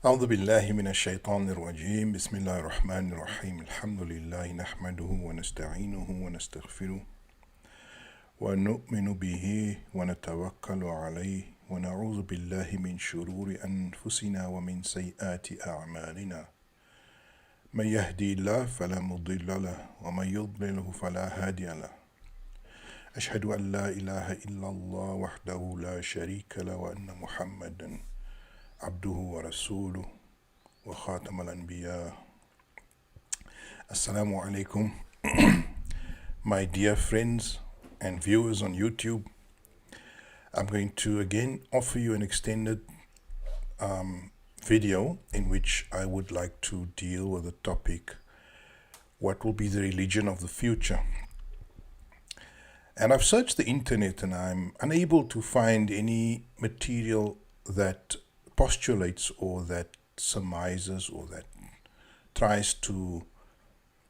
أعوذ بالله من الشيطان الرجيم بسم الله الرحمن الرحيم الحمد لله نحمده ونستعينه ونستغفره ونؤمن به ونتوكل عليه ونعوذ بالله من شرور أنفسنا ومن سيئات أعمالنا من يهدي الله فلا مضل له ومن يضلله فلا هادي له أشهد أن لا إله إلا الله وحده لا شريك له وأن محمدا عبده ورسوله وخاتم الأنبياء. Assalamu alaikum, my dear friends and viewers on YouTube. I'm going to again offer you an extended video in which I would like to deal with the topic, what will be the religion of the future? And I've searched the internet and I'm unable to find any material that postulates or that surmises or that tries to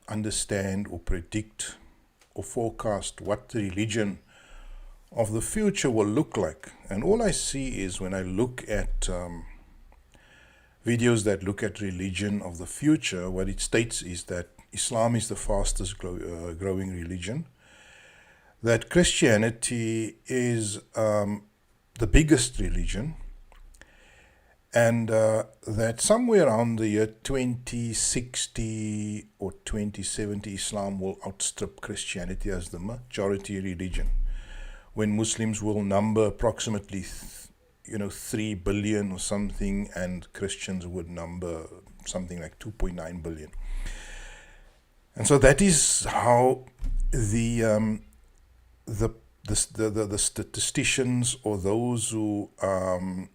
understand or predict or forecast what the religion of the future will look like. And all I see is when I look at videos that look at religion of the future, what it states is that Islam is the fastest growing religion, that Christianity is the biggest religion, and that somewhere around the year 2060 or 2070, Islam will outstrip Christianity as the majority religion, when Muslims will number approximately 3 billion or something, and Christians would number something like 2.9 billion. And so that is how the statisticians or those who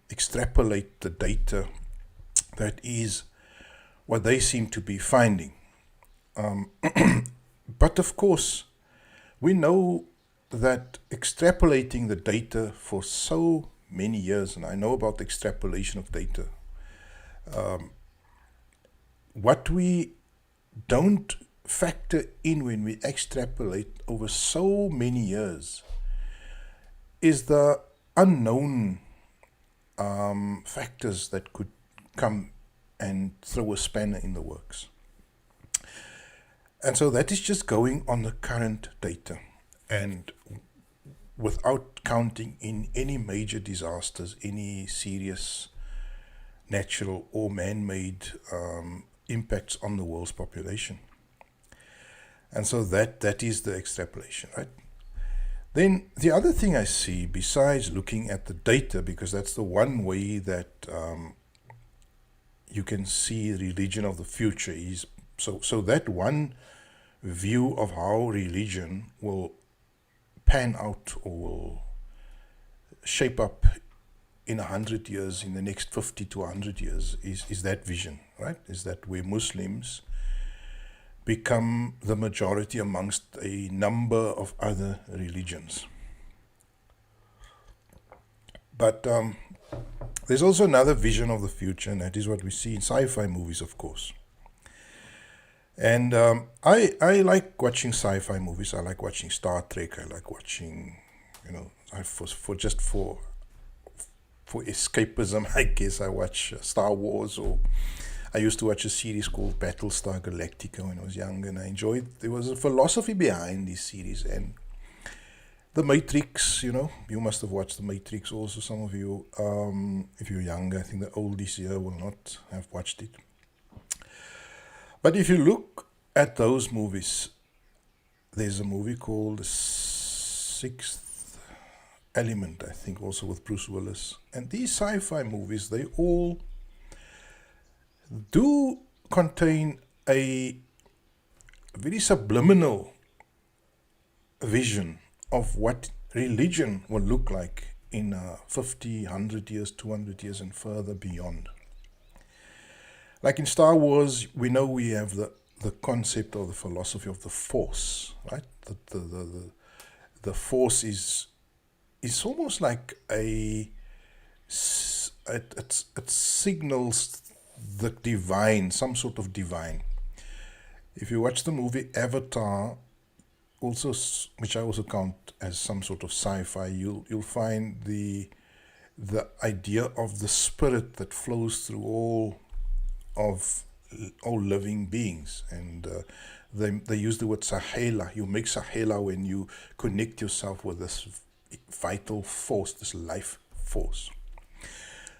extrapolate the data, that is what they seem to be finding. But of course, we know that extrapolating the data for so many years, and I know about the extrapolation of data, what we don't factor in when we extrapolate over so many years is the unknown factors that could come and throw a spanner in the works. And so that is just going on the current data, and without counting in any major disasters, any serious natural or man-made impacts on the world's population. And so that is the extrapolation, right? Then the other thing I see, besides looking at the data, because that's the one way that you can see the religion of the future, is so that one view of how religion will pan out or will shape up in 100 years, in the next 50 to 100 years, is that vision, right? Is that where Muslims become the majority amongst a number of other religions. But there's also another vision of the future, and that is what we see in sci-fi movies, of course. And I like watching sci-fi movies. I like watching Star Trek. I like watching, for escapism, I guess I watch Star Wars, or I used to watch a series called Battlestar Galactica when I was young, and I enjoyed. There was a philosophy behind this series, and The Matrix. You must have watched The Matrix also. Some of you, if you're younger, I think the oldies here will not have watched it. But if you look at those movies, there's a movie called The Sixth Element, I think, also with Bruce Willis. And these sci-fi movies, they all do contain a very subliminal vision of what religion will look like in 50, 100 years, 200 years, and further beyond. Like in Star Wars, we know we have the concept of the philosophy of the Force, right? The Force is almost like it signals the divine, some sort of divine. If you watch the movie Avatar, also, which I also count as some sort of sci-fi, you'll find the idea of the spirit that flows through all of all living beings. And they use the word sahela. You make sahela when you connect yourself with this vital force, this life force.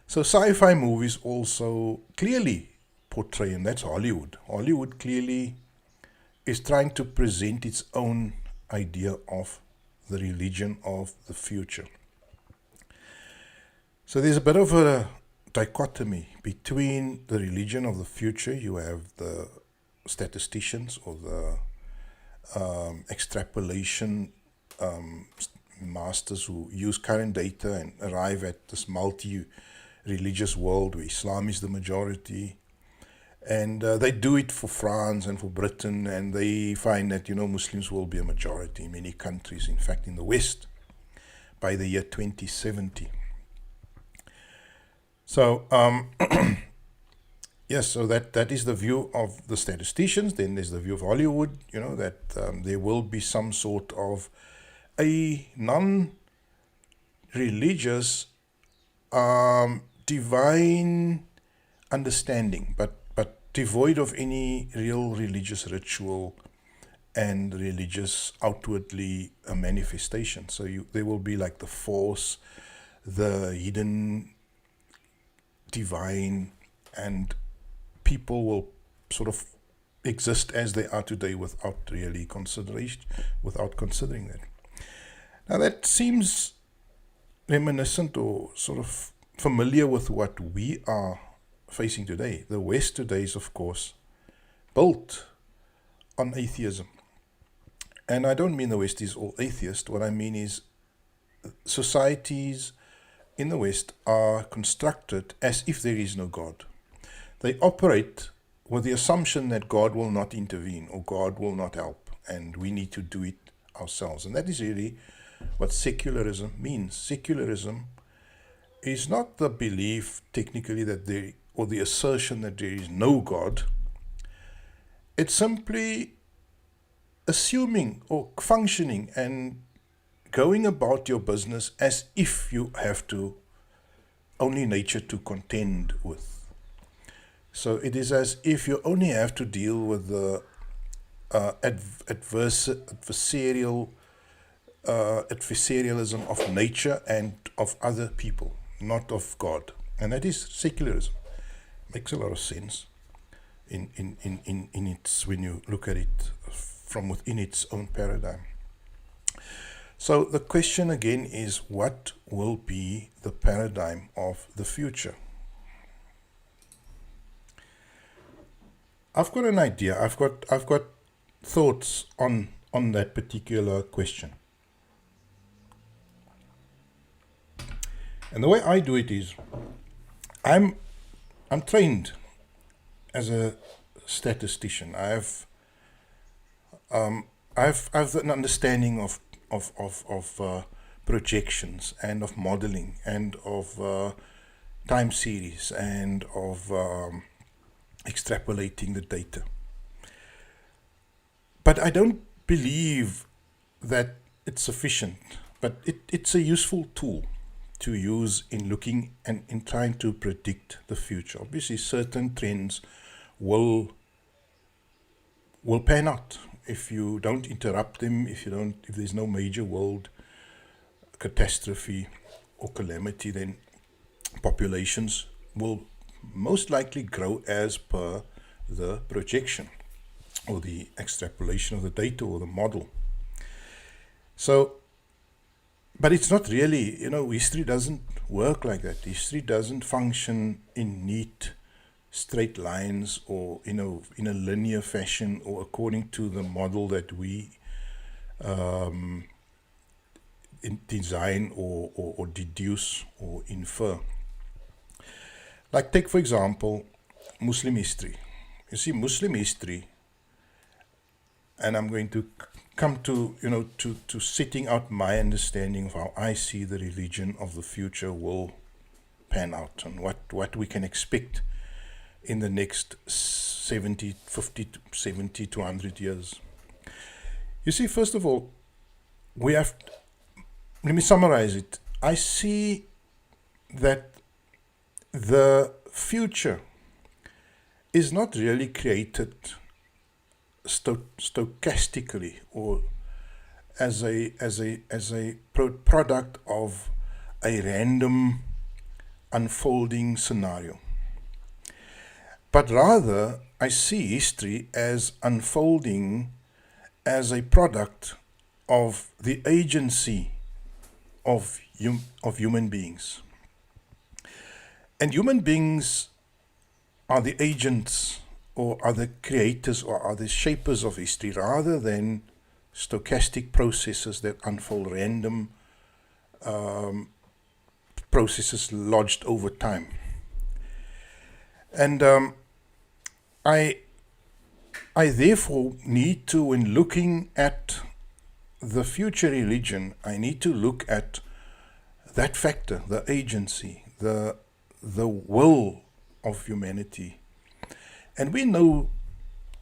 So sci-fi movies also clearly portray, and that's Hollywood. Hollywood clearly is trying to present its own idea of the religion of the future. So there's a bit of a dichotomy between the religion of the future. You have the statisticians or the extrapolation masters who use current data and arrive at this multi-religious world where Islam is the majority. And they do it for France and for Britain, and they find that, Muslims will be a majority in many countries, in fact in the West, by the year 2070. So, yes, so that is the view of the statisticians. Then there's the view of Hollywood, that there will be some sort of a non-religious divine understanding, but devoid of any real religious ritual and religious outwardly manifestation. So there will be like the force, the hidden divine, and people will sort of exist as they are today without really consideration, without considering that. Now that seems reminiscent or sort of familiar with what we are facing today. The West today is, of course, built on atheism. And I don't mean the West is all atheist. What I mean is societies in the West are constructed as if there is no God. They operate with the assumption that God will not intervene or God will not help, and we need to do it ourselves. And that is really what secularism means. Secularism is not the belief technically that or the assertion that there is no God. It's simply assuming or functioning and going about your business as if you have only nature to contend with. So it is as if you only have to deal with the adversarialism of nature and of other people, not of God. And that is secularism. Makes a lot of sense in its, when you look at it from within its own paradigm. So the question again is, what will be the paradigm of the future? I've got an idea. I've got thoughts on that particular question. And the way I do it is, I'm trained as a statistician. I've an understanding of projections and of modeling and of time series and of extrapolating the data. But I don't believe that it's sufficient, but it's a useful tool to use in looking and in trying to predict the future. Obviously, certain trends will pan out if you don't interrupt them, if there's no major world catastrophe or calamity. Then populations will most likely grow as per the projection or the extrapolation of the data or the model. So, but it's not really, history doesn't work like that. History doesn't function in neat, straight lines or, in a linear fashion or according to the model that we design or deduce or infer. Like take, for example, Muslim history. You see, Muslim history, and I'm going to come to, to setting out my understanding of how I see the religion of the future will pan out and what we can expect in the next 50 to 70 to 100 years. You see, first of all, let me summarize it. I see that the future is not really created stochastically or as a product of a random unfolding scenario. But rather, I see history as unfolding as a product of the agency of human beings. And human beings are the agents or are the creators or are the shapers of history rather than stochastic processes that unfold random processes lodged over time. And I therefore need to, when looking at the future religion, I need to look at that factor, the agency, the will of humanity. And we know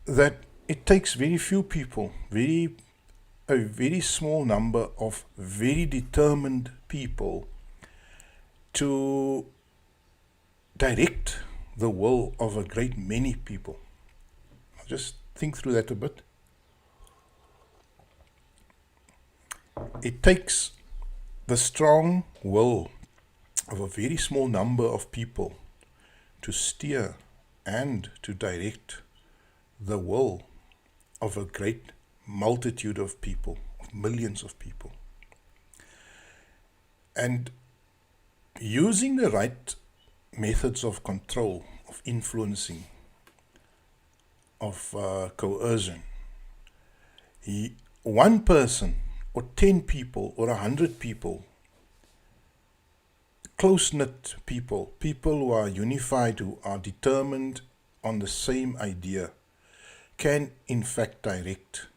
that it takes very few people, a very small number of very determined people to direct the will of a great many people. Just think through that a bit. It takes the strong will of a very small number of people to steer and to direct the will of a great multitude of people, of millions of people. And using the right methods of control, of influencing, of coercion, one person or 10 people or 100 people, close-knit people who are unified, who are determined on the same idea, can in fact direct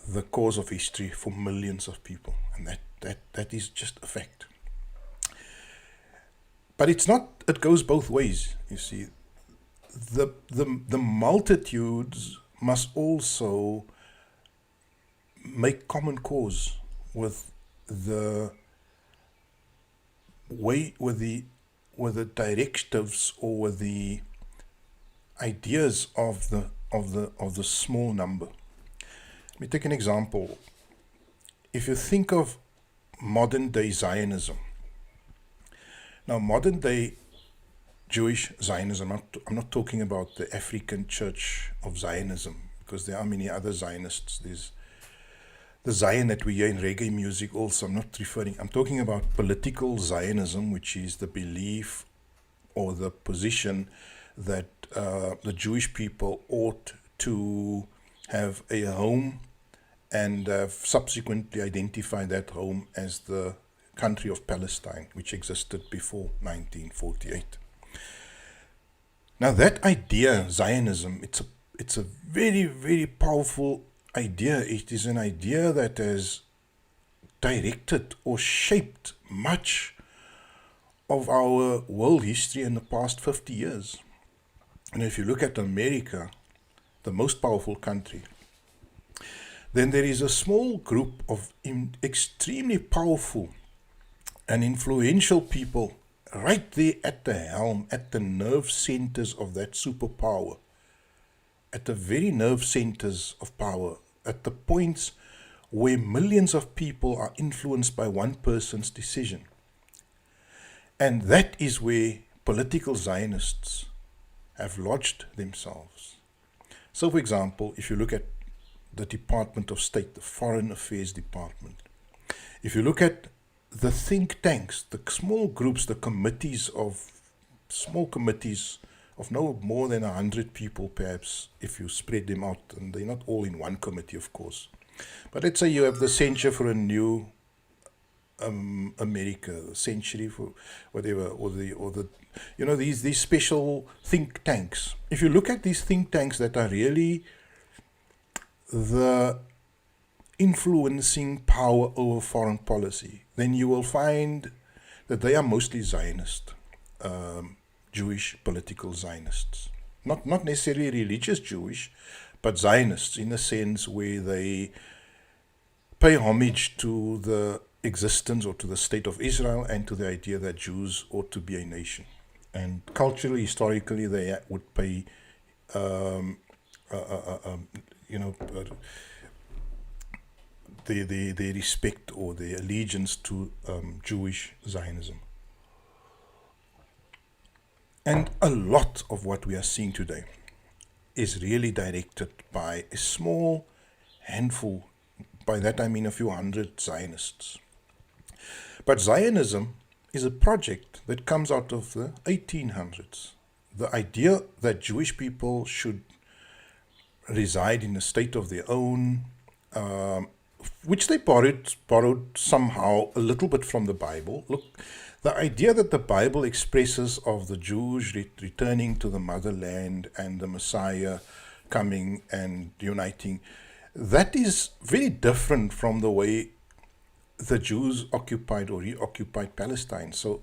the course of history for millions of people. And that is just a fact. But it's not, it goes both ways, you see. The multitudes must also make common cause with the way, with the directives or with the ideas of the small number. Let me take an example. If you think of modern day Zionism, now modern day Jewish Zionism, I'm not talking about the African Church of Zionism, because there are many other Zionists. There's the Zion that we hear in reggae music also. I'm talking about political Zionism, which is the belief or the position that the Jewish people ought to have a home and subsequently identify that home as the country of Palestine, which existed before 1948. Now that idea, Zionism, it's a very, very powerful idea. It is an idea that has directed or shaped much of our world history in the past 50 years. And if you look at America, the most powerful country, then there is a small group of extremely powerful and influential people right there at the helm, at the nerve centers of that superpower, at the very nerve centers of power, at the points where millions of people are influenced by one person's decision. And that is where political Zionists have lodged themselves. So, for example, if you look at the Department of State, the Foreign Affairs Department, if you look at the think tanks, the small groups, the small committees of no more than 100 people, perhaps, if you spread them out, and they're not all in one committee, of course. But let's say you have the Center for a New America, the Century for whatever, or the these special think tanks. If you look at these think tanks that are really the influencing power over foreign policy, then you will find that they are mostly Zionist, Jewish political Zionists. Not necessarily religious Jewish, but Zionists in a sense where they pay homage to the existence or to the state of Israel and to the idea that Jews ought to be a nation. And culturally, historically, they would pay, um, you know, the respect or the allegiance to Jewish Zionism. And a lot of what we are seeing today is really directed by a small handful, by that I mean a few hundred Zionists. But Zionism is a project that comes out of the 1800s. The idea that Jewish people should reside in a state of their own, which they borrowed somehow a little bit from the Bible. Look, the idea that the Bible expresses of the Jews returning to the motherland and the Messiah coming and uniting, that is very different from the way the Jews occupied or reoccupied Palestine. So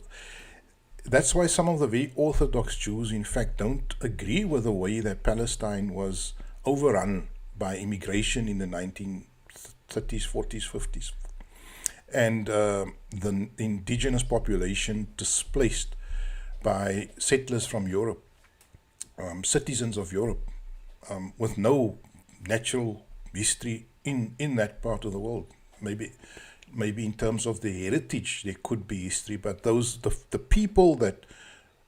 that's why some of the very orthodox Jews, in fact, don't agree with the way that Palestine was overrun by immigration in the 1930s, 40s, 50s. And the indigenous population displaced by settlers from Europe, citizens of Europe, with no natural history in that part of the world. Maybe in terms of the heritage there could be history, but the people that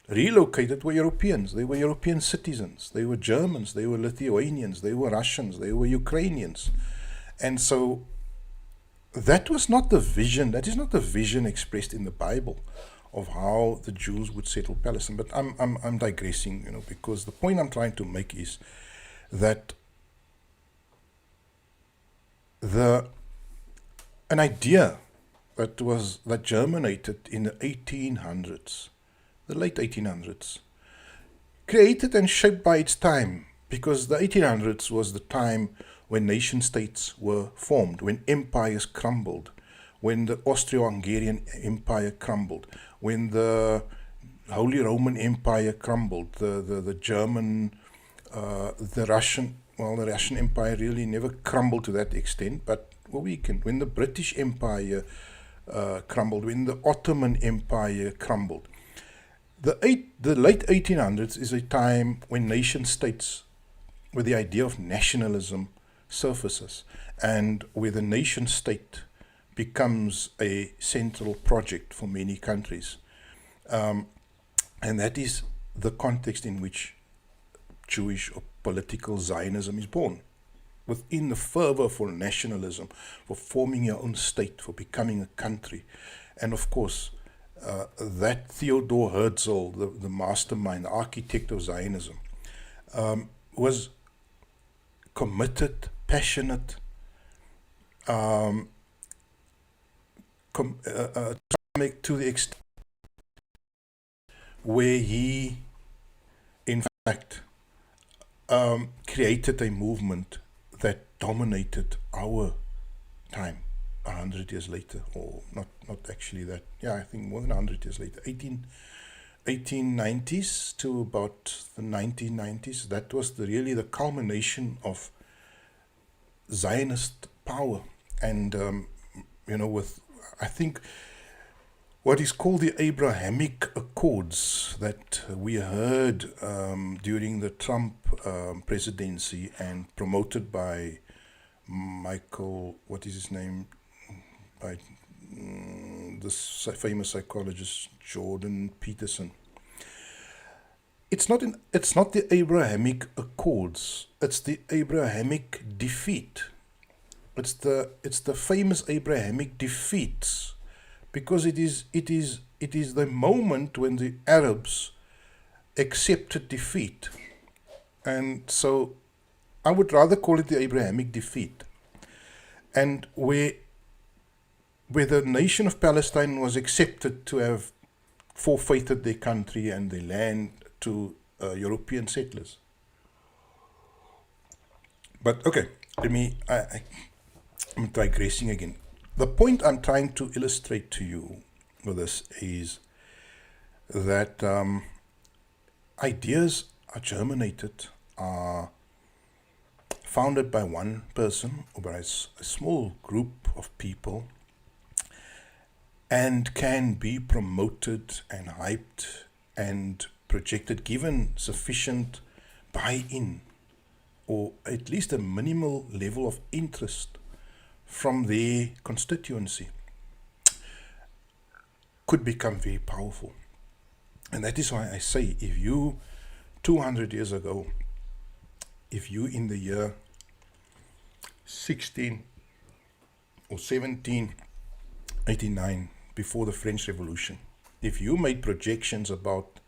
relocated were Europeans. They were European citizens. They were Germans. They were Lithuanians. They were Russians. They were Ukrainians. And so that was not the vision. That is not the vision expressed in the Bible of how the Jews would settle Palestine. But I'm digressing, because the point I'm trying to make is that an idea that germinated in the 1800s, the late 1800s, created and shaped by its time, because the 1800s was the time when nation states were formed, when empires crumbled, when the Austro-Hungarian Empire crumbled, when the Holy Roman Empire crumbled, the German, the Russian Empire really never crumbled to that extent, but weakened, when the British Empire crumbled, when the Ottoman Empire crumbled. The late 1800s is a time when nation states, where the idea of nationalism surfaces, and where the nation state becomes a central project for many countries. And that is the context in which Jewish or political Zionism is born. Within the fervor for nationalism, for forming your own state, for becoming a country. And of course, that Theodor Herzl, the mastermind, the architect of Zionism, was committed, passionate, to the extent where he, in fact, created a movement that dominated our time 100 years later, or not actually that, I think more than 100 years later, 1890s to about the 1990s. That was really the culmination of Zionist power. And, with, I think, what is called the Abrahamic Accords that we heard during the Trump presidency and promoted by Michael, what is his name, by this famous psychologist Jordan Peterson. It's not the Abrahamic Accords. It's the Abrahamic defeat. It's the famous Abrahamic defeats, because it is the moment when the Arabs accepted defeat. And so I would rather call it the Abrahamic defeat. And where the nation of Palestine was accepted to have forfeited their country and their land to European settlers. But okay, I'm digressing again. The point I'm trying to illustrate to you with this is that ideas are germinated, are founded by one person or by a small group of people, and can be promoted and hyped and projected, given sufficient buy-in, or at least a minimal level of interest from their constituency, could become very powerful. And that is why I say, if you, 200 years ago, if you in the year 16 or 1789, before the French Revolution, if you made projections about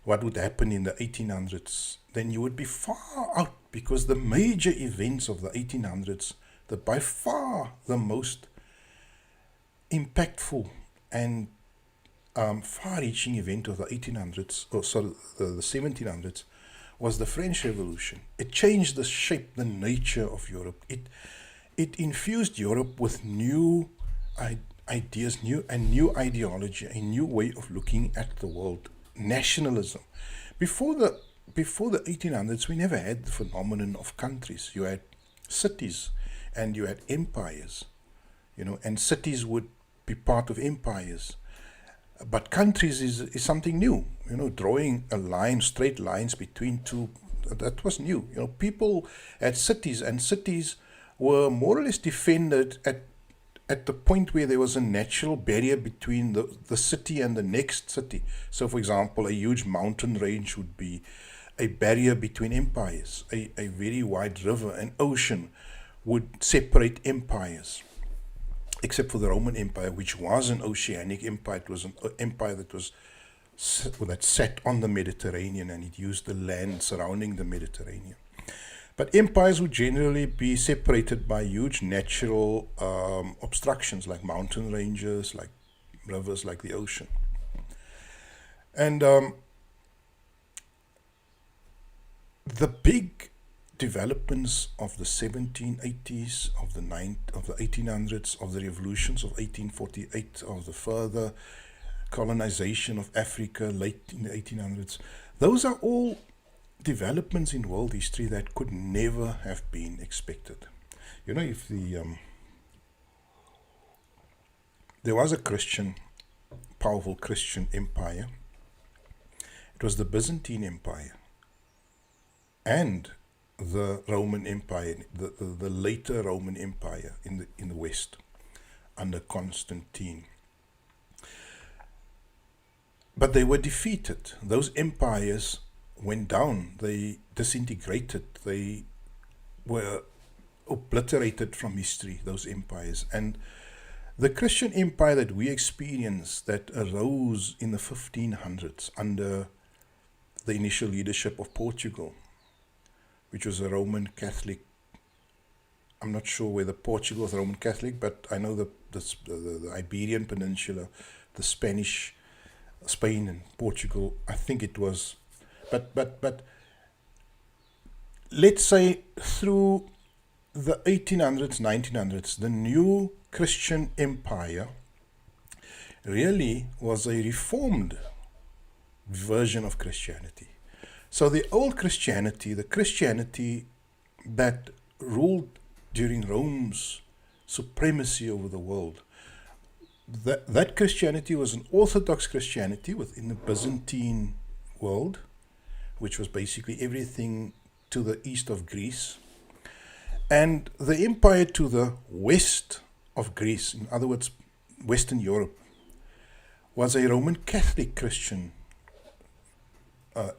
what would happen in the 1800s, then you would be far out, because the major events of the 1800s, by far the most impactful and far-reaching event of the 1800s, or sorry, the 1700s, was the French Revolution. It changed the shape, the nature of Europe. It infused Europe with new ideas, new ideology, a new way of looking at the world. Nationalism. Before the 1800s, we never had the phenomenon of countries. You had cities and you had empires, and cities would be part of empires. But countries is something new, drawing a line, straight lines between two, that was new. People had cities, and cities were more or less defended at the point where there was a natural barrier between the city and the next city. So, for example, a huge mountain range would be a barrier between empires. A very wide river, an ocean, would separate empires, except for the Roman Empire, which was an oceanic empire. It was an empire that sat on the Mediterranean, and it used the land surrounding the Mediterranean. But empires would generally be separated by huge natural obstructions, like mountain ranges, like rivers, like the ocean. And the big developments of the 1780s, of the 1800s, of the revolutions of 1848, of the further colonization of Africa late in the 1800s, those are all developments in world history that could never have been expected. If there was a powerful Christian empire, it was the Byzantine Empire and the Roman Empire, the later Roman Empire in the West under Constantine. But they were defeated. Those empires went down, they disintegrated, they were obliterated from history, those empires. And the Christian empire that we experience, that arose in the 1500s under the initial leadership of Portugal, which was a Roman Catholic. I'm not sure whether Portugal was Roman Catholic, but I know the Iberian Peninsula, the Spanish, Spain and Portugal, I think it was. But let's say through the 1800s, 1900s, the new Christian empire really was a reformed version of Christianity. So the old Christianity, the Christianity that ruled during Rome's supremacy over the world, that Christianity was an Orthodox Christianity within the Byzantine world, which was basically everything to the east of Greece, and the empire to the west of Greece, in other words, Western Europe, was a Roman Catholic Christian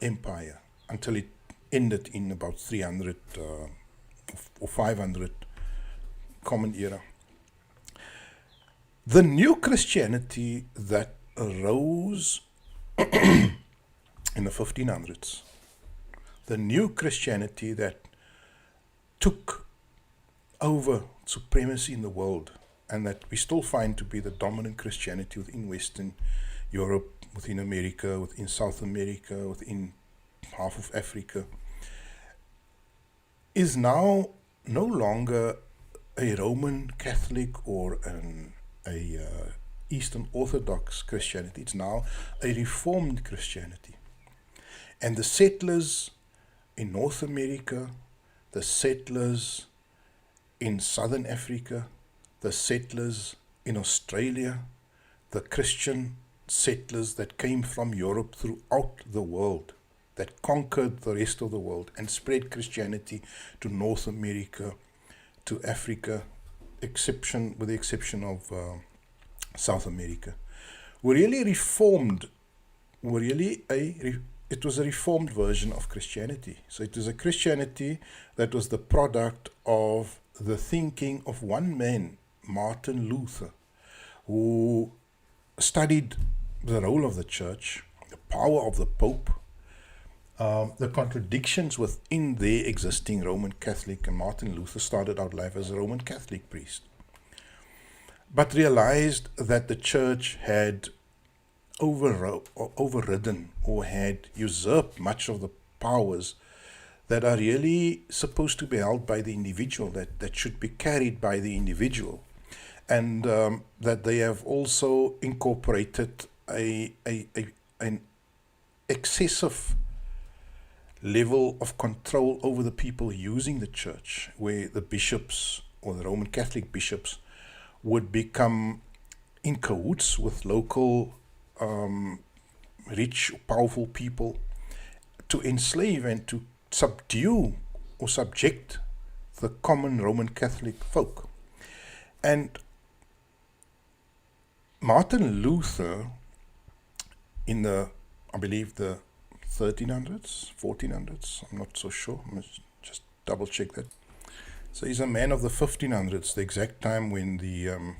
empire until it ended in about 300 or 500 Common Era. The new Christianity that arose in the 1500s, the new Christianity that took over supremacy in the world, and that we still find to be the dominant Christianity within Western Europe, within America, within South America, within half of Africa, is now no longer a Roman Catholic or a Eastern Orthodox Christianity. It's now a Reformed Christianity. And the settlers in North America, the settlers in Southern Africa, the settlers in Australia, the Christian settlers that came from Europe throughout the world, that conquered the rest of the world and spread Christianity to North America, to Africa, with the exception of South America, were really reformed, it was a reformed version of Christianity. So it was a Christianity that was the product of the thinking of one man, Martin Luther, who studied the role of the church, the power of the Pope, the contradictions within their existing Roman Catholic, and Martin Luther started out life as a Roman Catholic priest, but realized that the church had overridden or had usurped much of the powers that are really supposed to be held by the individual, that should be carried by the individual, and that they have also incorporated an excessive level of control over the people using the church, where the bishops or the Roman Catholic bishops would become in cahoots with local rich, powerful people to enslave and to subdue or subject the common Roman Catholic folk. And Martin Luther, in I believe the 1300s, 1400s, I'm not so sure, I must just double check that. So he's a man of the 1500s, the exact time when the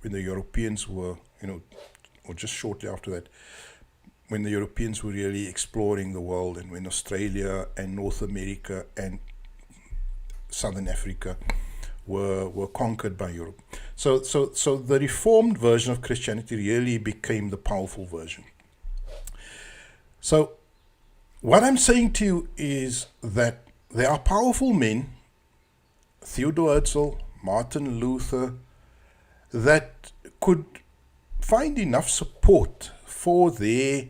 Europeans were, or just shortly after that, when the Europeans were really exploring the world, and when Australia and North America and Southern Africa were conquered by Europe. So the reformed version of Christianity really became the powerful version. So what I'm saying to you is that there are powerful men, Theodor Herzl, Martin Luther, that could find enough support for their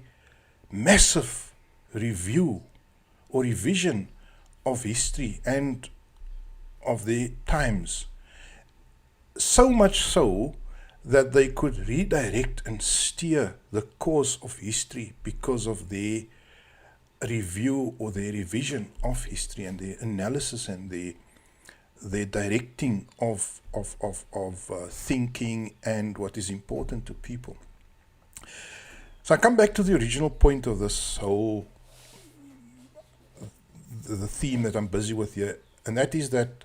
massive review or revision of history and of the times, so much so that they could redirect and steer the course of history because of their review or their revision of history and their analysis and their directing of thinking and what is important to people. So I come back to the original point of this whole, the theme that I'm busy with here, and that is that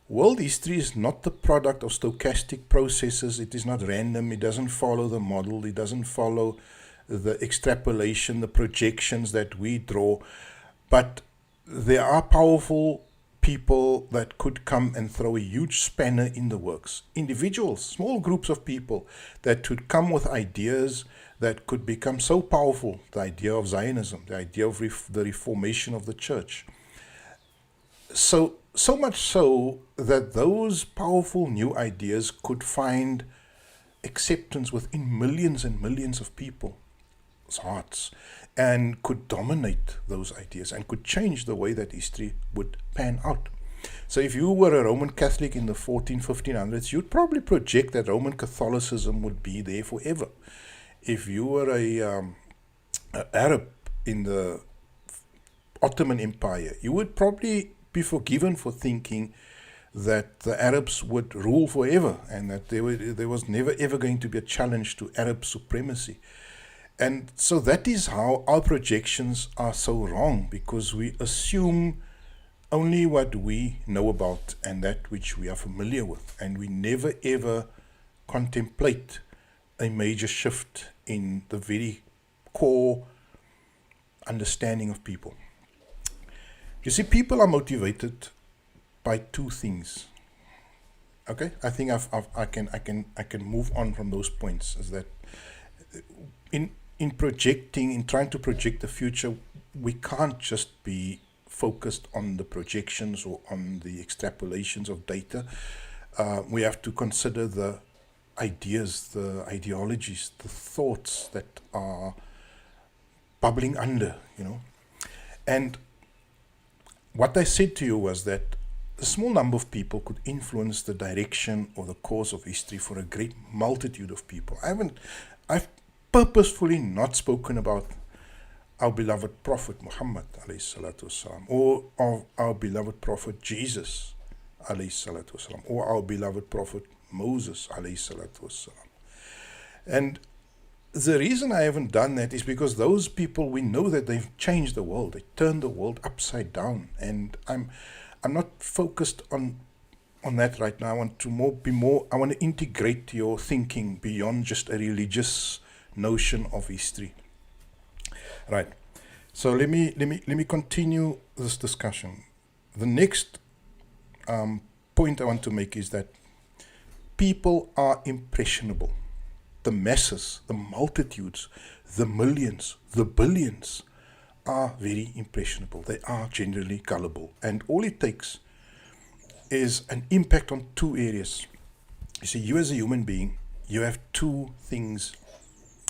world history is not the product of stochastic processes. It is not random. It doesn't follow the model. It doesn't follow the extrapolation, the projections that we draw. But there are powerful people that could come and throw a huge spanner in the works. Individuals, small groups of people that could come with ideas that could become so powerful. The idea of Zionism, the idea of the reformation of the church. So much so that those powerful new ideas could find acceptance within millions and millions of people's hearts, and could dominate those ideas and could change the way that history would pan out. So if you were a Roman Catholic in the 1500s, you'd probably project that Roman Catholicism would be there forever. If you were an Arab in the Ottoman Empire, you would probably be forgiven for thinking that the Arabs would rule forever and that there was never ever going to be a challenge to Arab supremacy. And so that is how our projections are so wrong, because we assume only what we know about and that which we are familiar with, and we never ever contemplate a major shift in the very core understanding of people. You see, people are motivated by two things. Okay, I think I can move on from those points. Is that in trying to project the future, we can't just be focused on the projections or on the extrapolations of data. We have to consider the ideas, the ideologies, the thoughts that are bubbling under, And what I said to you was that a small number of people could influence the direction or the course of history for a great multitude of people. I've purposefully not spoken about our beloved Prophet Muhammad alayhi salatu wasalam, or of our beloved Prophet Jesus alayhi salatu wasalam, or our beloved Prophet Moses alayhi salatu wasalam. And the reason I haven't done that is because those people, we know that they've changed the world. They turned the world upside down. And I'm not focused on that right now. I want to I want to integrate your thinking beyond just a religious notion of history. Right. So let me continue this discussion. The next point I want to make is that people are impressionable. The masses, the multitudes, the millions, the billions are very impressionable. They are generally gullible. And all it takes is an impact on two areas. You see, you as a human being, you have two things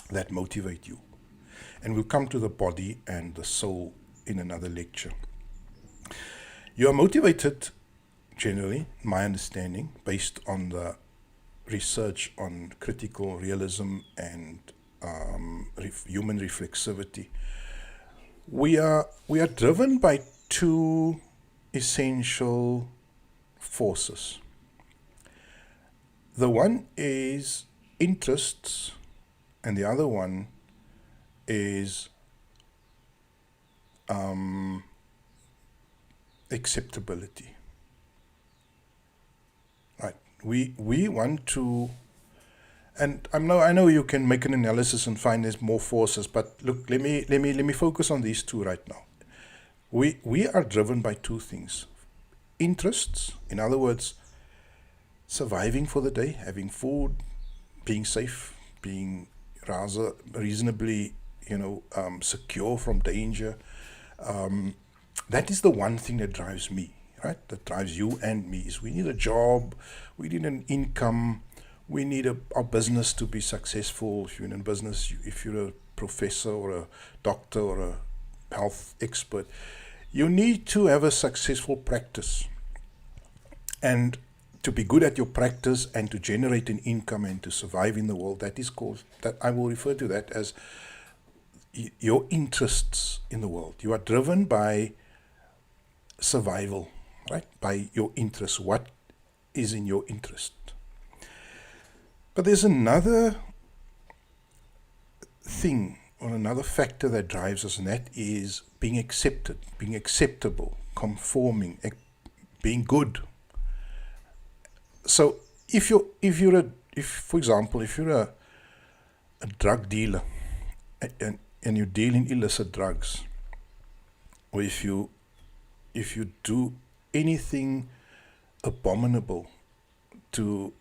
that motivate you. And we'll come to the body and the soul in another lecture. You are motivated, generally, my understanding, based on the research on critical realism and human reflexivity. We are driven by two essential forces. The one is interests, and the other one is acceptability. Right. We want to, and I know you can make an analysis and find there's more forces, but look, let me focus on these two right now. We are driven by two things. Interests, in other words, surviving for the day, having food, being safe, being rather reasonably, secure from danger. That is the one thing that drives me, right? That drives you and me. Is we need a job, we need an income, we need our business to be successful. If you're in business, if you're a professor or a doctor or a health expert, you need to have a successful practice. And to be good at your practice and to generate an income and to survive in the world, that is called, that I will refer to that as your interests in the world. You are driven by survival, right? By your interests. What is in your interest? But there's another thing or another factor that drives us, and that is being accepted, being acceptable, conforming, being good. So if for example, if you're a drug dealer and you deal in illicit drugs, or if you do anything abominable to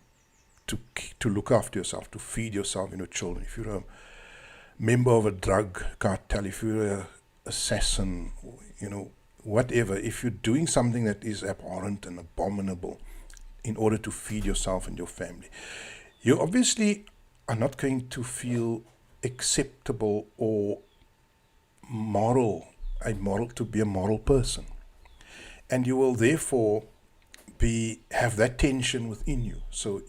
look after yourself, to feed yourself and your children, if you're a member of a drug cartel, if you're an assassin, whatever, if you're doing something that is abhorrent and abominable in order to feed yourself and your family, you obviously are not going to feel acceptable or to be a moral person. And you will therefore have that tension within you. So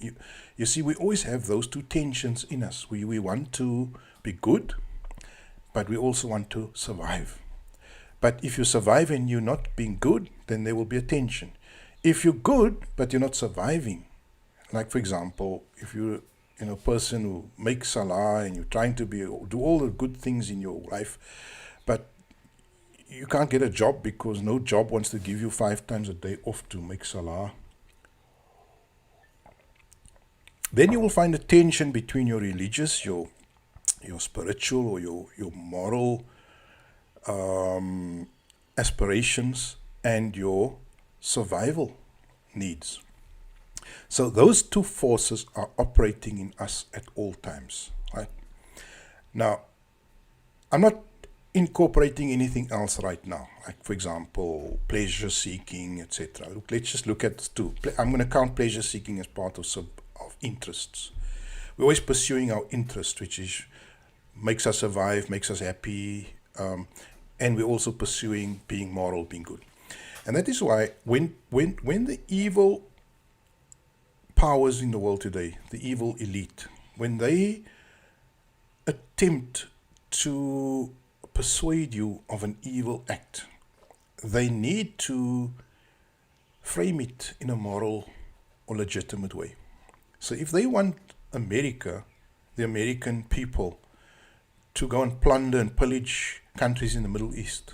you see, we always have those two tensions in us. We want to be good, but we also want to survive. But if you survive and you're not being good, then there will be a tension. If you're good, but you're not surviving, like for example, if you're a person who makes salah and you're trying to do all the good things in your life, but you can't get a job because no job wants to give you 5 times a day off to make salah, then you will find a tension between your religious, your spiritual, or your moral aspirations and your survival needs. So those two forces are operating in us at all times, right? Now, I'm not incorporating anything else right now, like for example, pleasure seeking, etc. Let's just look at two. I'm going to count pleasure seeking as part of interests. We're always pursuing our interest, which makes us survive, makes us happy, and we're also pursuing being moral, being good. And that is why when the evil powers in the world today, the evil elite, when they attempt to persuade you of an evil act, they need to frame it in a moral or legitimate way. So if they want America, the American people, to go and plunder and pillage countries in the Middle East,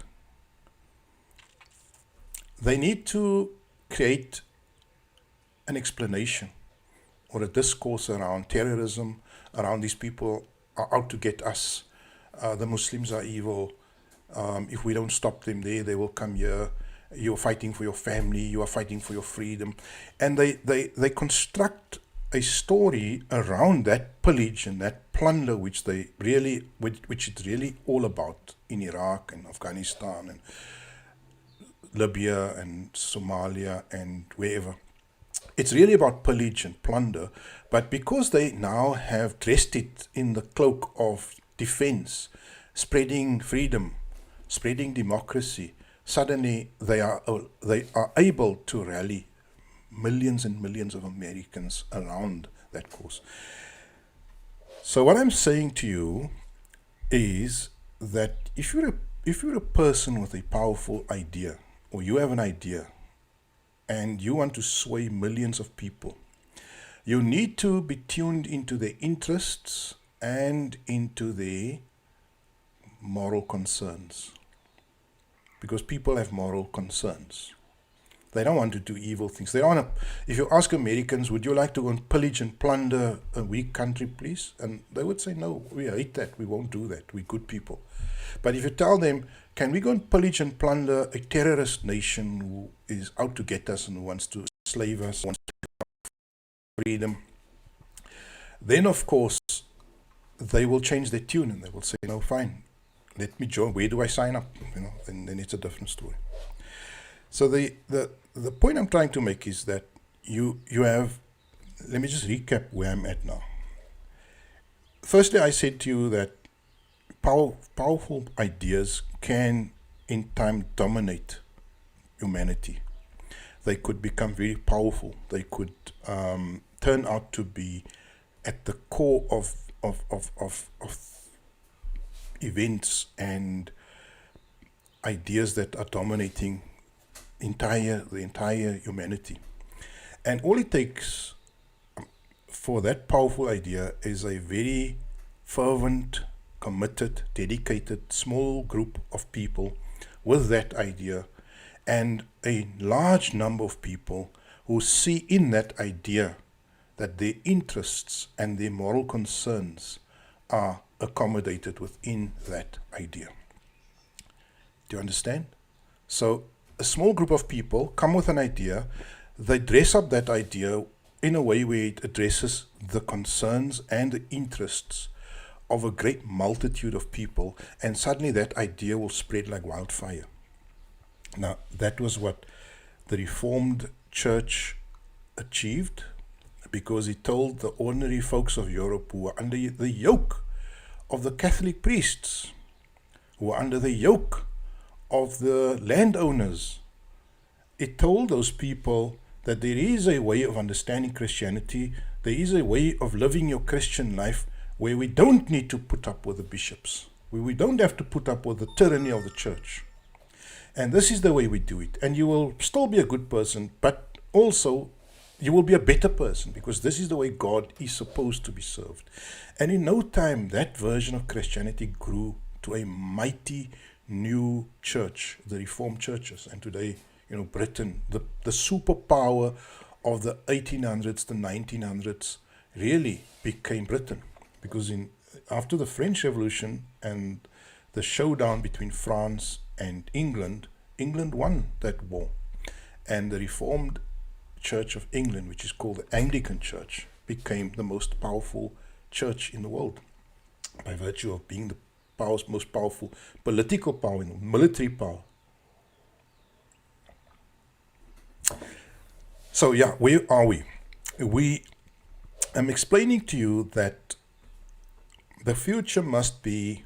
they need to create an explanation or a discourse around terrorism, around these people are out to get us. The Muslims are evil. If we don't stop them there, they will come here. You're fighting for your family. You are fighting for your freedom. And they construct a story around that pillage and that plunder, which it's really all about in Iraq and Afghanistan and Libya and Somalia and wherever. It's really about pillage and plunder, but because they now have dressed it in the cloak of defense, spreading freedom, spreading democracy, suddenly they are able to rally millions and millions of Americans around that cause. So what I'm saying to you is that if you're a person with a powerful idea, or you have an idea and you want to sway millions of people, you need to be tuned into their interests and into their moral concerns. Because people have moral concerns. They don't want to do evil things. They don't want to, if you ask Americans, would you like to go and pillage and plunder a weak country, please? And they would say, no, we hate that. We won't do that. We're good people. But if you tell them, can we go and pillage and plunder a terrorist nation who is out to get us and who wants to slave us, wants to have freedom, then of course they will change their tune and they will say, no, fine, let me join. Where do I sign up? And then it's a different story. So the point I'm trying to make is that you have, let me just recap where I'm at now. Firstly, I said to you that powerful ideas can in time dominate humanity. They could become very powerful. They could turn out to be at the core of events and ideas that are dominating the entire humanity. And all it takes for that powerful idea is a very fervent, committed, dedicated, small group of people with that idea, and a large number of people who see in that idea that their interests and their moral concerns are accommodated within that idea. Do you understand? So a small group of people come with an idea, they dress up that idea in a way where it addresses the concerns and the interests of a great multitude of people, and suddenly that idea will spread like wildfire. Now, that was what the Reformed Church achieved, because it told the ordinary folks of Europe who were under the yoke of the Catholic priests, who were under the yoke of the landowners, it told those people that there is a way of understanding Christianity, there is a way of living your Christian life where we don't need to put up with the bishops, where we don't have to put up with the tyranny of the church. And this is the way we do it. And you will still be a good person, but also you will be a better person, because this is the way God is supposed to be served. And in no time, that version of Christianity grew to a mighty new church, the Reformed churches. And today, Britain, the superpower of the 1800s, the 1900s, really became Britain. Because after the French Revolution and the showdown between France and England won that war. And the Reformed Church of England, which is called the Anglican Church, became the most powerful church in the world by virtue of being the most powerful political power, military power. So yeah, where are we? I'm explaining to you that the future must be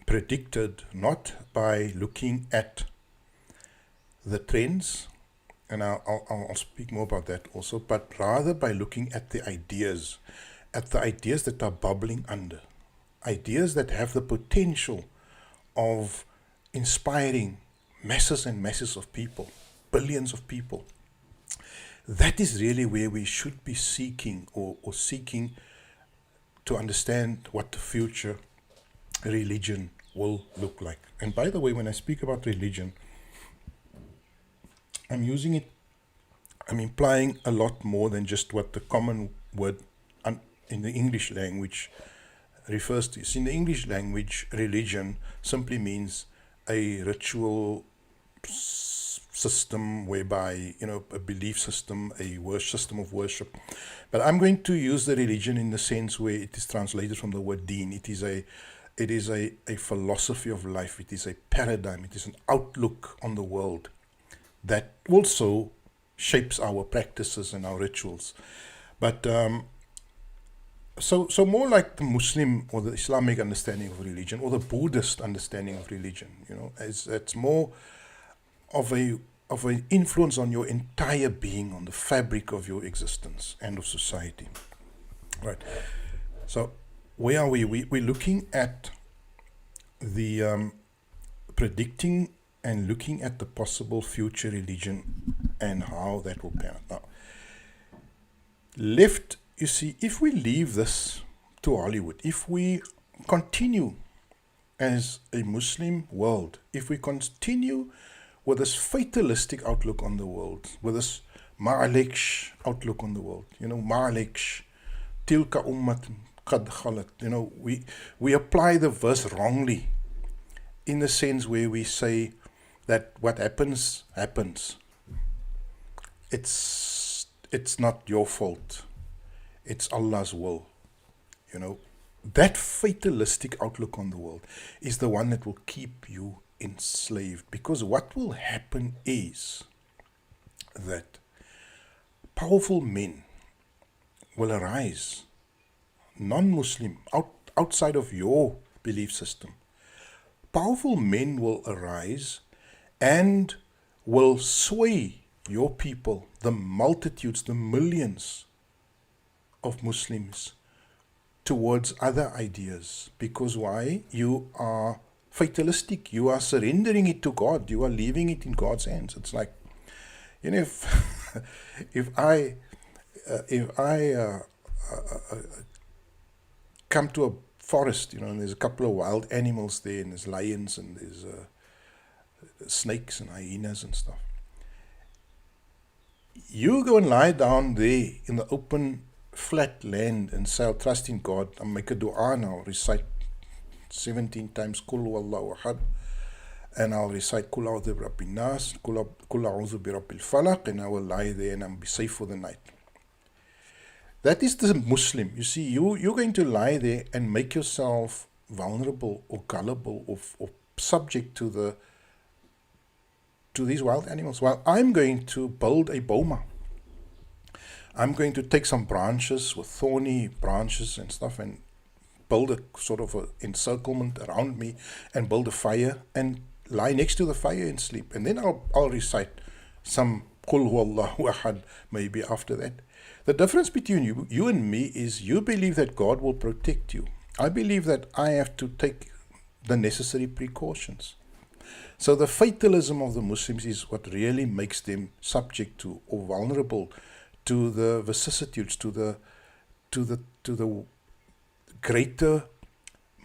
predicted not by looking at the trends, and I'll speak more about that also, but rather by looking at the ideas that are bubbling under. ideas that have the potential of inspiring masses and masses of people, billions of people. That is really where we should be seeking or seeking to understand what the future religion will look like. And by the way, when I speak about religion, I'm implying a lot more than just what the common word in the English language refers to. In the English language, religion simply means a ritual system whereby, a belief system, a system of worship. But I'm going to use the religion in the sense where it is translated from the word deen. It is a philosophy of life. It is a paradigm. It is an outlook on the world that also shapes our practices and our rituals. But so more like the Muslim or the Islamic understanding of religion, or the Buddhist understanding of religion, it's more of an influence on your entire being, on the fabric of your existence and of society. Right. So where are we? We're looking at the predicting and looking at the possible future religion and how that will pan out. Now, you see, if we leave this to Hollywood, if we continue as a Muslim world, if we continue with this fatalistic outlook on the world, with this ma'aliksh outlook on the world, ma'aliksh, tilka ummat qad khalat, we apply the verse wrongly, in the sense where we say that what happens, happens. It's not your fault. It's Allah's will. That fatalistic outlook on the world is the one that will keep you enslaved. Because what will happen is that powerful men will arise, non-Muslim, outside of your belief system. Powerful men will arise and will sway your people, the multitudes, the millions of Muslims, towards other ideas. Because why? You are fatalistic. You are surrendering it to God. You are leaving it in God's hands. It's like, if I come to a forest, and there's a couple of wild animals there, and there's lions, and there's snakes and hyenas and stuff. You go and lie down there in the open, flat land and say, I'll trust in God. I'll make a dua now, recite 17 times Qul Huwallahu Ahad, and I'll recite Qul A'udhu bi Rabbin Nas, Qul A'udhu bi Rabbil Falaq, and I will lie there and I'll be safe for the night. That is the Muslim. You see, you're going to lie there and make yourself vulnerable or gullible or subject to these wild animals. Well, I'm going to build a boma. I'm going to take some branches with thorny branches and stuff and build a sort of an encirclement around me and build a fire and lie next to the fire and sleep. And then I'll recite some Qul Huwallahu Ahad maybe after that. The difference between you and me is you believe that God will protect you. I believe that I have to take the necessary precautions. So the fatalism of the Muslims is what really makes them subject to or vulnerable to the vicissitudes, to the greater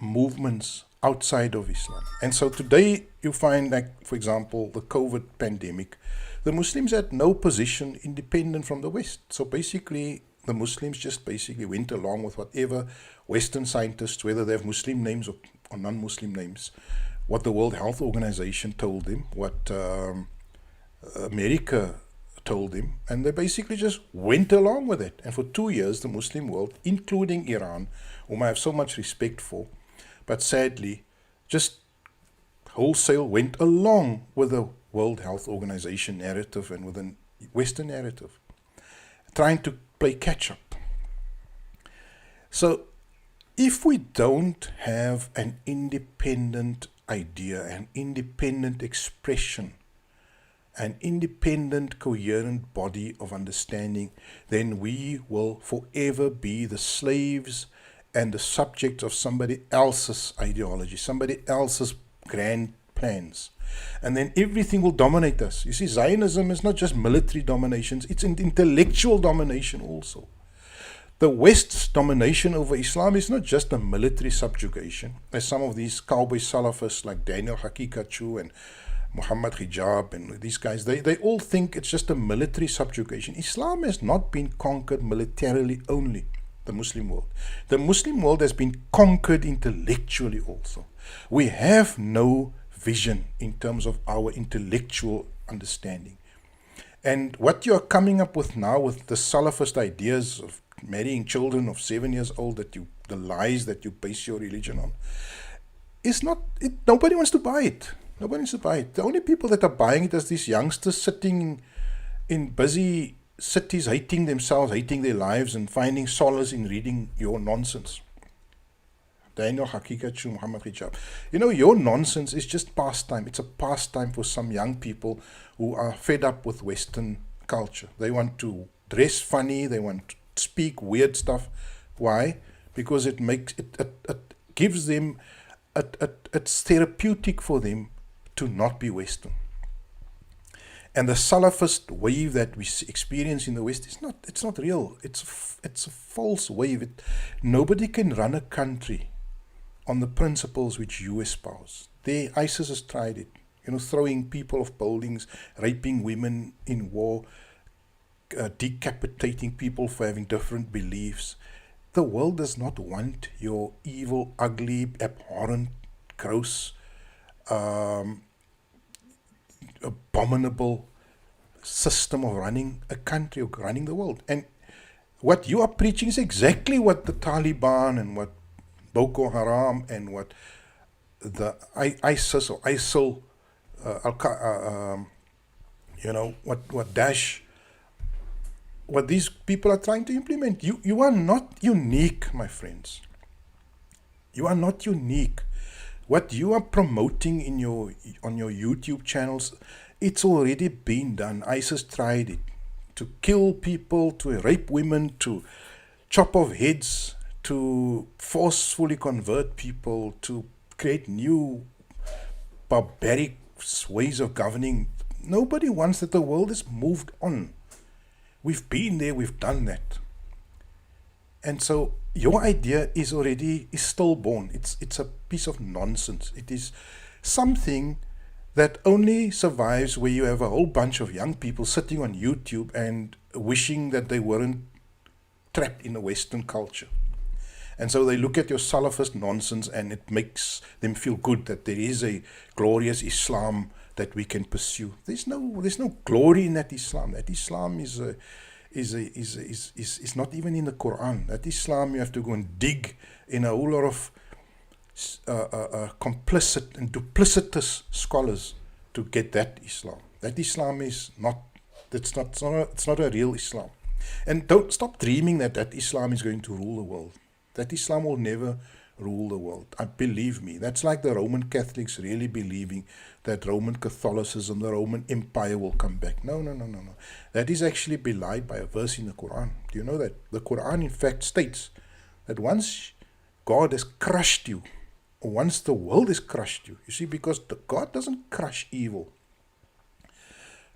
movements outside of Islam. And so today you find, like, for example, the COVID pandemic, the Muslims had no position independent from the West. So basically, the Muslims just basically went along with whatever Western scientists, whether they have Muslim names or non-Muslim names, what the World Health Organization told them, what America told him, and they basically just went along with it. And for 2 years, the Muslim world, including Iran, whom I have so much respect for, but sadly, just wholesale went along with the World Health Organization narrative and with the Western narrative, trying to play catch-up. So, if we don't have an independent idea, an independent expression, an independent, coherent body of understanding, then we will forever be the slaves and the subject of somebody else's ideology, somebody else's grand plans. And then everything will dominate us. You see, Zionism is not just military dominations, it's an intellectual domination also. The West's domination over Islam is not just a military subjugation, as some of these cowboy Salafists like Daniel Hakikachu and Muhammad Hijab and these guys, they all think it's just a military subjugation. Islam has not been conquered militarily only, the Muslim world. The Muslim world has been conquered intellectually also. We have no vision in terms of our intellectual understanding. And what you are coming up with now with the Salafist ideas of marrying children of 7 years old, the lies that you base your religion on, is not, nobody wants to buy it. Nobody wants to buy it. The only people that are buying it is these youngsters sitting in busy cities, hating themselves, hating their lives, and finding solace in reading your nonsense. Daniel Hakikachu, Muhammad Hijab. You know, your nonsense is just pastime. It's a pastime for some young people who are fed up with Western culture. They want to dress funny, they want to speak weird stuff. Why? Because it makes it gives them it's therapeutic for them to not be Western. And the Salafist wave that we experience in the West it's not real. It's a false wave. Nobody can run a country on the principles which you espouse. ISIS has tried it. You know, throwing people off buildings, raping women in war, decapitating people for having different beliefs. The world does not want your evil, ugly, abhorrent, gross, abominable system of running a country, or running the world. And what you are preaching is exactly what the Taliban and what Boko Haram and what the ISIS or ISIL, what Daesh, what these people are trying to implement. You are not unique, my friends. You are not unique. What you are promoting on your YouTube channels, it's already been done. ISIS tried it. To kill people, to rape women, to chop off heads, to forcefully convert people, to create new barbaric ways of governing. Nobody wants that. The world has moved on. We've been there, we've done that. And so your idea is stillborn. It's a piece of nonsense. It is something that only survives where you have a whole bunch of young people sitting on YouTube and wishing that they weren't trapped in a Western culture. And so they look at your Salafist nonsense and it makes them feel good that there is a glorious Islam that we can pursue. There's no glory in that Islam. That Islam is not even in the Qur'an. That Islam, you have to go and dig in a whole lot of complicit and duplicitous scholars to get that Islam. That Islam is not. It's not a real Islam. And don't stop dreaming that Islam is going to rule the world. That Islam will never rule the world. Believe me, that's like the Roman Catholics really believing that Roman Catholicism, the Roman Empire will come back. No. That is actually belied by a verse in the Quran. Do you know that? The Quran in fact states that once God has crushed you, or once the world has crushed you, you see, because God doesn't crush evil.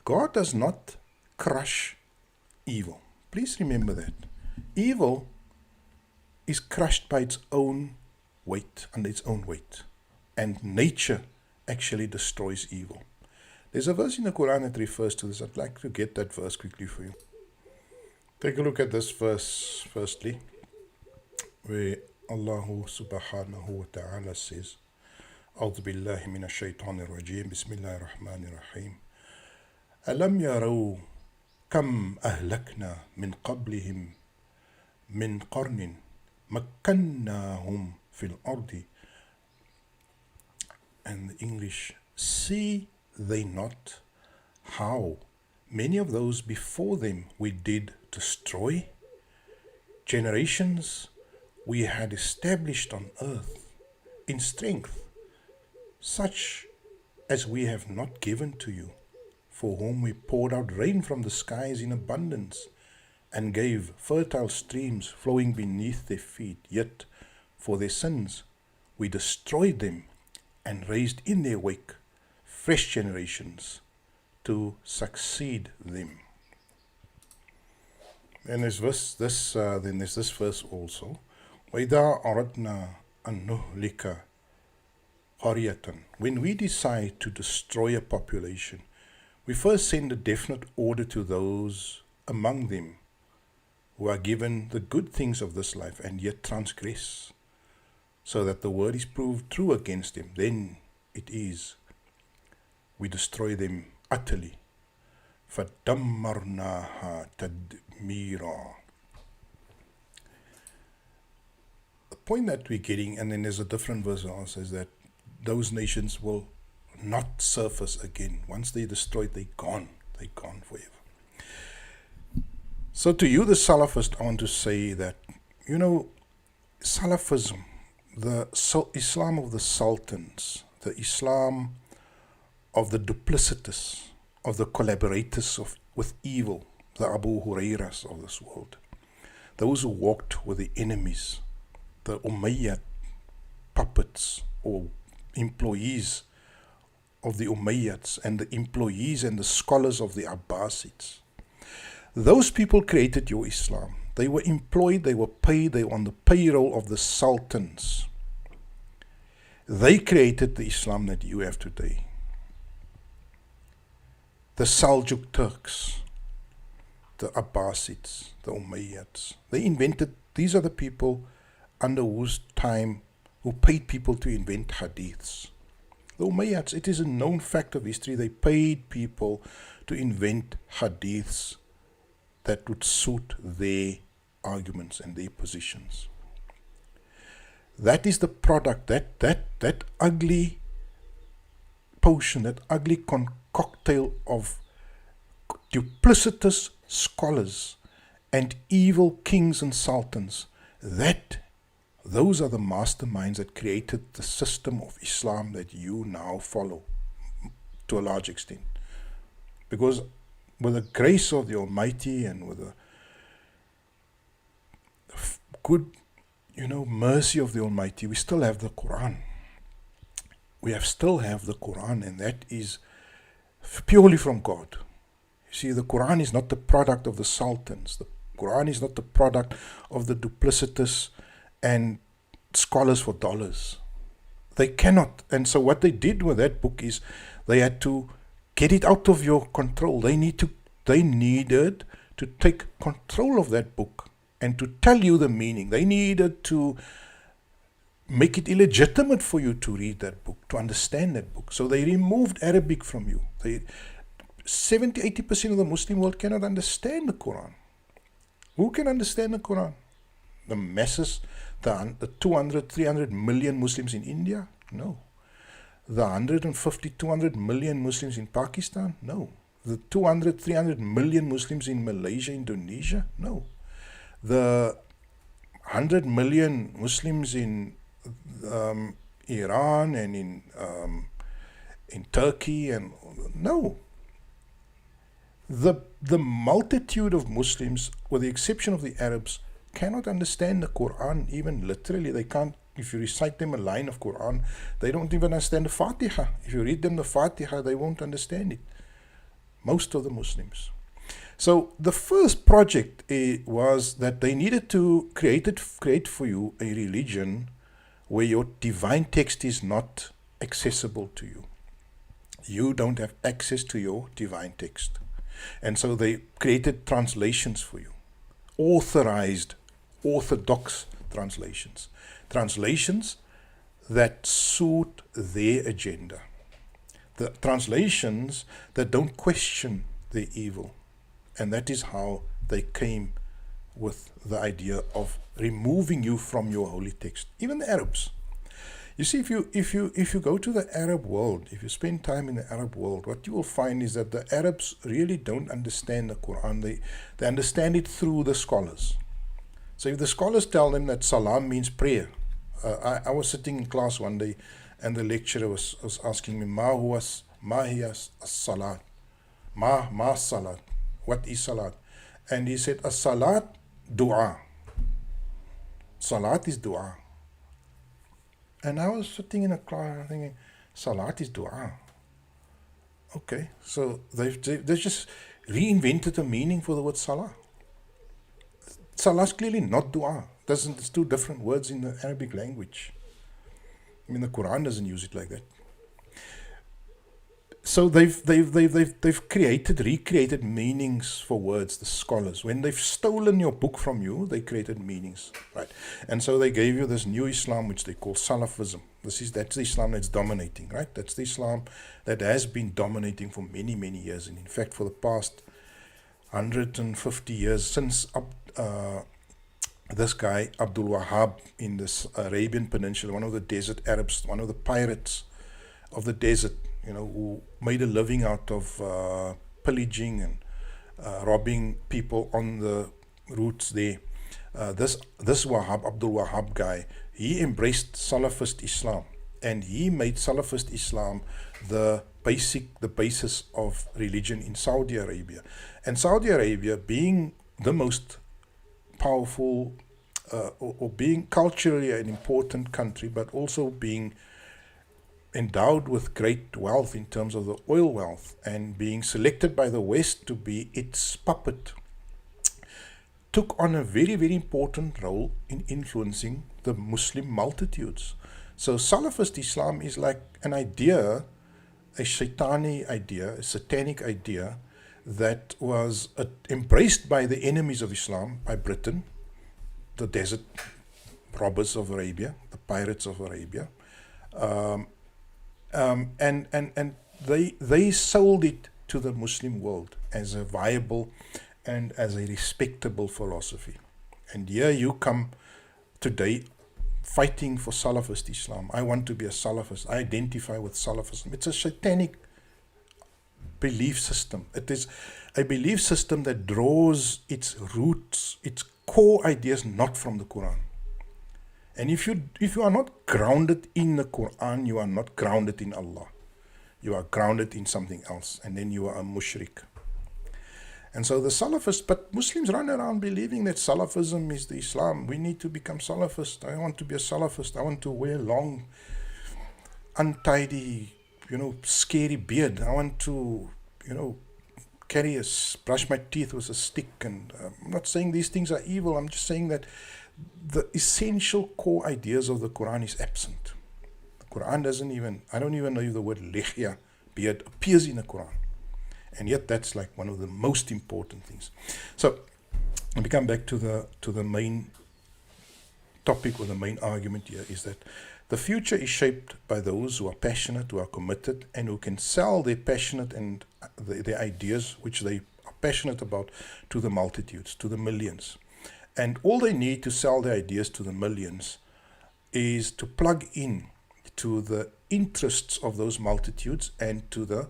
God does not crush evil. Please remember that. Evil is crushed by its own weight, under its own weight. And nature actually destroys evil. There's a verse in the Quran that refers to this. I'd like to get that verse quickly for you. Take a look at this verse firstly, where Allah subhanahu wa ta'ala says, أعوذ بالله من الشيطان الرجيم بسم الله الرحمن الرحيم ألم يروا كم أهلكنا من قبلهم من قرن مكناهم في الأرض. And the English, see they not how many of those before them we did destroy? Generations we had established on earth in strength, such as we have not given to you, for whom we poured out rain from the skies in abundance, and gave fertile streams flowing beneath their feet, yet for their sins. We destroyed them and raised in their wake fresh generations to succeed them. And there's then there's this verse also. وَإِذَا أَرَدْنَا أَن نُهْلِكَ قَرْيَةً. When we decide to destroy a population, we first send a definite order to those among them who are given the good things of this life and yet transgress, so that the word is proved true against them. Then it is, we destroy them utterly. فَدَمَّرْنَاهَا تَدْمِيرًا. The point that we're getting, and then there's a different verse that says that those nations will not surface again. Once they're destroyed, they're gone. They're gone forever. So to you, the Salafist, I want to say that, Salafism, the Islam of the sultans, the Islam of the duplicitous, of the collaborators with evil, the Abu Hurairas of this world, those who walked with the enemies, the Umayyad puppets or employees of the Umayyads, and the employees and the scholars of the Abbasids. Those people created your Islam. They were employed, they were paid, they were on the payroll of the sultans. They created the Islam that you have today. The Seljuk Turks, the Abbasids, the Umayyads. They invented, these are the people under whose time, who paid people to invent hadiths. The Umayyads, it is a known fact of history, they paid people to invent hadiths that would suit their arguments and their positions. That is the product, that ugly potion, that ugly cocktail of duplicitous scholars and evil kings and sultans. Those are the masterminds that created the system of Islam that you now follow to a large extent. Because with the grace of the Almighty and with the good, mercy of the Almighty, we still have the Qur'an. Still have the Qur'an, and that is purely from God. You see, the Qur'an is not the product of the sultans. The Qur'an is not the product of the duplicitous and scholars for dollars. They cannot. And so what they did with that book is they had to get it out of your control. They needed to take control of that book and to tell you the meaning. They needed to make it illegitimate for you to read that book, to understand that book. So they removed Arabic from you. 70-80% of the Muslim world cannot understand the Quran. Who can understand the Quran? The masses, the 200, 300 million Muslims in India? No. The 150, 200 million Muslims in Pakistan? No. The 200, 300 million Muslims in Malaysia, Indonesia? No. The 100 million Muslims in Iran and in Turkey, and no. The multitude of Muslims, with the exception of the Arabs, cannot understand the Quran, even literally. They can't. If you recite them a line of Quran, they don't even understand the Fatiha. If you read them the Fatiha, they won't understand it. Most of the Muslims. So the first project was that they needed to create for you a religion where your divine text is not accessible to you. You don't have access to your divine text. And so they created translations for you. Authorized, orthodox translations. Translations that suit their agenda. The translations that don't question the evil. And that is how they came with the idea of removing you from your holy text. Even the Arabs. You see, if you go to the Arab world, if you spend time in the Arab world, what you will find is that the Arabs really don't understand the Quran. They understand it through the scholars. So if the scholars tell them that salam means prayer, I was sitting in class one day, and the lecturer was asking me, ma hiya salat, ma salat, what is salat? And he said, as salat, dua. Salat is dua. And I was sitting in a class thinking, Salat is dua. Okay, so they've just reinvented a meaning for the word Salah. Salah is clearly not dua. It's two different words in the Arabic language. I mean, the Qur'an doesn't use it like that. So they've recreated meanings for words, the scholars. When they've stolen your book from you, they created meanings, right? And so they gave you this new Islam, which they call Salafism. That's the Islam that's dominating, right? That's the Islam that has been dominating for many, many years. And in fact, for the past 150 years, since this guy, Abdul Wahhab, in this Arabian Peninsula, one of the desert Arabs, one of the pirates of the desert, who made a living out of pillaging and robbing people on the routes there. This Wahhab, Abdul Wahhab guy, he embraced Salafist Islam, and he made Salafist Islam the basis of religion in Saudi Arabia. And Saudi Arabia, being the most powerful or being culturally an important country, but also being endowed with great wealth in terms of the oil wealth, and being selected by the West to be its puppet, took on a very, very important role in influencing the Muslim multitudes. So Salafist Islam is like an idea, a shaitani idea, a satanic idea, that was embraced by the enemies of Islam, by Britain, the desert robbers of Arabia, the pirates of Arabia. And they sold it to the Muslim world as a viable and as a respectable philosophy. And here you come today fighting for Salafist Islam. I want to be a Salafist. I identify with Salafism. It's a satanic belief system. It is a belief system that draws its roots, its core ideas not from the Qur'an. And if you are not grounded in the Qur'an, you are not grounded in Allah. You are grounded in something else, and then you are a mushrik. And so the Salafists, but Muslims run around believing that Salafism is the Islam. We need to become Salafist. I want to be a Salafist. I want to wear long, untidy, scary beard. I want to, brush my teeth with a stick. And I'm not saying these things are evil. I'm just saying that the essential core ideas of the Quran is absent. The Quran I don't even know if the word lihya, beard, appears in the Quran. And yet that's like one of the most important things. So, let me come back to the main topic, or the main argument here, is that the future is shaped by those who are passionate, who are committed, and who can sell their passionate and their ideas, which they are passionate about, to the multitudes, to the millions. And all they need to sell their ideas to the millions is to plug in to the interests of those multitudes and to the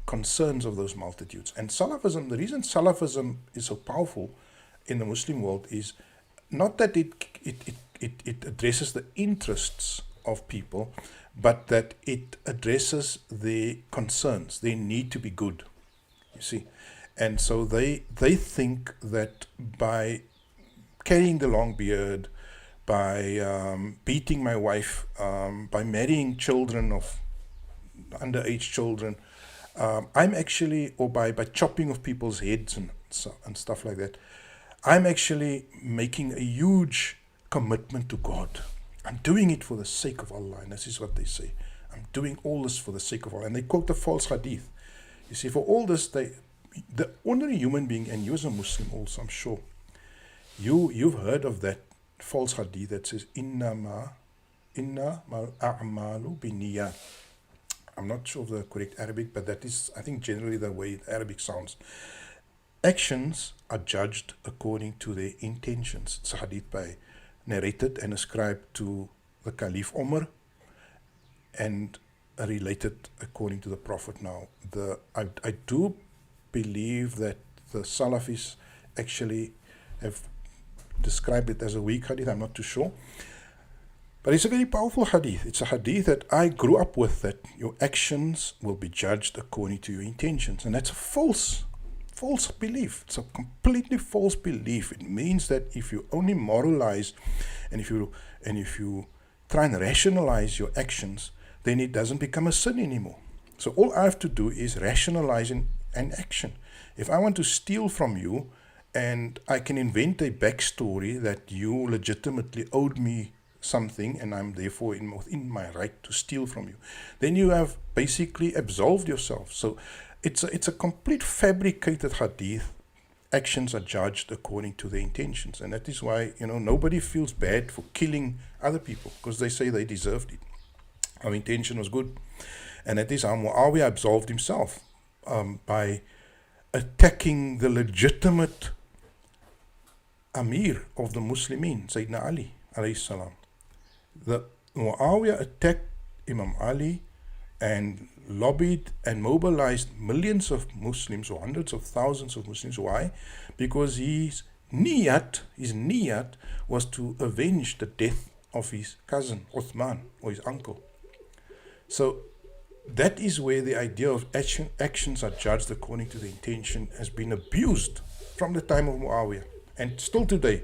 concerns of those multitudes. And Salafism, the reason Salafism is so powerful in the Muslim world is not that it addresses the interests of people, but that it addresses their concerns, their need to be good, you see. And so they think that by carrying the long beard, by beating my wife, by marrying children of underage children, I'm actually, or by chopping off people's heads and stuff like that, I'm actually making a huge commitment to God. I'm doing it for the sake of Allah, and this is what they say. I'm doing all this for the sake of Allah. And they quote the false hadith. You see, for all this, the ordinary human being, and you as a Muslim also, I'm sure, you've heard of that false hadith that says, Inna a'malu biniyat. I'm not sure of the correct Arabic, but that is, I think, generally the way Arabic sounds. Actions are judged according to their intentions. It's a hadith narrated and ascribed to the Caliph Umar, and related according to the Prophet. Now, I do believe that the Salafis actually have described it as a weak hadith. I'm not too sure. But it's a very powerful hadith. It's a hadith that I grew up with, that your actions will be judged according to your intentions. And that's a false belief. It's a completely false belief. It means that if you only moralize, and if you try and rationalize your actions, then it doesn't become a sin anymore. So all I have to do is rationalize an action. If I want to steal from you, and I can invent a backstory that you legitimately owed me something, and I'm therefore within my right to steal from you, then you have basically absolved yourself. So it's a complete fabricated hadith. Actions are judged according to their intentions, and that is why nobody feels bad for killing other people, because they say they deserved it. Our intention was good, and that is how Muawiyah absolved himself by attacking the legitimate Amir of the Muslimin, Sayyidina Ali alayhi salam. The Muawiyah attacked Imam Ali and lobbied and mobilized millions of Muslims, or hundreds of thousands of Muslims. Why? Because his niyat was to avenge the death of his cousin Uthman, or his uncle. So that is where the idea of actions are judged according to the intention has been abused from the time of Muawiyah, and still today.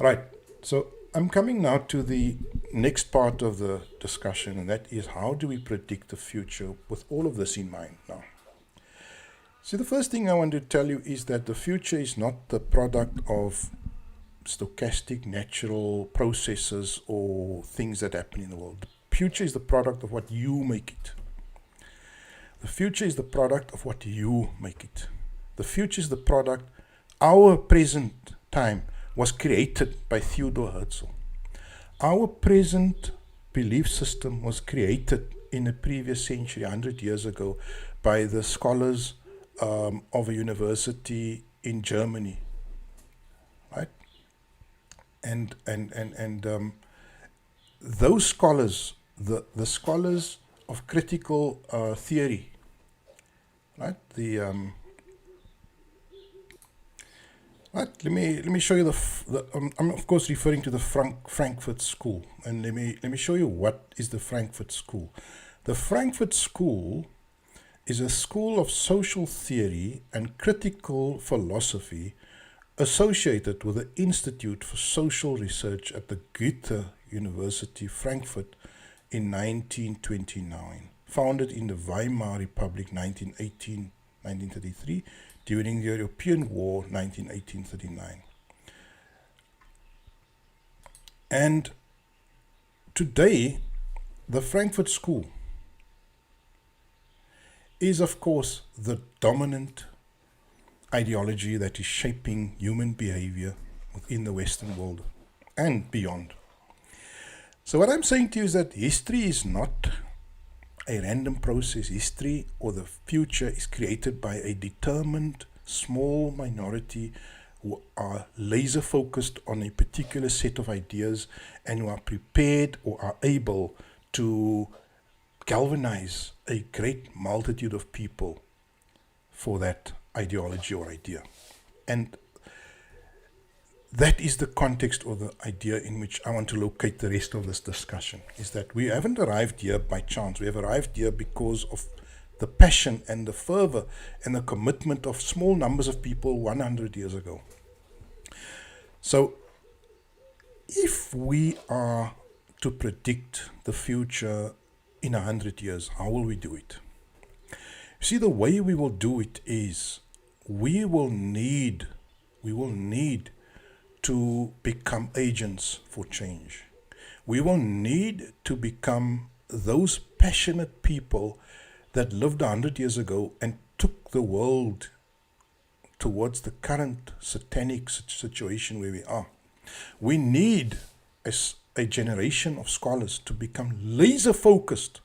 Right, so I'm coming now to the next part of the discussion, and that is, how do we predict the future with all of this in mind now? See, the first thing I want to tell you is that the future is not the product of stochastic natural processes or things that happen in the world. The future is the product of what you make it. The future is the product of what you make it. The future is the product. Our present time was created by Theodor Herzl. Our present belief system was created in the previous century, 100 years ago, by the scholars of a university in Germany, right? And those scholars, the scholars of critical theory, right? Right. Let me show you I'm of course referring to the Frankfurt School, and let me show you what is the Frankfurt School. The Frankfurt School is a school of social theory and critical philosophy associated with the Institute for Social Research at the Goethe University, Frankfurt, in 1929, founded in the Weimar Republic 1918-1933, during the European War 1918-39. And today, the Frankfurt School is, of course, the dominant ideology that is shaping human behavior within the Western world and beyond. So what I'm saying to you is that history is not a random process. History or the future is created by a determined small minority who are laser focused on a particular set of ideas and who are prepared or are able to galvanize a great multitude of people for that ideology or idea. And that is the context or the idea in which I want to locate the rest of this discussion, is that we haven't arrived here by chance. We have arrived here because of the passion and the fervor and the commitment of small numbers of people 100 years ago. So if we are to predict the future in 100 years, how will we do it? See, the way we will do it is we will need to become agents for change. We will need to become those passionate people that lived 100 years ago and took the world towards the current satanic situation where we are. We need a generation of scholars to become laser focused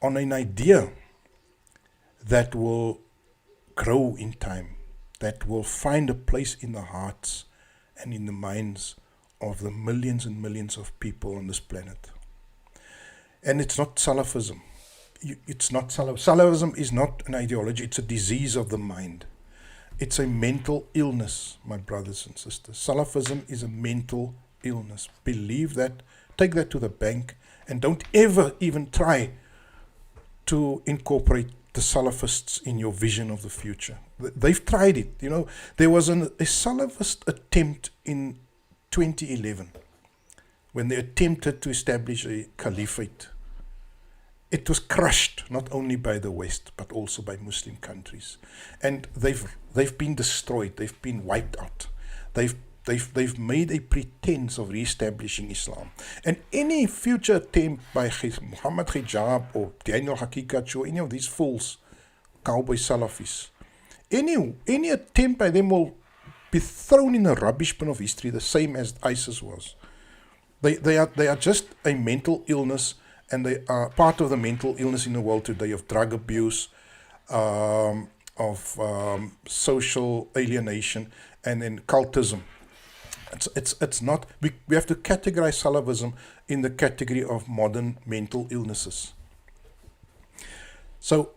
on an idea that will grow in time, that will find a place in the hearts and in the minds of the millions and millions of people on this planet. And it's not Salafism. Salafism is not an ideology, it's a disease of the mind. It's a mental illness, my brothers and sisters. Salafism is a mental illness. Believe that, take that to the bank, and don't ever even try to incorporate the Salafists in your vision of the future. They've tried it. There was a Salafist attempt in 2011, when they attempted to establish a caliphate, it was crushed not only by the West but also by Muslim countries, and they've been destroyed. They've been wiped out. They've made a pretense of re-establishing Islam, and any future attempt by Muhammad Hijab or Daniel Haqiqat or any of these fools, cowboy Salafis, any attempt by them will be thrown in a rubbish bin of history, the same as ISIS was. They are just a mental illness, and they are part of the mental illness in the world today of drug abuse, of social alienation, and then cultism. It's not. We have to categorize Salafism in the category of modern mental illnesses. So,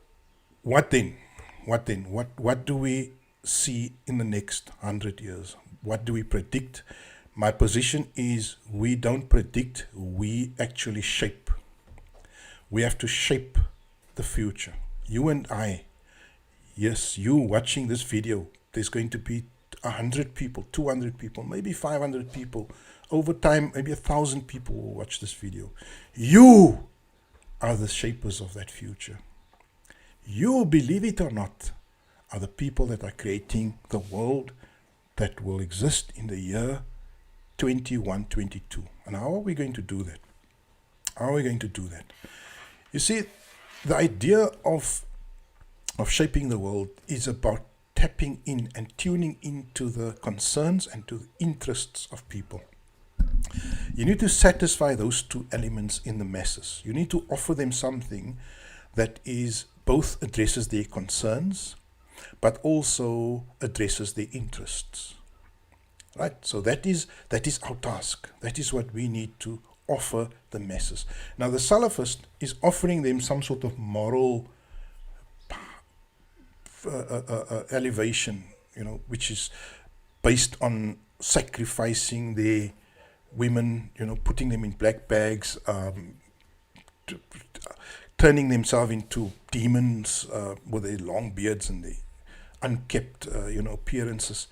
what then? What do we see in the next 100 years? What do we predict? My position is we don't predict, we actually shape. We have to shape the future. You and I, yes, you watching this video, there's going to be 100 people, 200 people, maybe 500 people. Over time, maybe 1,000 people will watch this video. You are the shapers of that future. You, believe it or not, are the people that are creating the world that will exist in the year 2122. And how are we going to do that? How are we going to do that? You see, the idea of shaping the world is about tapping in and tuning into the concerns and to the interests of people. You need to satisfy those two elements in the masses. You need to offer them something that is both addresses their concerns, but also addresses their interests. Right? So that is our task. That is what we need to offer the masses. Now the Salafist is offering them some sort of moral elevation, which is based on sacrificing their women, putting them in black bags, turning themselves into demons with their long beards and their unkept, appearances,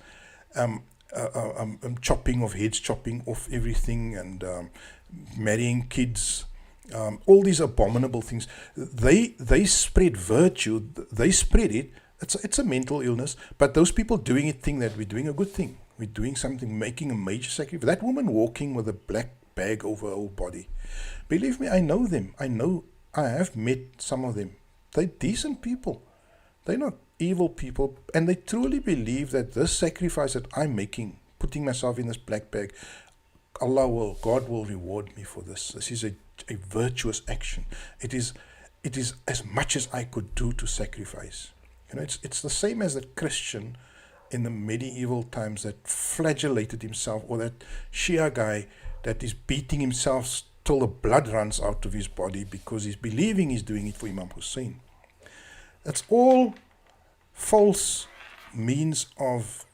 chopping of heads, chopping off everything, and marrying kids. All these abominable things. They spread virtue. They spread it. It's a mental illness. But those people doing it think that we're doing a good thing. We're doing something, making a major sacrifice. That woman walking with a black bag over her whole body. Believe me, I know them. I have met some of them. They're decent people. They're not evil people. And they truly believe that this sacrifice that I'm making, putting myself in this black bag, God will reward me for this. This is a virtuous action. It is as much as I could do to sacrifice. It's the same as that Christian in the medieval times that flagellated himself, or that Shi'a guy that is beating himself till the blood runs out of his body because he's believing he's doing it for Imam Hussein. That's all false means of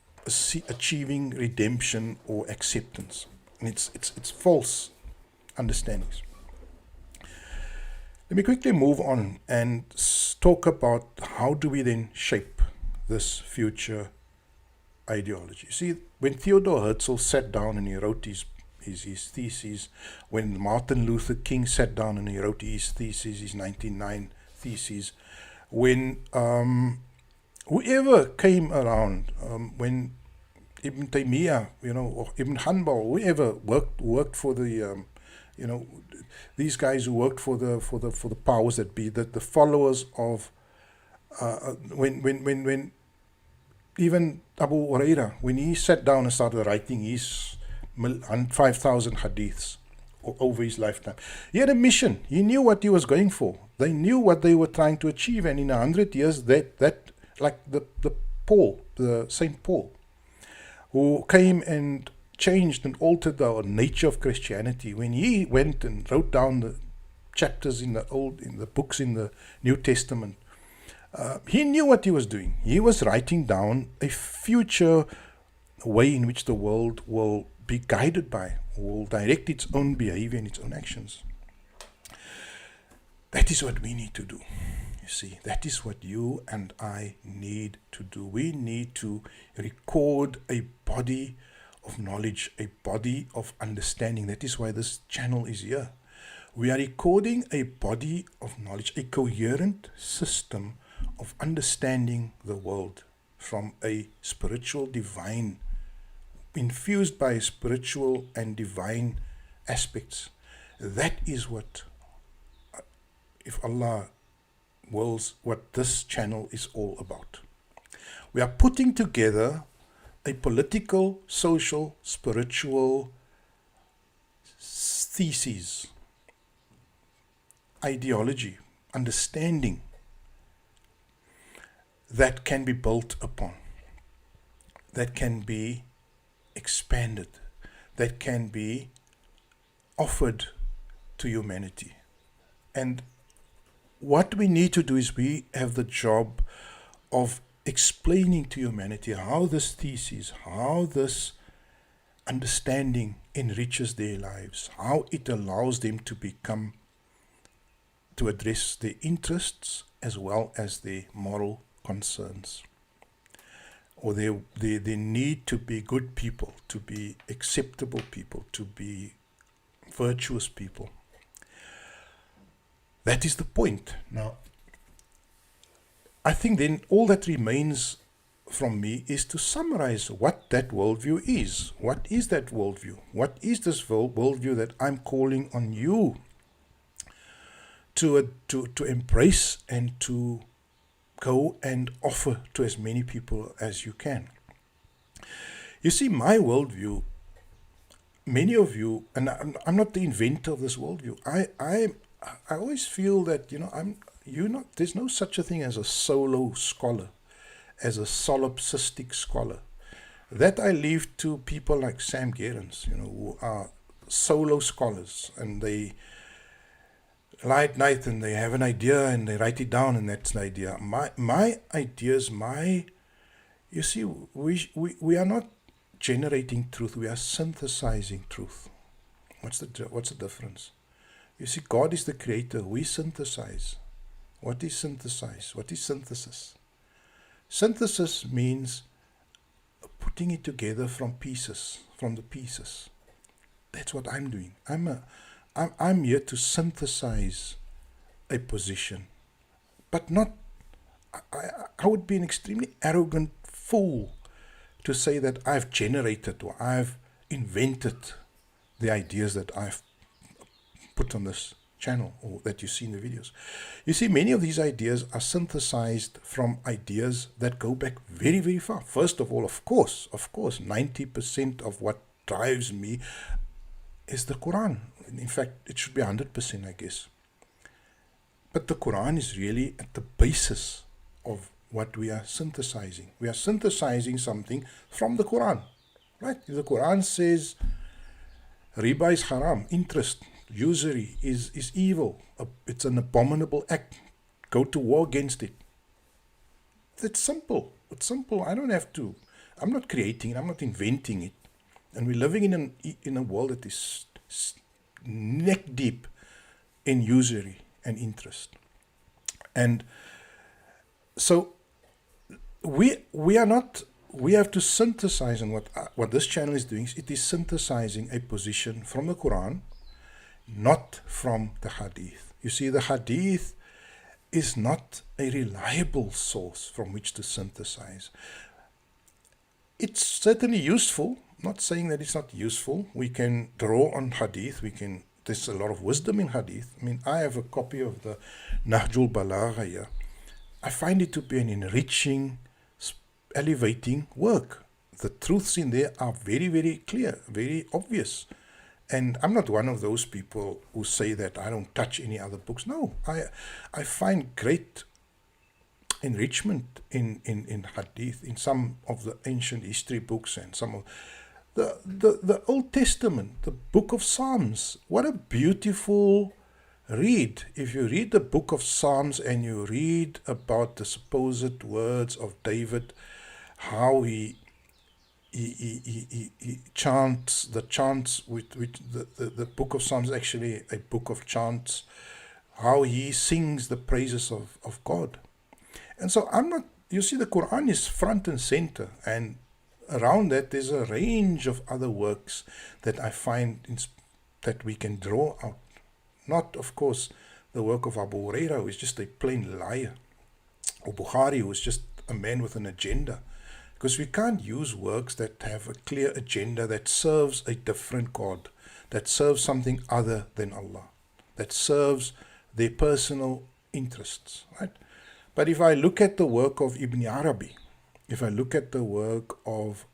achieving redemption or acceptance. And it's false understandings. Let me quickly move on and talk about how do we then shape this future ideology. See, when Theodore Herzl sat down and he wrote his theses, when Martin Luther King sat down and he wrote his theses, his 99 theses, when whoever came around, when Ibn Taymiyyah, or Ibn Hanbal, whoever worked for the, these guys who worked for the powers that be, the followers of, when even Abu Huraira, when he sat down and started writing his 5,000 hadiths over his lifetime, he had a mission. He knew what he was going for. They knew what they were trying to achieve, and in 100 years, that like the Saint Paul, who came and changed and altered the nature of Christianity, when he went and wrote down the chapters in the books in the New Testament, he knew what he was doing. He was writing down a future way in which the world will be guided by, will direct its own behavior and its own actions. That is what we need to do. You see, that is what you and I need to do. We need to record a body of knowledge, a body of understanding. That is why this channel is here. We are recording a body of knowledge, a coherent system of understanding the world from a spiritual, divine, infused by spiritual and divine aspects. That is what, if Allah wills, what this channel is all about. We are putting together a political, social, spiritual thesis, ideology, understanding that can be built upon, that can be expanded, that can be offered to humanity. And what we need to do is we have the job of explaining to humanity how this thesis, how this understanding enriches their lives, how it allows them to address their interests as well as their moral concerns, or their need to be good people, to be acceptable people, to be virtuous people. That is the point. Now, I think then all that remains from me is to summarize what that worldview is. What is that worldview? What is this worldview that I'm calling on you to embrace and to go and offer to as many people as you can? You see, my worldview, many of you, and I'm not the inventor of this worldview. I always feel that, there's no such a thing as a solo scholar, as a solipsistic scholar. That I leave to people like Sam Gerrans, who are solo scholars, and they lie at night and they have an idea and they write it down, and that's an idea. My ideas, you see, we are not generating truth, we are synthesizing truth. What's the difference? You see, God is the creator, we synthesize. What is synthesize? What is synthesis? Synthesis means putting it together from the pieces. That's what I'm doing. I'm here to synthesize a position, but not. I would be an extremely arrogant fool to say that I've generated or I've invented the ideas that I've put on this channel or that you see in the videos. You see, many of these ideas are synthesized from ideas that go back very, very far. First of all, of course, 90% of what drives me is the Quran. In fact, it should be 100%, I guess. But the Quran is really at the basis of what we are synthesizing. We are synthesizing something from the Quran, right? The Quran says riba is haram, interest, usury is evil. It's an abominable act. Go to war against it. It's simple. I don't have to. I'm not creating it. I'm not inventing it. And we're living in a world that is neck deep in usury and interest. And so we have to synthesize, and what this channel is doing, it is synthesizing a position from the Quran, not from the hadith. You see, the hadith is not a reliable source from which to synthesize. It's certainly useful, not saying that it's not useful. We can draw on hadith, there's a lot of wisdom in hadith. I mean, I have a copy of the Nahjul Balagha here. I find it to be an enriching, elevating work. The truths in there are very, very clear, very obvious. And I'm not one of those people who say that I don't touch any other books. No, I find great enrichment in hadith, in some of the ancient history books and some of the Old Testament, the book of Psalms. What a beautiful read. If you read the book of Psalms and you read about the supposed words of David, how he chants, the chants which the book of Psalms is actually a book of chants, how he sings the praises of God. And so you see, the Quran is front and center, and around that, there's a range of other works that I find that we can draw out. Not, of course, the work of Abu Huraira, who is just a plain liar, or Bukhari, who is just a man with an agenda. Because we can't use works that have a clear agenda that serves a different God, that serves something other than Allah, that serves their personal interests, right? But if I look at the work of Ibn Arabi, if I look at the work of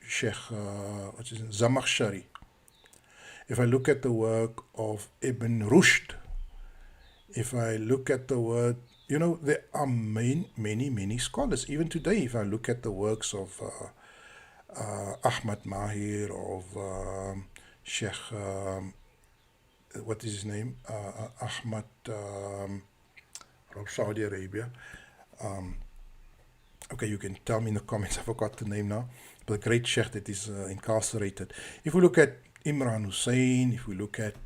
Sheikh Zamakhshari, if I look at the work of Ibn Rushd, if I look at the word, there are many scholars. Even today, if I look at the works of Ahmad Mahir, of Sheikh, what is his name? Ahmad from Saudi Arabia. Okay, you can tell me in the comments, I forgot the name now, but a great Sheikh that is incarcerated. If we look at Imran Hussein, if we look at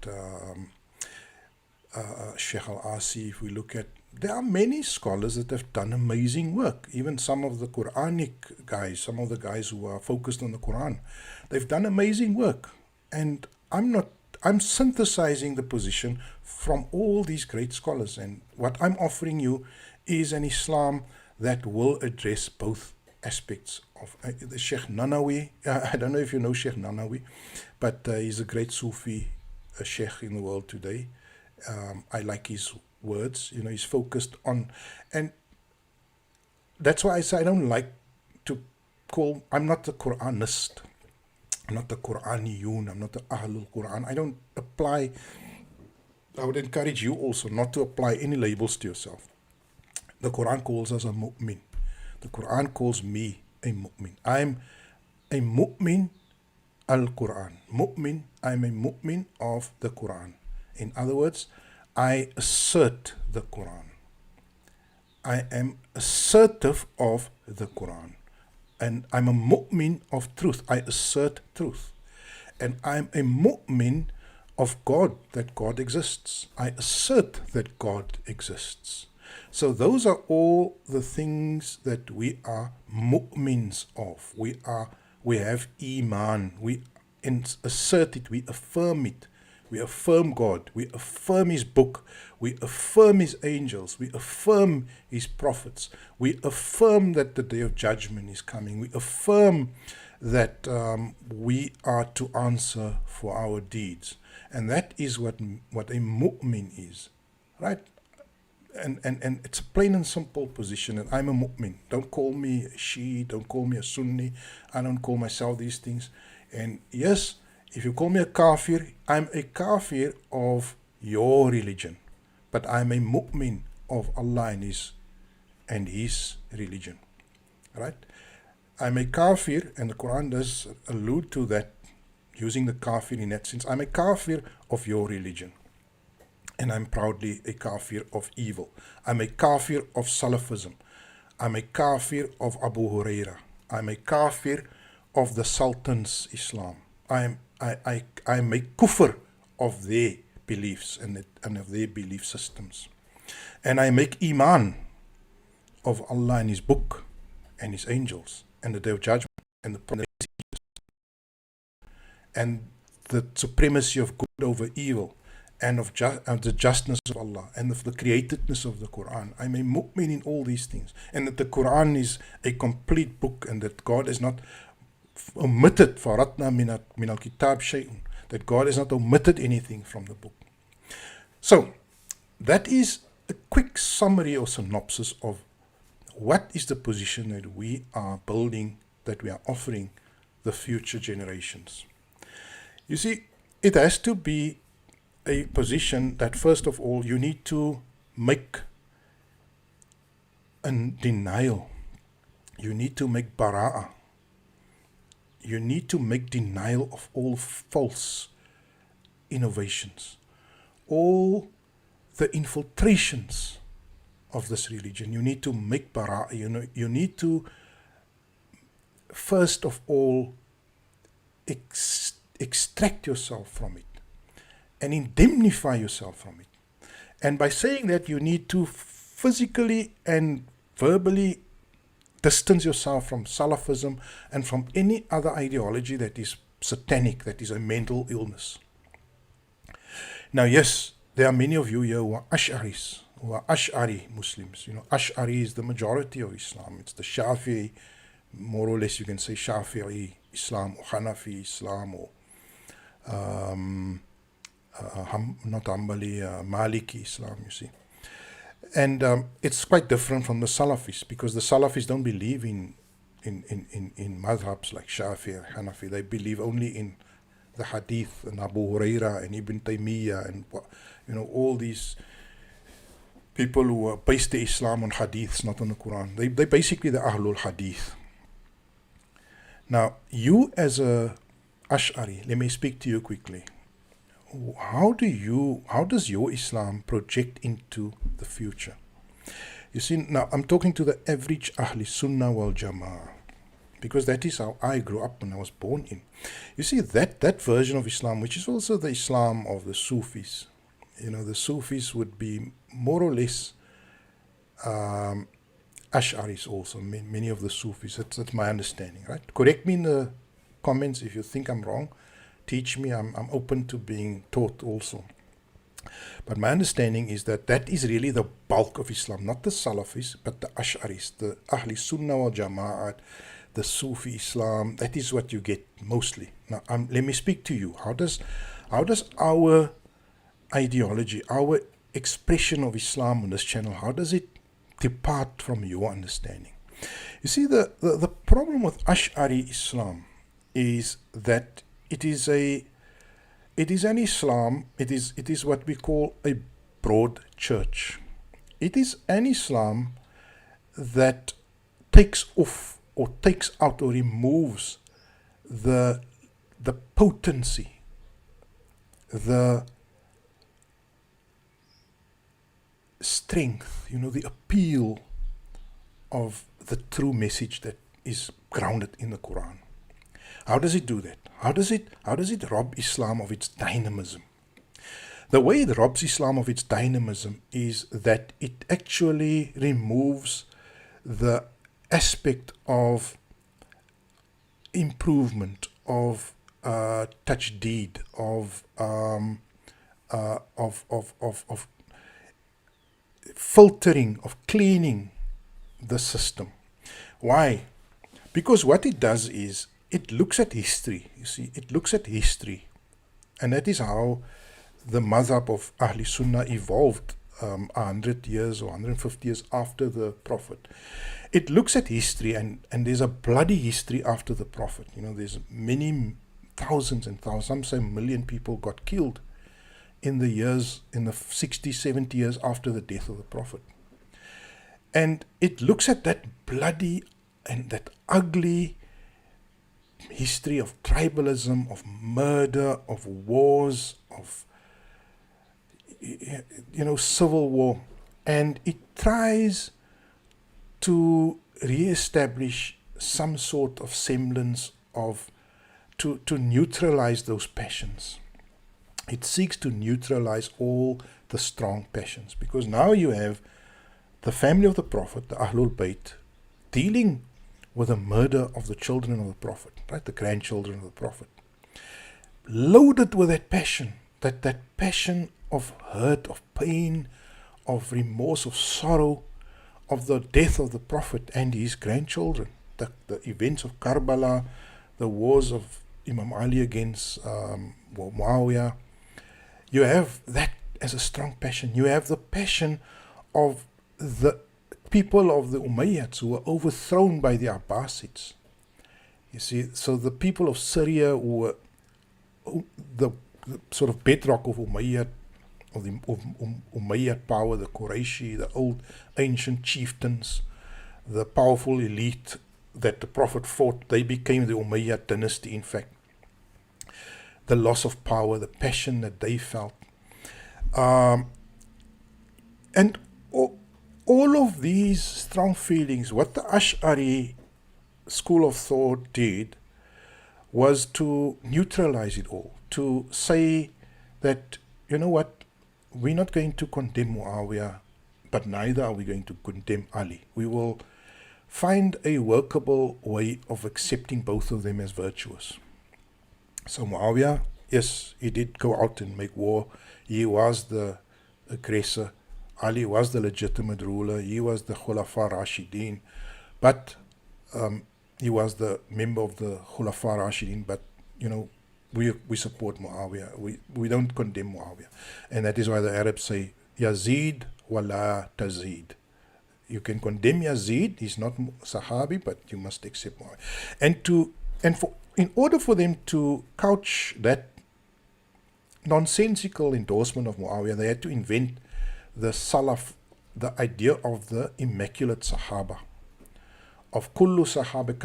Sheikh Al-Asi, if we look at, there are many scholars that have done amazing work. Even some of the Quranic guys, some of the guys who are focused on the Quran, they've done amazing work. And I'm synthesizing the position from all these great scholars. And what I'm offering you is an Islam that will address both aspects of the Sheikh Nanawi. I don't know if you know Sheikh Nanawi, but he's a great Sufi Sheikh in the world today. I like his words, he's focused on, and that's why I say I don't like to I'm not a Quranist, I'm not a Quraniyun, I'm not a Ahlul Quran. I don't apply, I would encourage you also not to apply any labels to yourself. The Quran calls us a mu'min. The Quran calls me a mu'min. I'm a mu'min al-Quran. Mu'min, I'm a mu'min of the Quran. In other words, I assert the Quran. I am assertive of the Quran. And I'm a mu'min of truth. I assert truth. And I'm a mu'min of God, that God exists. I assert that God exists. So those are all the things that we are mu'mins of. We have iman. We assert it. We affirm it. We affirm God. We affirm His book. We affirm His angels. We affirm His prophets. We affirm that the day of judgment is coming. We affirm that we are to answer for our deeds. And that is what a mu'min is, right? And it's a plain and simple position, and I'm a mu'min. Don't call me a Shi'i, don't call me a Sunni. I don't call myself these things. And yes, if you call me a kafir, I'm a kafir of your religion. But I'm a mu'min of Allah and His religion. Right? I'm a kafir, and the Quran does allude to that, using the kafir in that sense. I'm a kafir of your religion. And I'm proudly a kafir of evil. I'm a kafir of Salafism. I'm a kafir of Abu Huraira. I'm a kafir of the Sultan's Islam. I'm a kufr of their beliefs and of their belief systems. And I make iman of Allah and His book and His angels and the day of judgment and the and the supremacy of good over evil, and of the justness of Allah, and of the createdness of the Quran. I'm a mu'min in all these things, and that the Quran is a complete book, and that God has not omitted faratna min al-kitab shay'un, that God has not omitted anything from the book. So that is a quick summary or synopsis of what is the position that we are building, that we are offering the future generations. You see, it has to be a position that, first of all, you need to make a denial. You need to make bara'ah. You need to make denial of all false innovations, all the infiltrations of this religion. You need to make bara'ah. You need to, first of all, extract yourself from it and indemnify yourself from it. And by saying that, you need to physically and verbally distance yourself from Salafism and from any other ideology that is satanic, that is a mental illness. Now, yes, there are many of you here who are Ash'aris, who are Ash'ari Muslims. You know, Ash'ari is the majority of Islam. It's the Shafi'i, more or less you can say Shafi'i Islam or Hanafi Islam or not Hanbali, Maliki Islam, you see. And it's quite different from the Salafis, because the Salafis don't believe in madhabs like Shafi or Hanafi. They believe only in the hadith and Abu Huraira and Ibn Taymiyyah and, you know, all these people who base their Islam on hadiths, not on the Qur'an. They basically the Ahlul Hadith. Now, you as a Ash'ari, let me speak to you quickly. How does your Islam project into the future? You see, now I'm talking to the average Ahle Sunnah wal Jama'ah, because that is how I grew up when I was born in. You see, that version of Islam, which is also the Islam of the Sufis, you know, the Sufis would be more or less Ash'aris also, many of the Sufis. That's my understanding, right? Correct me in the comments if you think I'm wrong. Teach me, I'm open to being taught also. But my understanding is that is really the bulk of Islam, not the Salafis, but the Ash'aris, the Ahle Sunnah wal Jama'at, the Sufi Islam. That is what you get mostly. Now, let me speak to you. How does our ideology, our expression of Islam on this channel, how does it depart from your understanding? You see, the problem with Ash'ari Islam is that it is an Islam, it is what we call a broad church. It is an Islam that takes off or takes out or removes the potency, the strength, you know, the appeal of the true message that is grounded in the Qur'an. How does it do that? How does it rob Islam of its dynamism? The way it robs Islam of its dynamism is that it actually removes the aspect of improvement, of tajdeed, of filtering, of cleaning the system. Why? Because what it does is it looks at history. You see, it looks at history, and that is how the madhab of Ahle Sunnah evolved 100 years or 150 years after the Prophet. It looks at history, and there's a bloody history after the Prophet. You know, there's many thousands and thousands, some say 1 million people got killed in the 60, 70 years after the death of the Prophet. And it looks at that bloody and that ugly history of tribalism, of murder, of wars, of, you know, civil war, and it tries to re-establish some sort of semblance of, to neutralize those passions. It seeks to neutralize all the strong passions, because now you have the family of the Prophet, the Ahlul Bayt, dealing with the murder of the children of the Prophet, right, the grandchildren of the Prophet, loaded with that passion, that passion of hurt, of pain, of remorse, of sorrow, of the death of the Prophet and his grandchildren, the events of Karbala, the wars of Imam Ali against Muawiyah. You have that as a strong passion. You have the passion of the people of the Umayyads who were overthrown by the Abbasids. You see, so the people of Syria who were the sort of bedrock of Umayyad, of Umayyad power, the Qurayshi, the old ancient chieftains, the powerful elite that the Prophet fought, they became the Umayyad dynasty, in fact. The loss of power, the passion that they felt. And all of these strong feelings, what the Ash'ari school of thought did was to neutralize it all, to say that, you know what, we're not going to condemn Muawiyah, but neither are we going to condemn Ali. We will find a workable way of accepting both of them as virtuous. So Muawiyah, yes, he did go out and make war. He was the aggressor. Ali was the legitimate ruler. He was the Khulafa Rashidin. But he was the member of the Khulafa Rashidin. But, we support Muawiyah. We don't condemn Muawiyah. And that is why the Arabs say, Yazid wala tazid. You can condemn Yazid, he's not Sahabi, but you must accept Muawiyah. In order for them to couch that nonsensical endorsement of Muawiyah, they had to invent the Salaf, the idea of the immaculate Sahaba, of kullu sahabi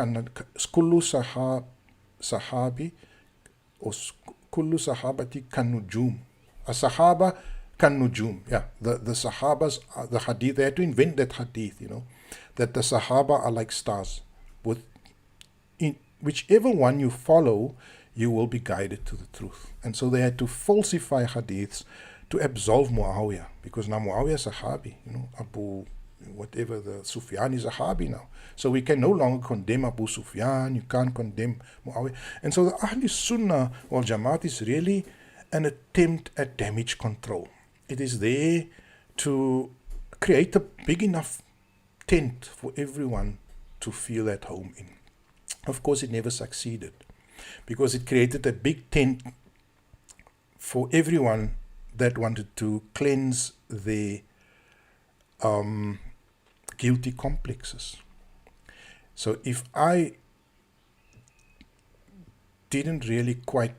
or kullu sahabati kannujum. A Sahaba kannujum. Yeah, the Sahabas, the hadith, they had to invent that hadith, that the Sahaba are like stars. Whichever one you follow, you will be guided to the truth. And so they had to falsify hadiths to absolve Muawiyah, because now Muawiyah is a Sahabi, Abu, whatever, the Sufyan is a Sahabi now. So we can no longer condemn Abu Sufyan, you can't condemn Muawiyah. And so the Ahle Sunnah wal Jamaat is really an attempt at damage control. It is there to create a big enough tent for everyone to feel at home in. Of course, it never succeeded, because it created a big tent for everyone that wanted to cleanse their guilty complexes. So if I didn't really quite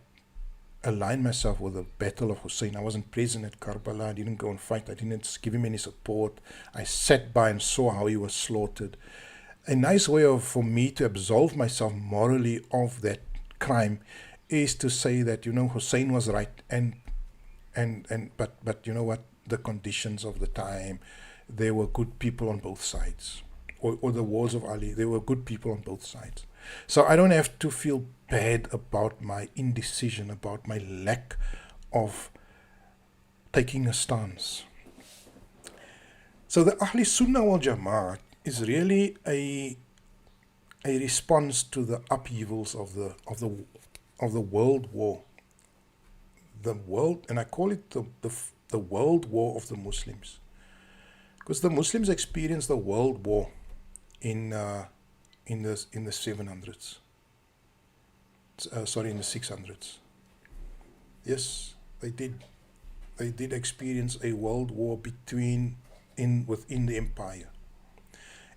align myself with the Battle of Hussein, I wasn't present at Karbala, I didn't go and fight, I didn't give him any support, I sat by and saw how he was slaughtered. A nice way for me to absolve myself morally of that crime is to say that, Hussein was right, but you know what, the conditions of the time, there were good people on both sides. Or the wars of Ali, there were good people on both sides. So I don't have to feel bad about my indecision, about my lack of taking a stance. So the Ahle Sunnah wal Jamaat is really a response to the upheavals of the world war. The world, and I call it the world war of the Muslims, because the Muslims experienced the world war in the 700s. In the 600s. Yes, they did. They did experience a world war within the empire.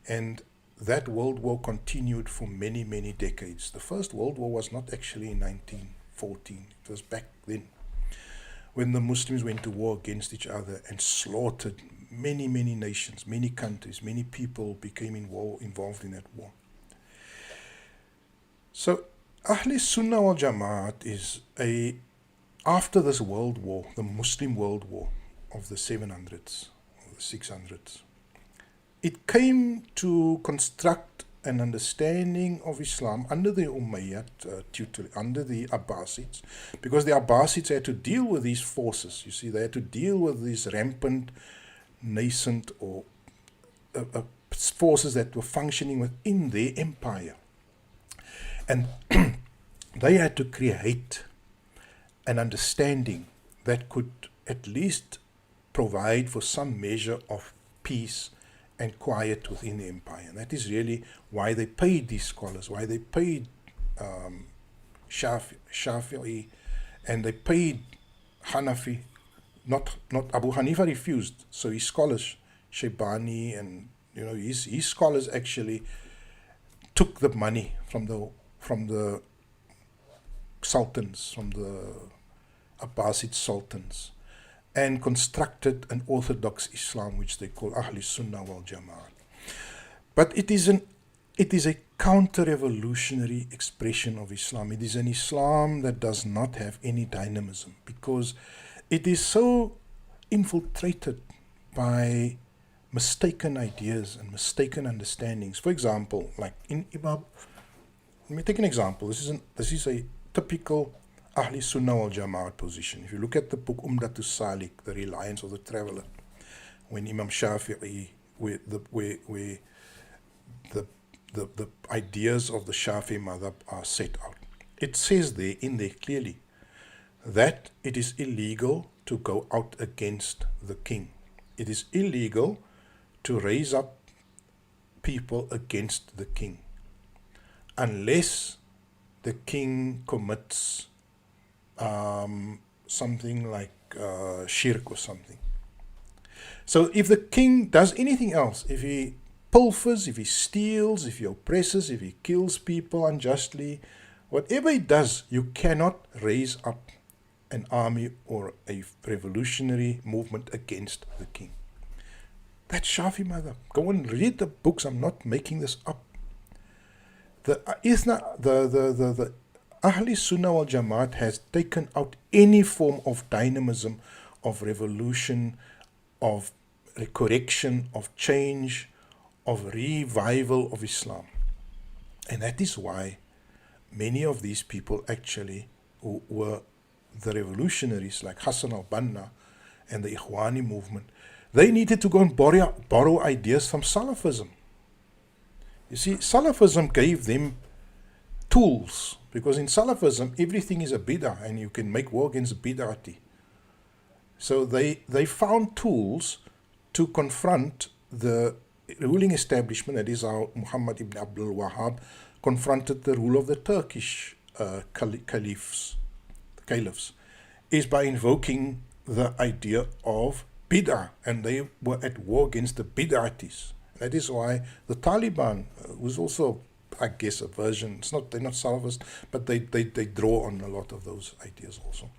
And that world war continued for many, many decades. The first world war was not actually in 1914. It was back then, when the Muslims went to war against each other and slaughtered many, many nations, many countries, many people became involved in that war. So Ahle Sunnah wal Jamaat is after this world war, the Muslim world war of the 700s, or the 600s, it came to construct an understanding of Islam under the Umayyad tutelage, under the Abbasids, because the Abbasids had to deal with these forces. You see, they had to deal with these rampant, nascent, or forces that were functioning within their empire. And they had to create an understanding that could at least provide for some measure of peace and quiet within the empire. And that is really why they paid these scholars, why they paid Shafi'i, and they paid Hanafi. Not Abu Hanifa refused, so his scholars, Shaybani, and his scholars actually took the money from the sultans, from the Abbasid sultans, and constructed an orthodox Islam which they call Ahle Sunnah wal Jamaat. But it is a counter-revolutionary expression of Islam. It is an Islam that does not have any dynamism, because it is so infiltrated by mistaken ideas and mistaken understandings. For example, like in Imam, let me take an example. This is a typical Ahle Sunnah wal Jamaat position. If you look at the book Umdatus Salik, the Reliance of the Traveller, when Imam Shafi'i, where the the ideas of the Shafi madhab are set out. It says there, in there clearly, that it is illegal to go out against the king. It is illegal to raise up people against the king, unless the king commits something like shirk or something. So if the king does anything else, if he pilfers, if he steals, if he oppresses, if he kills people unjustly, whatever he does, you cannot raise up an army or a revolutionary movement against the king. That's Shafi madhab. Go and read the books. I'm not making this up. The Ahle Sunnah wal Jamaat has taken out any form of dynamism, of revolution, of correction, of change, of revival of Islam. And that is why many of these people actually, who were the revolutionaries like Hassan al-Banna and the Ikhwani movement, they needed to go and borrow ideas from Salafism. You see, Salafism gave them tools, because in Salafism everything is a bid'ah and you can make war against bid'ati. So they found tools to confront the ruling establishment, that is how Muhammad ibn Abdul Wahhab confronted the rule of the Turkish caliphs, is by invoking the idea of bid'ah, and they were at war against the bid'atis. That is why the Taliban was also, I guess, a version. They're not Salafist, but they draw on a lot of those ideas also.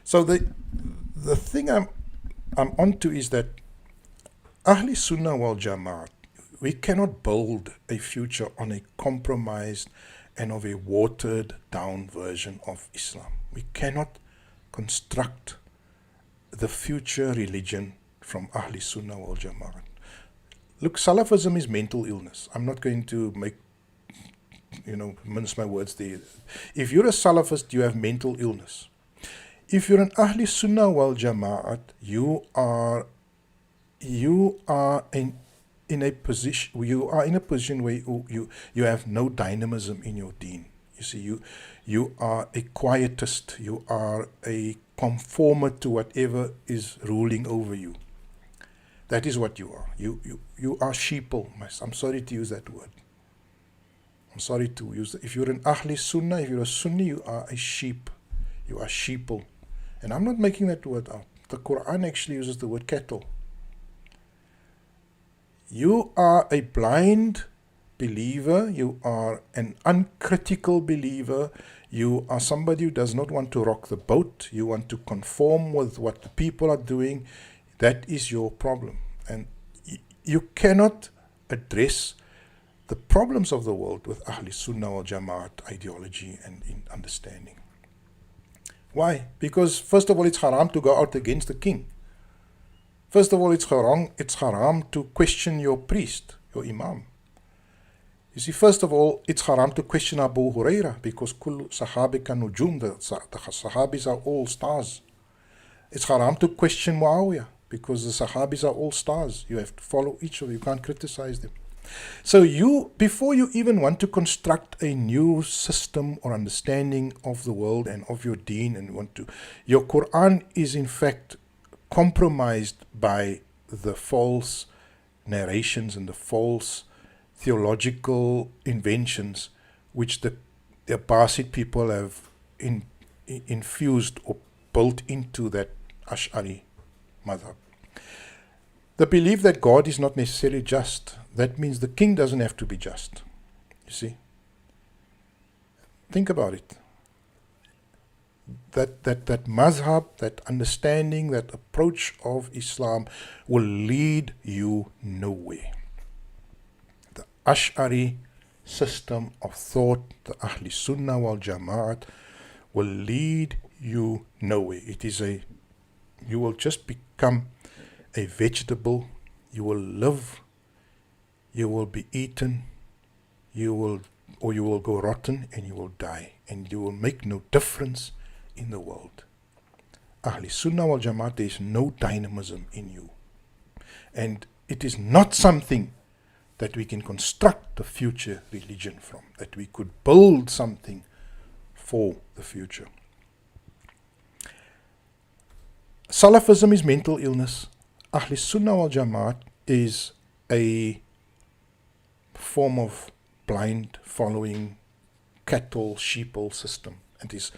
So the thing I'm onto is that Ahle Sunnah wal Jamaat, we cannot build a future on a compromised and of a watered down version of Islam. We cannot construct the future religion from Ahle Sunnah wal Jamaat. Look, Salafism is mental illness. I'm not going to mince my words there. If you're a Salafist, you have mental illness. If you're an Ahle Sunnah wal Jamaat, you are in a position where you have no dynamism in your deen. You see, you are a quietist. You are a conformer to whatever is ruling over you. That is what you are. You are sheeple. I'm sorry to use that word. I'm sorry to use it. If you're an Ahle Sunnah, if you're a Sunni, you are a sheep. You are sheeple. And I'm not making that word up. The Qur'an actually uses the word cattle. You are a blind believer. You are an uncritical believer. You are somebody who does not want to rock the boat. You want to conform with what the people are doing. That is your problem. And you cannot address the problems of the world with Ahle Sunnah wal Jamaat ideology and in understanding. Why? Because first of all, it's haram to go out against the king. First of all, it's haram to question your priest, your imam. You see, first of all, it's haram to question Abu Huraira, because kullu sahabika nujum, the sahabis are all stars. It's haram to question Muawiyah, because the sahabis are all stars. You have to follow each of them. You can't criticize them. So before you even want to construct a new system or understanding of the world and of your deen, and your Qur'an is in fact compromised by the false narrations and the false theological inventions which the Abbasid people have infused or built into that Ash'ari madhab. The belief that God is not necessarily just, that means the king doesn't have to be just. You see? Think about it. That mazhab, that understanding, that approach of Islam will lead you nowhere. The Ash'ari system of thought, the Ahle Sunnah wal Jamaat, will lead you nowhere. You will just become a vegetable. You will live, you will be eaten, you will go rotten, and you will die, and you will make no difference in the world. Ahle Sunnah wal Jamaat, there is no dynamism in you. And it is not something that we can construct the future religion from, that we could build something for the future. Salafism is mental illness. Ahle Sunnah wal Jamaat is a form of blind following cattle, sheeple system. It is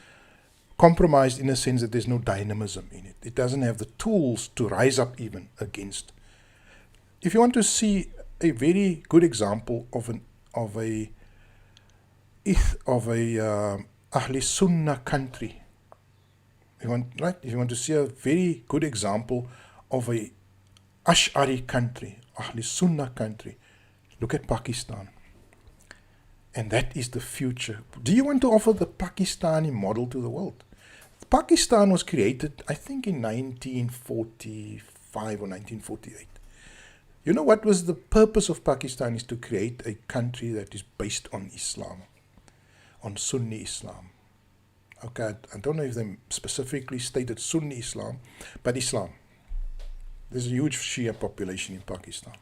compromised in a sense that there's no dynamism in it. It doesn't have the tools to rise up even against. If you want to see a very good example of a Ahle Sunnah country, if you want to see a very good example of a Ash'ari country, Ahle Sunnah country, look at Pakistan. And that is the future. Do you want to offer the Pakistani model to the world? Pakistan was created, I think, in 1945 or 1948. You know what was the purpose of Pakistan? Is to create a country that is based on Islam, on Sunni Islam. Okay, I don't know if they specifically stated Sunni Islam, but Islam. There's a huge Shia population in Pakistan.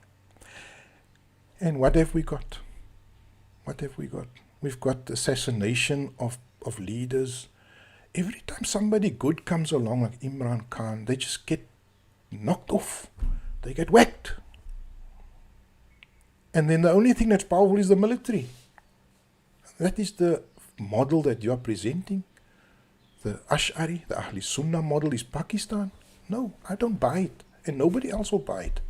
And what have we got? What have we got? We've got assassination of leaders. Every time somebody good comes along, like Imran Khan, they just get knocked off. They get whacked. And then the only thing that's powerful is the military. That is the model that you are presenting. The Ash'ari, the Ahle Sunnah model is Pakistan. No, I don't buy it. And nobody else will buy it.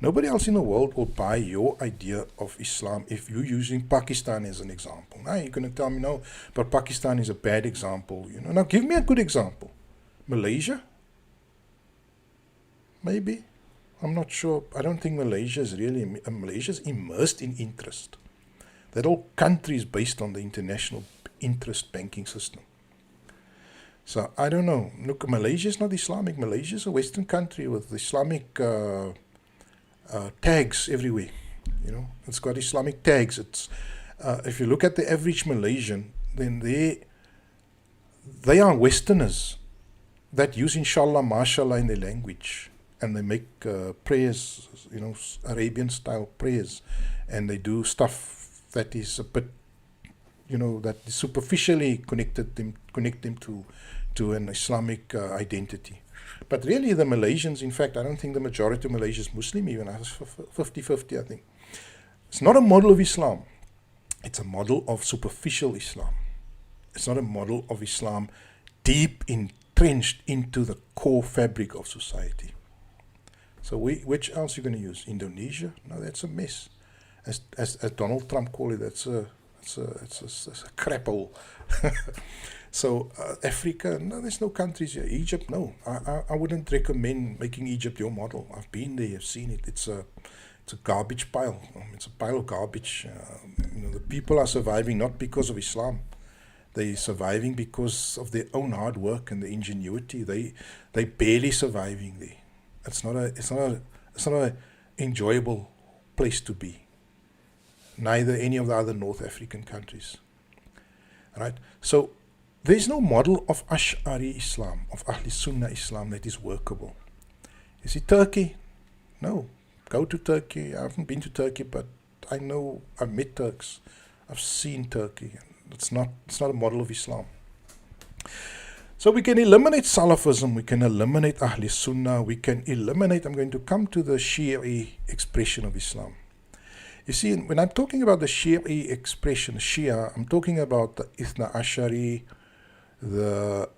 Nobody else in the world will buy your idea of Islam if you're using Pakistan as an example. Now you're going to tell me, no, but Pakistan is a bad example. You know, now give me a good example. Malaysia? Maybe. I'm not sure. I don't think Malaysia is really, Malaysia's immersed in interest. That whole country is based on the international interest banking system. So I don't know. Look, Malaysia is not Islamic. Malaysia is a Western country with Islamic tags everywhere. You know, it's got Islamic tags. It's if you look at the average Malaysian, then they are Westerners that use inshallah, mashallah in their language, and they make prayers, you know, Arabian style prayers, and they do stuff that is a bit, you know, that superficially connect them to an Islamic identity. But really the Malaysians, in fact, I don't think the majority of Malaysia is Muslim even. I was 50-50, I think. It's not a model of Islam. It's a model of superficial Islam. It's not a model of Islam deep entrenched into the core fabric of society. So which else are you going to use? Indonesia? No, that's a mess. As Donald Trump called it, it's a crap hole. So Africa, no, there's no countries here. Egypt, no. I wouldn't recommend making Egypt your model. I've been there, I've seen it. It's a garbage pile. It's a pile of garbage. You know, the people are surviving not because of Islam. They're surviving because of their own hard work and the ingenuity. They're barely surviving there. It's not a enjoyable place to be. Neither any of the other North African countries. Right? So there's no model of Ash'ari Islam, of Ahle Sunnah Islam that is workable. You see, Turkey? No. Go to Turkey. I haven't been to Turkey, but I know, I've met Turks. I've seen Turkey. It's not a model of Islam. So we can eliminate Salafism, we can eliminate Ahle Sunnah, we can eliminate, I'm going to come to the Shi'a expression of Islam. You see, when I'm talking about the Shi'a expression, Shia, I'm talking about the Ithna Ashari, the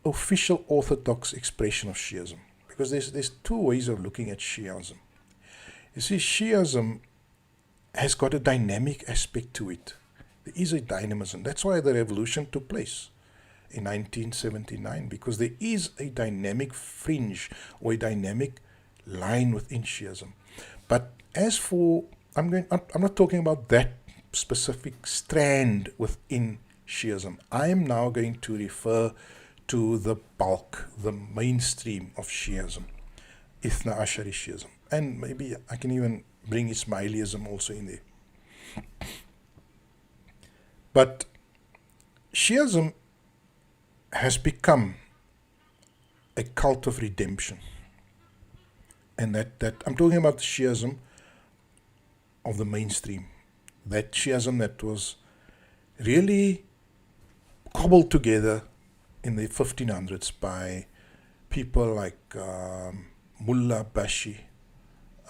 official orthodox expression of Shi'ism. Because there's two ways of looking at Shi'ism. You see, Shi'ism has got a dynamic aspect to it. There is a dynamism. That's why the revolution took place in 1979, because there is a dynamic fringe or a dynamic line within Shi'ism. But as for, I'm not talking about that specific strand within Shi'ism. I am now going to refer to the bulk, the mainstream of Shi'ism, Ithna Ashari Shi'ism. And maybe I can even bring Ismailism also in there. But Shi'ism has become a cult of redemption. And that I'm talking about Shi'ism of the mainstream. That Shi'ism that was really cobbled together in the 1500s by people like Mullah Bashi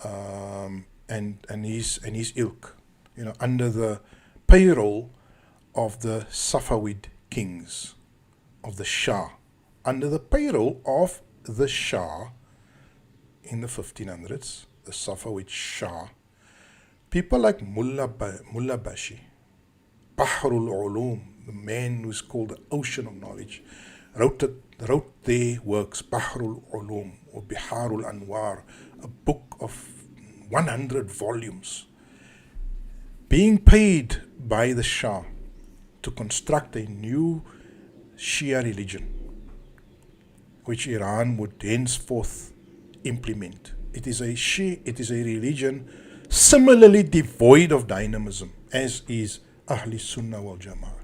and his ilk, under the payroll of the Safavid kings, of the Shah, under the payroll of the Shah in the 1500s, the Safavid Shah. People like Mullah Bashi, Bahrul Ulum, the man who is called the ocean of knowledge, wrote their works, Bahrul Ulum or Biharul Anwar, a book of 100 volumes, being paid by the Shah to construct a new Shia religion, which Iran would henceforth implement. It is a religion similarly devoid of dynamism, as is Ahle Sunnah wal Jama'ah.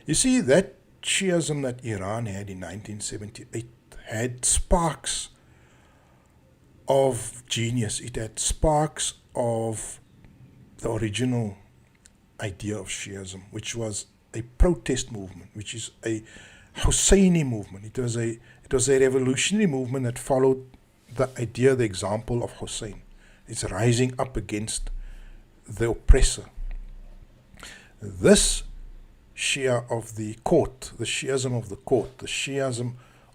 You see, that Shi'ism that Iran had in 1978 had sparks of genius. It had sparks of the original idea of Shi'ism, which was a protest movement, which is a Husseini movement. It was a revolutionary movement that followed the idea, the example of Hussein. It's rising up against the oppressor. This Shia of the court, the Shi'ism of the court, the Shi'ism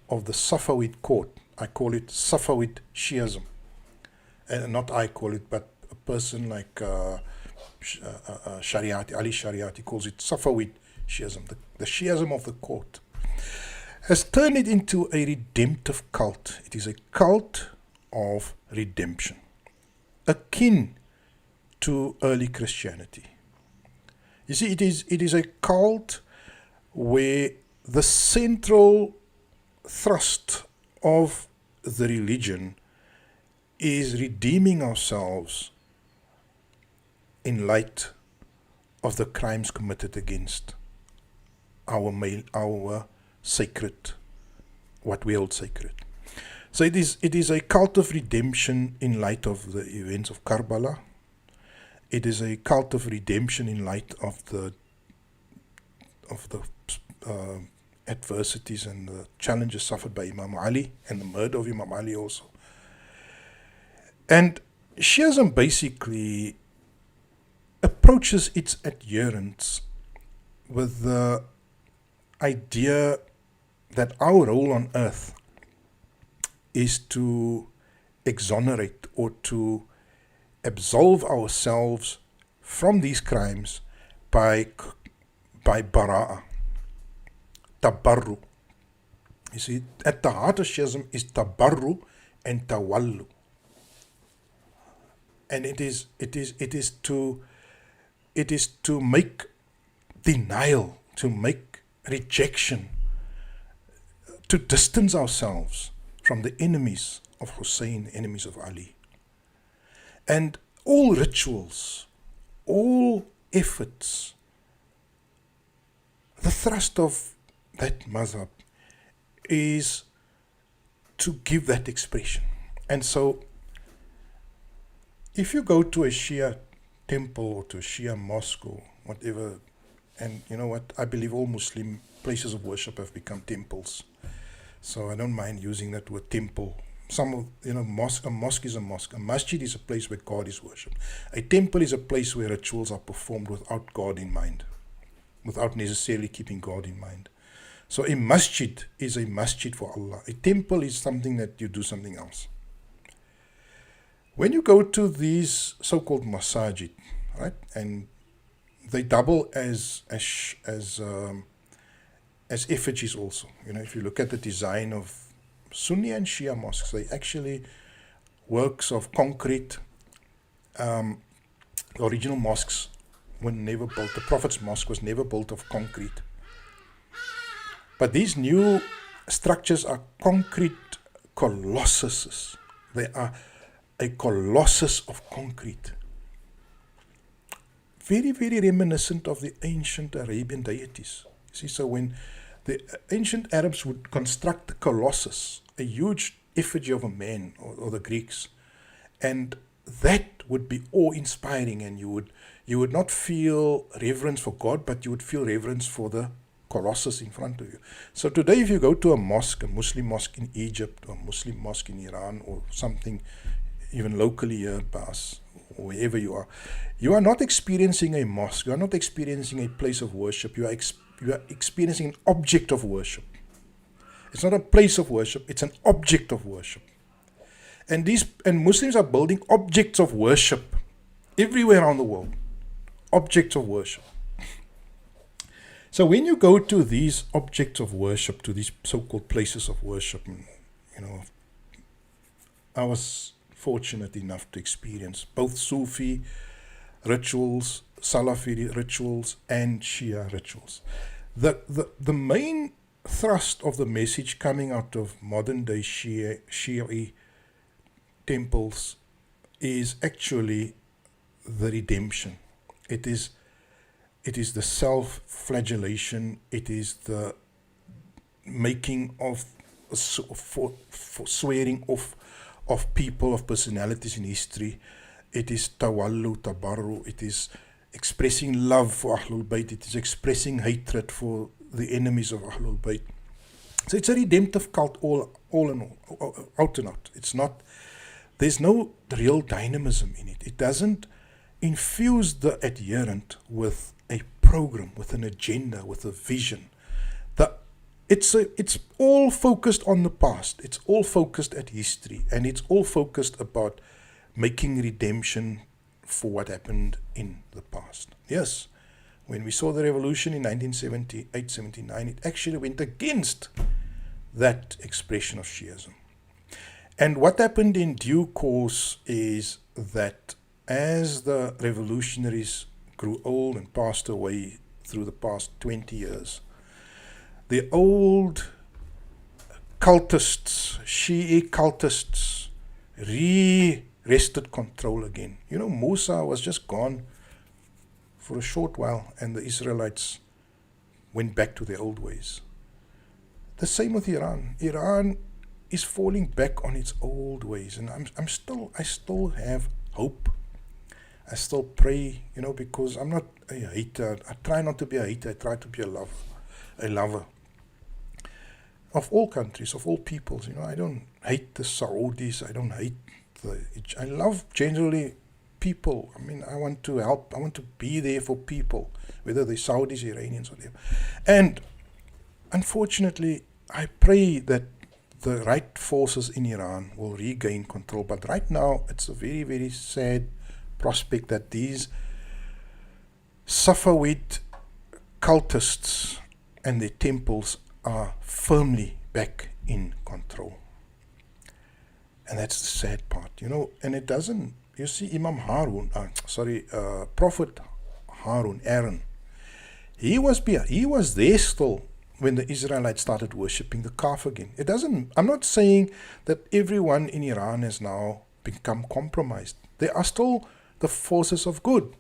of the Safavid court, I call it Safavid Shi'ism. And not I call it, but a person like Shariati, Ali Shariati calls it Safavid Shi'ism, the Shi'ism of the court, has turned it into a redemptive cult. It is a cult of redemption, akin to early Christianity. You see, it is a cult where the central thrust of the religion is redeeming ourselves in light of the crimes committed against our sacred, what we hold sacred. So it is a cult of redemption in light of the events of Karbala. It is a cult of redemption in light of the adversities and the challenges suffered by Imam Ali and the murder of Imam Ali also. And Shi'ism basically approaches its adherents with the idea that our role on earth is to exonerate or to absolve ourselves from these crimes by bara'a, tabarru. You see, at the heart of Shi'ism is tabarru and tawallu. And it is to make denial, to make rejection, to distance ourselves from the enemies of Hussein, enemies of Ali. And all rituals, all efforts, the thrust of that mazhab is to give that expression. And so, if you go to a Shia temple or to a Shia mosque or whatever, and you know what, I believe all Muslim places of worship have become temples. So I don't mind using that word temple. A mosque is a mosque. A masjid is a place where God is worshipped. A temple is a place where rituals are performed without God in mind, without necessarily keeping God in mind. So a masjid is a masjid for Allah. A temple is something that you do something else. When you go to these so-called masajid, right, and they double as effigies also. If you look at the design of Sunni and Shia mosques, they actually works of concrete. The original mosques were never built. The Prophet's mosque was never built of concrete. But these new structures are concrete colossuses. They are a colossus of concrete. Very, very reminiscent of the ancient Arabian deities. See, so when the ancient Arabs would construct the colossus, a huge effigy of a man, or the Greeks, and that would be awe-inspiring, and you would not feel reverence for God, but you would feel reverence for the colossus in front of you. So today, if you go to a mosque, a Muslim mosque in Egypt, or a Muslim mosque in Iran, or something even locally here, Bas, or wherever you are not experiencing a mosque, you are not experiencing a place of worship, you are experiencing an object of worship. It's not a place of worship, it's an object of worship. And Muslims are building objects of worship everywhere around the world. Objects of worship. So when you go to these objects of worship, to these so-called places of worship, I was fortunate enough to experience both Sufi rituals, Salafi rituals, and Shia rituals. The main thrust of the message coming out of modern day Shi'a temples is actually the redemption. It is the self-flagellation. It is the making of for swearing off of people, of personalities in history. It is tawallu, tabarru. It is expressing love for Ahlul Bayt. It is expressing hatred for the enemies of Ahlul Bayt. So it's a redemptive cult all in all, out and out. It's not, there's no real dynamism in it. It doesn't infuse the adherent with a program, with an agenda, with a vision. It's all focused on the past. It's all focused at history, and it's all focused about making redemption for what happened in the past. Yes, when we saw the revolution in 1978-79, it actually went against that expression of Shi'ism. And what happened in due course is that as the revolutionaries grew old and passed away through the past 20 years, the old cultists, Shi'i cultists, wrested control again. Musa was just gone for a short while, and the Israelites went back to their old ways. The same with Iran. Iran is falling back on its old ways, and I still have hope. I still pray, because I'm not a hater. I try not to be a hater. I try to be a lover of all countries, of all peoples. I don't hate the Saudis. I don't hate I love generally people. I want to help. I want to be there for people, whether they're Saudis, Iranians, or whatever. And unfortunately, I pray that the right forces in Iran will regain control. But right now, it's a very, very sad prospect that these Safavid cultists and their temples are firmly back in control. And that's the sad part, and it doesn't, you see, Prophet Harun, Aaron, he was there still when the Israelites started worshipping the calf again. I'm not saying that everyone in Iran has now become compromised. There are still the forces of good,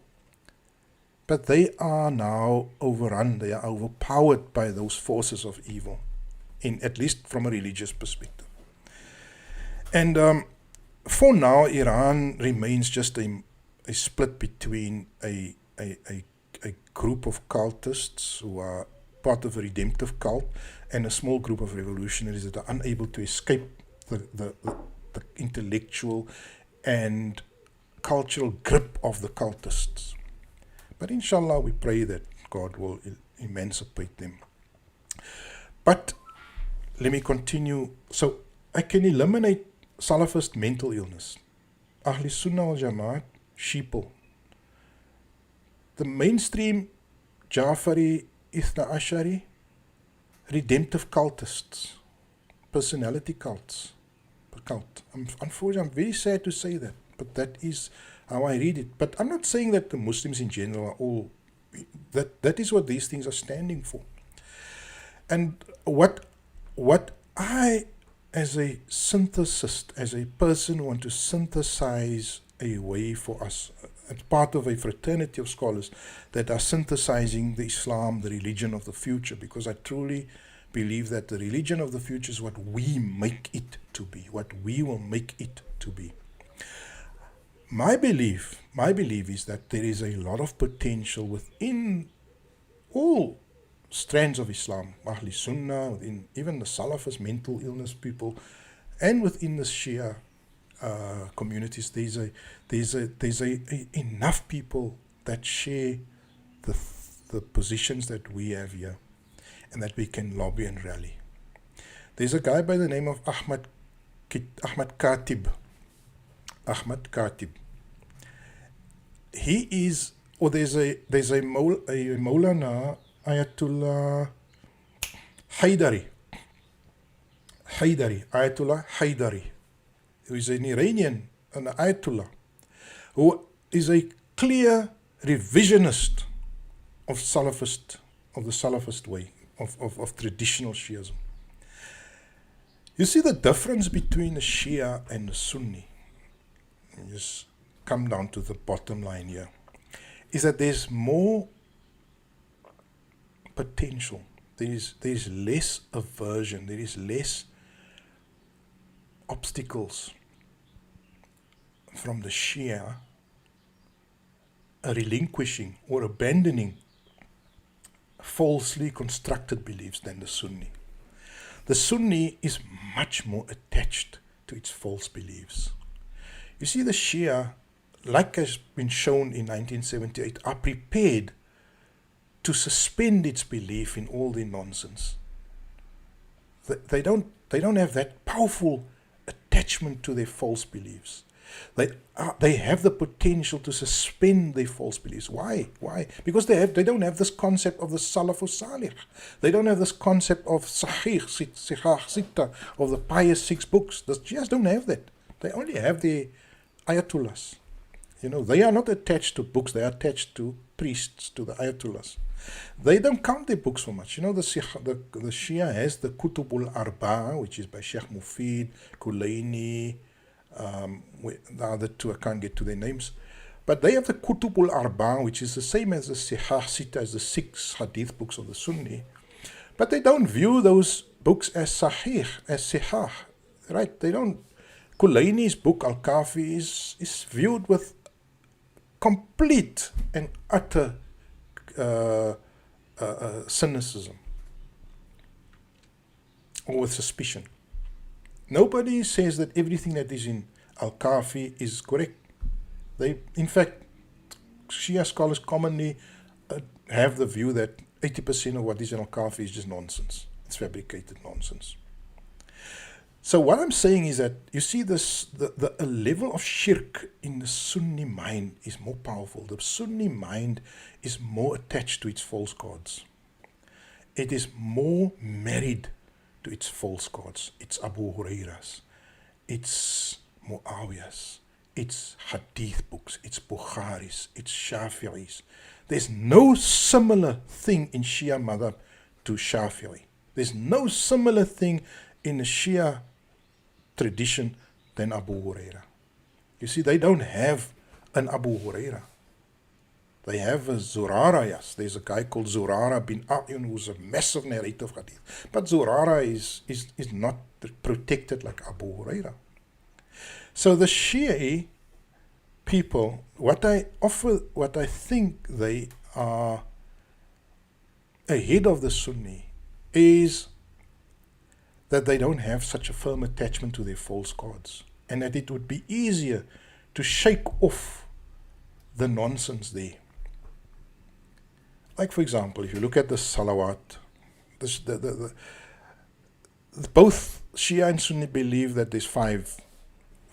but they are now overrun, they are overpowered by those forces of evil, at least from a religious perspective. And for now, Iran remains just a split between a group of cultists who are part of a redemptive cult and a small group of revolutionaries that are unable to escape the intellectual and cultural grip of the cultists. But inshallah, we pray that God will emancipate them. But let me continue. So I can eliminate Salafist mental illness. Ahle Sunnah wal Jamaat, sheeple. The mainstream Jafari, Ithna Ashari, redemptive cultists, personality cults. Unfortunately, I'm very sad to say that, but that is how I read it. But I'm not saying that the Muslims in general are all, that is what these things are standing for. And what I, as a synthesist, as a person who want to synthesize a way for us, as part of a fraternity of scholars that are synthesizing the Islam, the religion of the future, because I truly believe that the religion of the future is what we make it to be, what we will make it to be. My belief is that there is a lot of potential within all strands of Islam, Ahle Sunnah, within even the Salafist mental illness people, and within the Shia communities. There's enough people that share the positions that we have here, and that we can lobby and rally. There's a guy by the name of Ahmad Khatib. Ahmad Khatib. He is, or there's a Maulana Ayatollah Haidari, Ayatollah Haidari, who is an Iranian, an Ayatollah, who is a clear revisionist of the Salafist way, of traditional Shiism. You see the difference between the Shia and the Sunni, just come down to the bottom line here, is that there's more potential. There is less aversion, there is less obstacles from the Shia relinquishing or abandoning falsely constructed beliefs than the Sunni. The Sunni is much more attached to its false beliefs. You see, the Shia, like has been shown in 1978, are prepared to suspend its belief in all the nonsense. They don't have that powerful attachment to their false beliefs. They have the potential to suspend their false beliefs. Why? Because they don't have this concept of the Salafus Salih. They don't have this concept of Sahih, Sitta, of the pious 6 books. The Shias don't have that. They only have the Ayatollahs. They are not attached to books. They are attached to priests, to the Ayatollahs. They don't count their books so much. The Shia has the Kutubul Arba, which is by Sheikh Mufid, Kulaini, the other two, I can't get to their names. But they have the Kutubul Arba, which is the same as the Sihah Sita, as the 6 hadith books of the Sunni. But they don't view those books as Sahih, as Sihah. Right? They don't. Kulaini's book, Al-Kafi, is viewed with complete and utter cynicism, or with suspicion. Nobody says that everything that is in Al-Kafi is correct. In fact, Shia scholars commonly have the view that 80% of what is in Al-Kafi is just nonsense. It's fabricated nonsense. So what I'm saying is that, you see, the level of shirk in the Sunni mind is more powerful. The Sunni mind is more attached to its false gods. It is more married to its false gods, its Abu Hurairas, its Muawiyas, its hadith books, its Bukharis, its Shafi'is. There's no similar thing in Shia madhab to Shafi'i. There's no similar thing in the Shia tradition than Abu Huraira. You see, they don't have an Abu Huraira. They have a Zurara, yes. There's a guy called Zurara bin A'yun who's a massive narrator of hadith. But Zurara is not protected like Abu Huraira. So the Shia people, what I think they are ahead of the Sunni is that they don't have such a firm attachment to their false gods, and that it would be easier to shake off the nonsense there. Like, for example, if you look at the salawat, both Shia and Sunni believe that there's five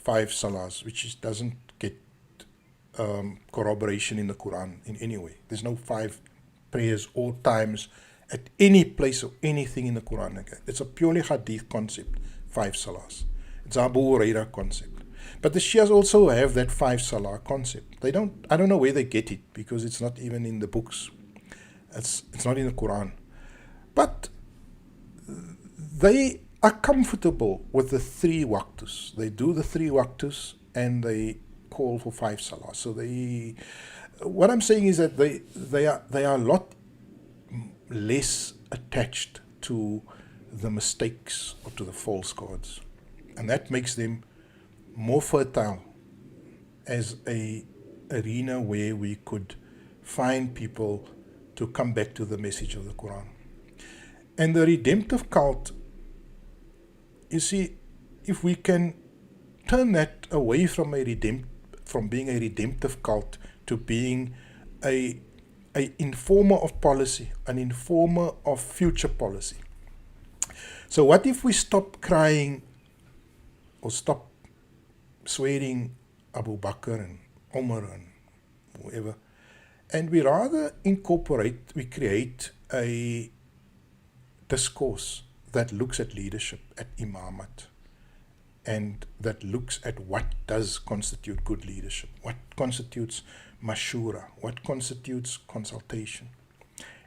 salahs, which doesn't get corroboration in the Qur'an in any way. There's no 5 prayers all times at any place or anything in the Qur'an. It's a purely hadith concept, 5 salahs. It's Abu Huraira concept. But the Shias also have that 5 salah concept. I don't know where they get it, because it's not even in the books. It's not in the Qur'an. But they are comfortable with the 3 waqtus. They do the 3 waqtus and they call for 5 salahs. So what I'm saying is that they are a lot less attached to the mistakes or to the false gods, and that makes them more fertile as a arena where we could find people to come back to the message of the Quran. And the redemptive cult, you see, if we can turn that away from being a redemptive cult to being a informer of policy, an informer of future policy. So what if we stop crying or stop swearing Abu Bakr and Umar and whoever, and we rather we create a discourse that looks at leadership, at imamat, and that looks at what does constitute good leadership, what constitutes mashura, what constitutes consultation.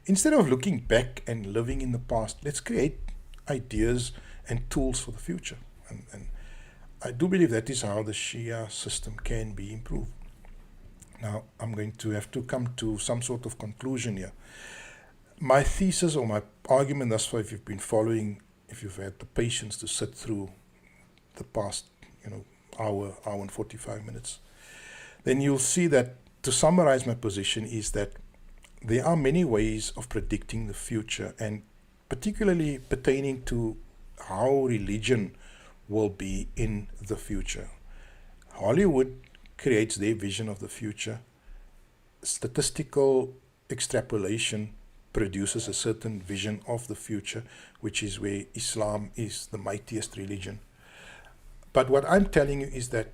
Instead of looking back and living in the past, let's create ideas and tools for the future. And I do believe that is how the Shia system can be improved. Now, I'm going to have to come to some sort of conclusion here. My thesis or my argument thus far, if you've been following, if you've had the patience to sit through the past, hour and 45 minutes, then you'll see that, to summarize my position, is that there are many ways of predicting the future, and particularly pertaining to how religion will be in the future. Hollywood creates their vision of the future. Statistical extrapolation produces a certain vision of the future, which is where Islam is the mightiest religion. But what I'm telling you is that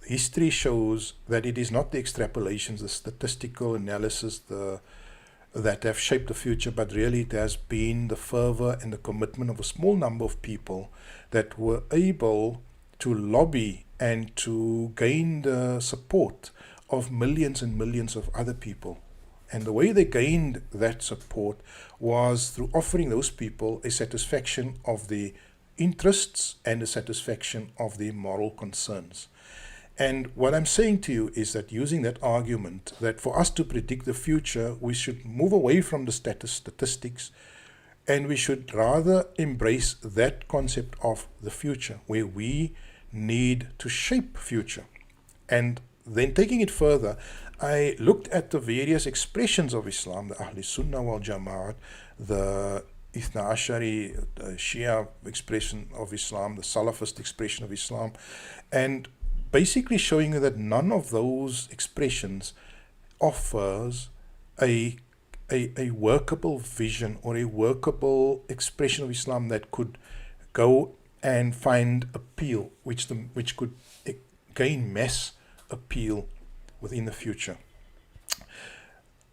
history shows that it is not the extrapolations, the statistical analysis that have shaped the future, but really it has been the fervor and the commitment of a small number of people that were able to lobby and to gain the support of millions and millions of other people. And the way they gained that support was through offering those people a satisfaction of the interests and a satisfaction of their moral concerns. And what I'm saying to you is that, using that argument, that for us to predict the future, we should move away from the statistics, and we should rather embrace that concept of the future, where we need to shape future. And then, taking it further, I looked at the various expressions of Islam, the Ahle Sunnah wal Jama'at, the Ithna Ashari, the Shia expression of Islam, the Salafist expression of Islam, and basically showing you that none of those expressions offers a workable vision or a workable expression of Islam that could go and find appeal, which could gain mass appeal within the future.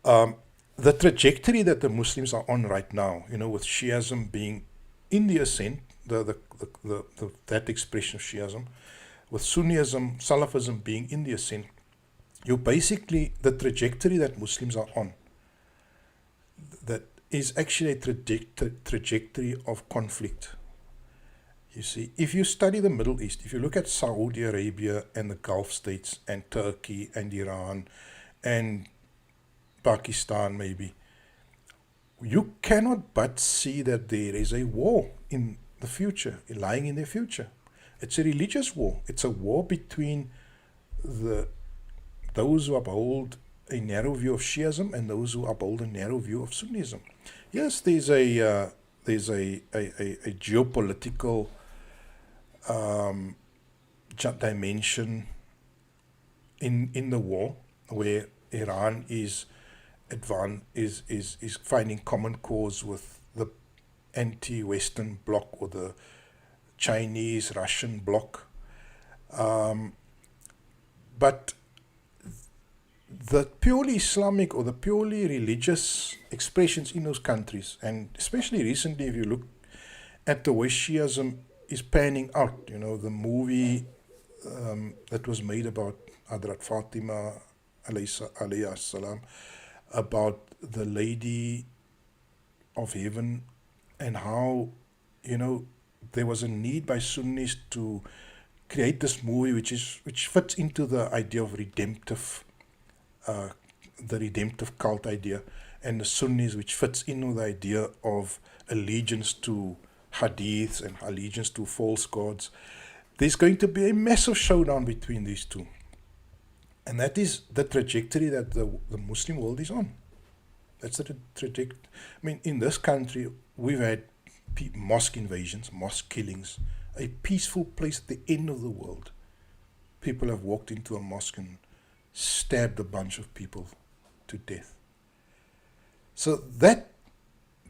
The trajectory that the Muslims are on right now, with Shi'ism being in the ascent, that expression of Shi'ism, with Sunnism, Salafism being in the ascent, the trajectory that Muslims are on, that is actually a trajectory of conflict. You see, if you study the Middle East, if you look at Saudi Arabia and the Gulf states and Turkey and Iran and Pakistan maybe, you cannot but see that there is a war in the future, lying in their future. It's a religious war. It's a war between those who uphold a narrow view of Shi'ism and those who uphold a narrow view of Sunnism. Yes, there's a geopolitical dimension in the war, where Iran is finding common cause with the anti-Western bloc, or the Chinese-Russian bloc. But the purely Islamic or the purely religious expressions in those countries, and especially recently, if you look at the way Shi'ism is panning out, the movie that was made about Hadrat Fatima alayhi salam, about the Lady of Heaven, and how, there was a need by Sunnis to create this movie which fits into the idea of redemptive, the redemptive cult idea, and the Sunnis, which fits in with the idea of allegiance to hadiths and allegiance to false gods. There's going to be a massive showdown between these two. And that is the trajectory that the Muslim world is on. That's the trajectory. I mean, in this country, we've had mosque invasions, mosque killings, a peaceful place at the end of the world. People have walked into a mosque and stabbed a bunch of people to death. So that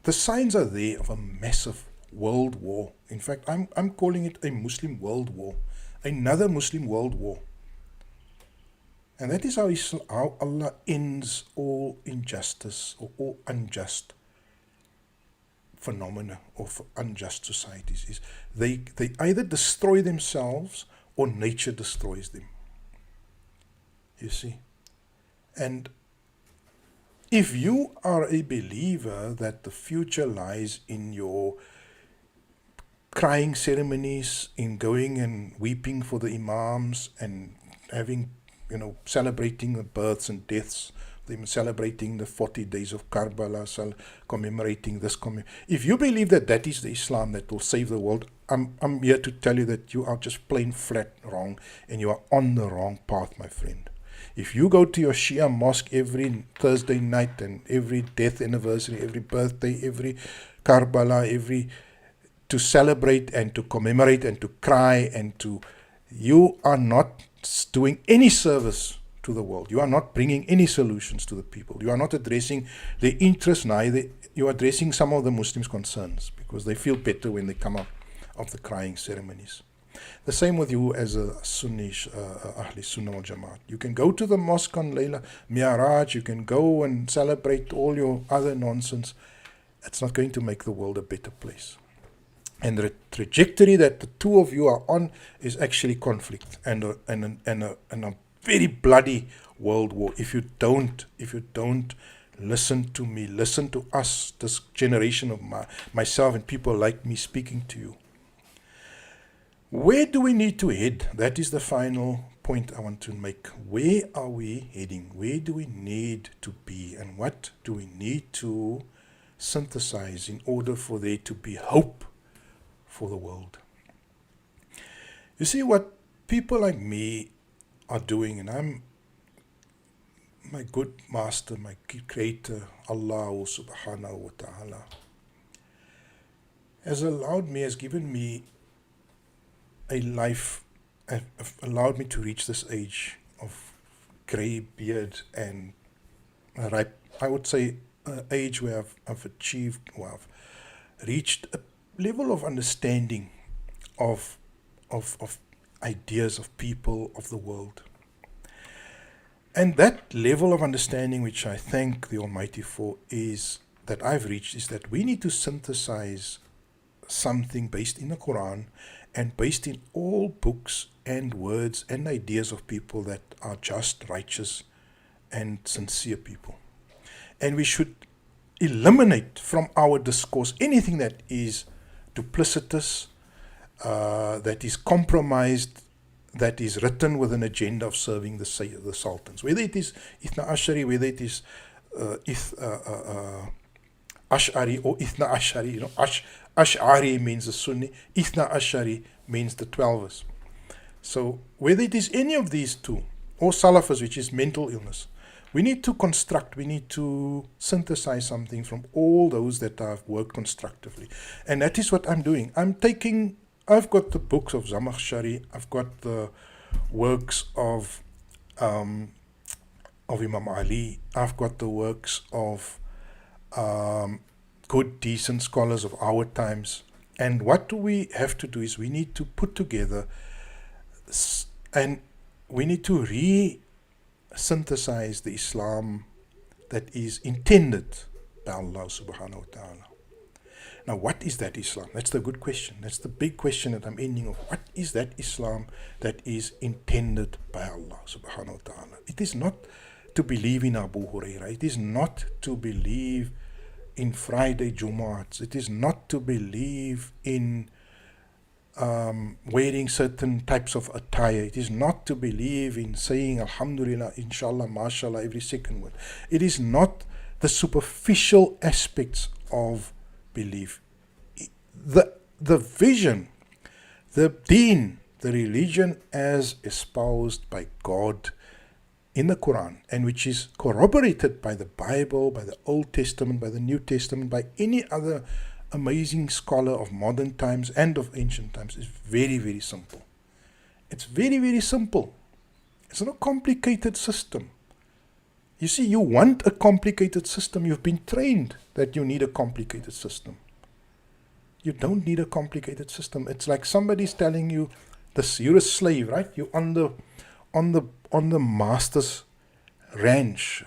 the signs are there of a massive world war. In fact, I'm calling it a Muslim world war, another Muslim world war. And that is how Allah ends all injustice or all unjust phenomena or unjust societies. Is they either destroy themselves or nature destroys them. You see? And if you are a believer that the future lies in your crying ceremonies, in going and weeping for the imams and having, celebrating the births and deaths, them celebrating the 40 days of Karbala, commemorating this. If you believe that that is the Islam that will save the world, I'm here to tell you that you are just plain flat wrong, and you are on the wrong path, my friend. If you go to your Shia mosque every Thursday night and every death anniversary, every birthday, every Karbala, to celebrate and to commemorate and to cry you are not doing any service to the world. You are not bringing any solutions to the people. You are not addressing their interests, neither you are addressing some of the Muslims' concerns, because they feel better when they come out of the crying ceremonies. The same with you as a Sunni, Ahle Sunnah wal Jamaat. You can go to the mosque on Layla Mi'raj, you can go and celebrate all your other nonsense. It's not going to make the world a better place. And the trajectory that the two of you are on is actually conflict and a very bloody world war. If you don't listen to me, listen to us, this generation of myself and people like me speaking to you. Where do we need to head? That is the final point I want to make. Where are we heading? Where do we need to be? And what do we need to synthesize in order for there to be hope for the world? You see, what people like me are doing, and my good master, my creator, Allah subhanahu wa ta'ala, has given me a life, allowed me to reach this age of grey beard and ripe, I would say, age where I've achieved, or I've reached a level of understanding of ideas, of people, of the world. And that level of understanding, which I thank the Almighty for, is that I've reached, is that we need to synthesize something based in the Qur'an and based in all books and words and ideas of people that are just, righteous, and sincere people. And we should eliminate from our discourse anything that is duplicitous, that is compromised, that is written with an agenda of serving the sultans. Whether it is Ithna Ashari, whether it is Ash'ari or Ithna Ashari. Ash'ari means the Sunni, Ithna Ashari means the Twelvers. So whether it is any of these two, or Salafis, which is mental illness, we need to construct, we need to synthesize something from all those that have worked constructively. And that is what I'm doing. I've got the books of Zamakhshari, I've got the works of Imam Ali, I've got the works of good, decent scholars of our times. And what do we have to do is we need to put together and we need to synthesize the Islam that is intended by Allah subhanahu wa ta'ala. Now, what is that Islam? That's the good question. That's the big question that I'm ending of. What is that Islam that is intended by Allah subhanahu wa ta'ala? It is not to believe in Abu Huraira. It is not to believe in Friday Jumu'ats. It is not to believe in wearing certain types of attire. It is not to believe in saying Alhamdulillah, Inshallah, Mashallah every second word. It is not the superficial aspects of belief. The vision, the deen, the religion as espoused by God in the Qur'an, and which is corroborated by the Bible, by the Old Testament, by the New Testament, by any other amazing scholar of modern times and of ancient times, is very, very simple. It's very, very simple. It's not a complicated system. You see, you want a complicated system. You've been trained that you need a complicated system. You don't need a complicated system. It's like somebody's telling you this: you're a slave, right? You're on the master's ranch.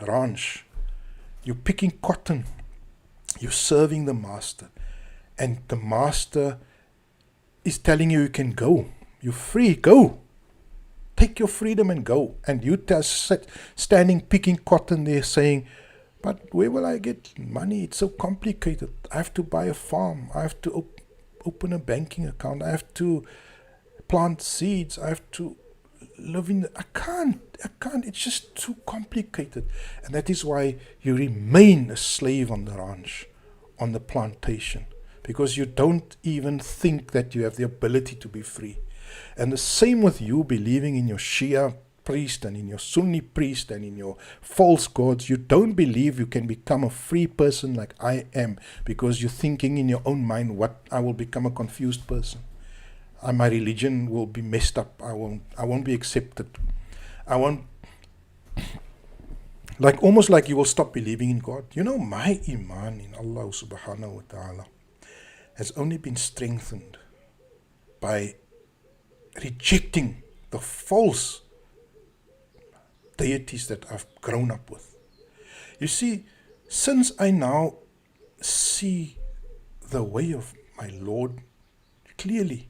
You're picking cotton. You're serving the master, and the master is telling you can go. You're free. Go. Take your freedom and go. And you standing picking cotton there saying, but where will I get money? It's so complicated. I have to buy a farm. I have to open a banking account. I have to plant seeds. I have to live in... I can't. It's just too complicated. And that is why you remain a slave on the ranch, on the plantation, because you don't even think that you have the ability to be free. And the same with you believing in your Shia priest and in your Sunni priest and in your false gods. You don't believe you can become a free person like I am, because you're thinking in your own mind, what, I will become a confused person. My religion will be messed up. I won't be accepted. I won't, almost like you will stop believing in God. You know, my iman in Allah subhanahu wa ta'ala has only been strengthened by rejecting the false deities that I've grown up with. You see, since I now see the way of my Lord clearly,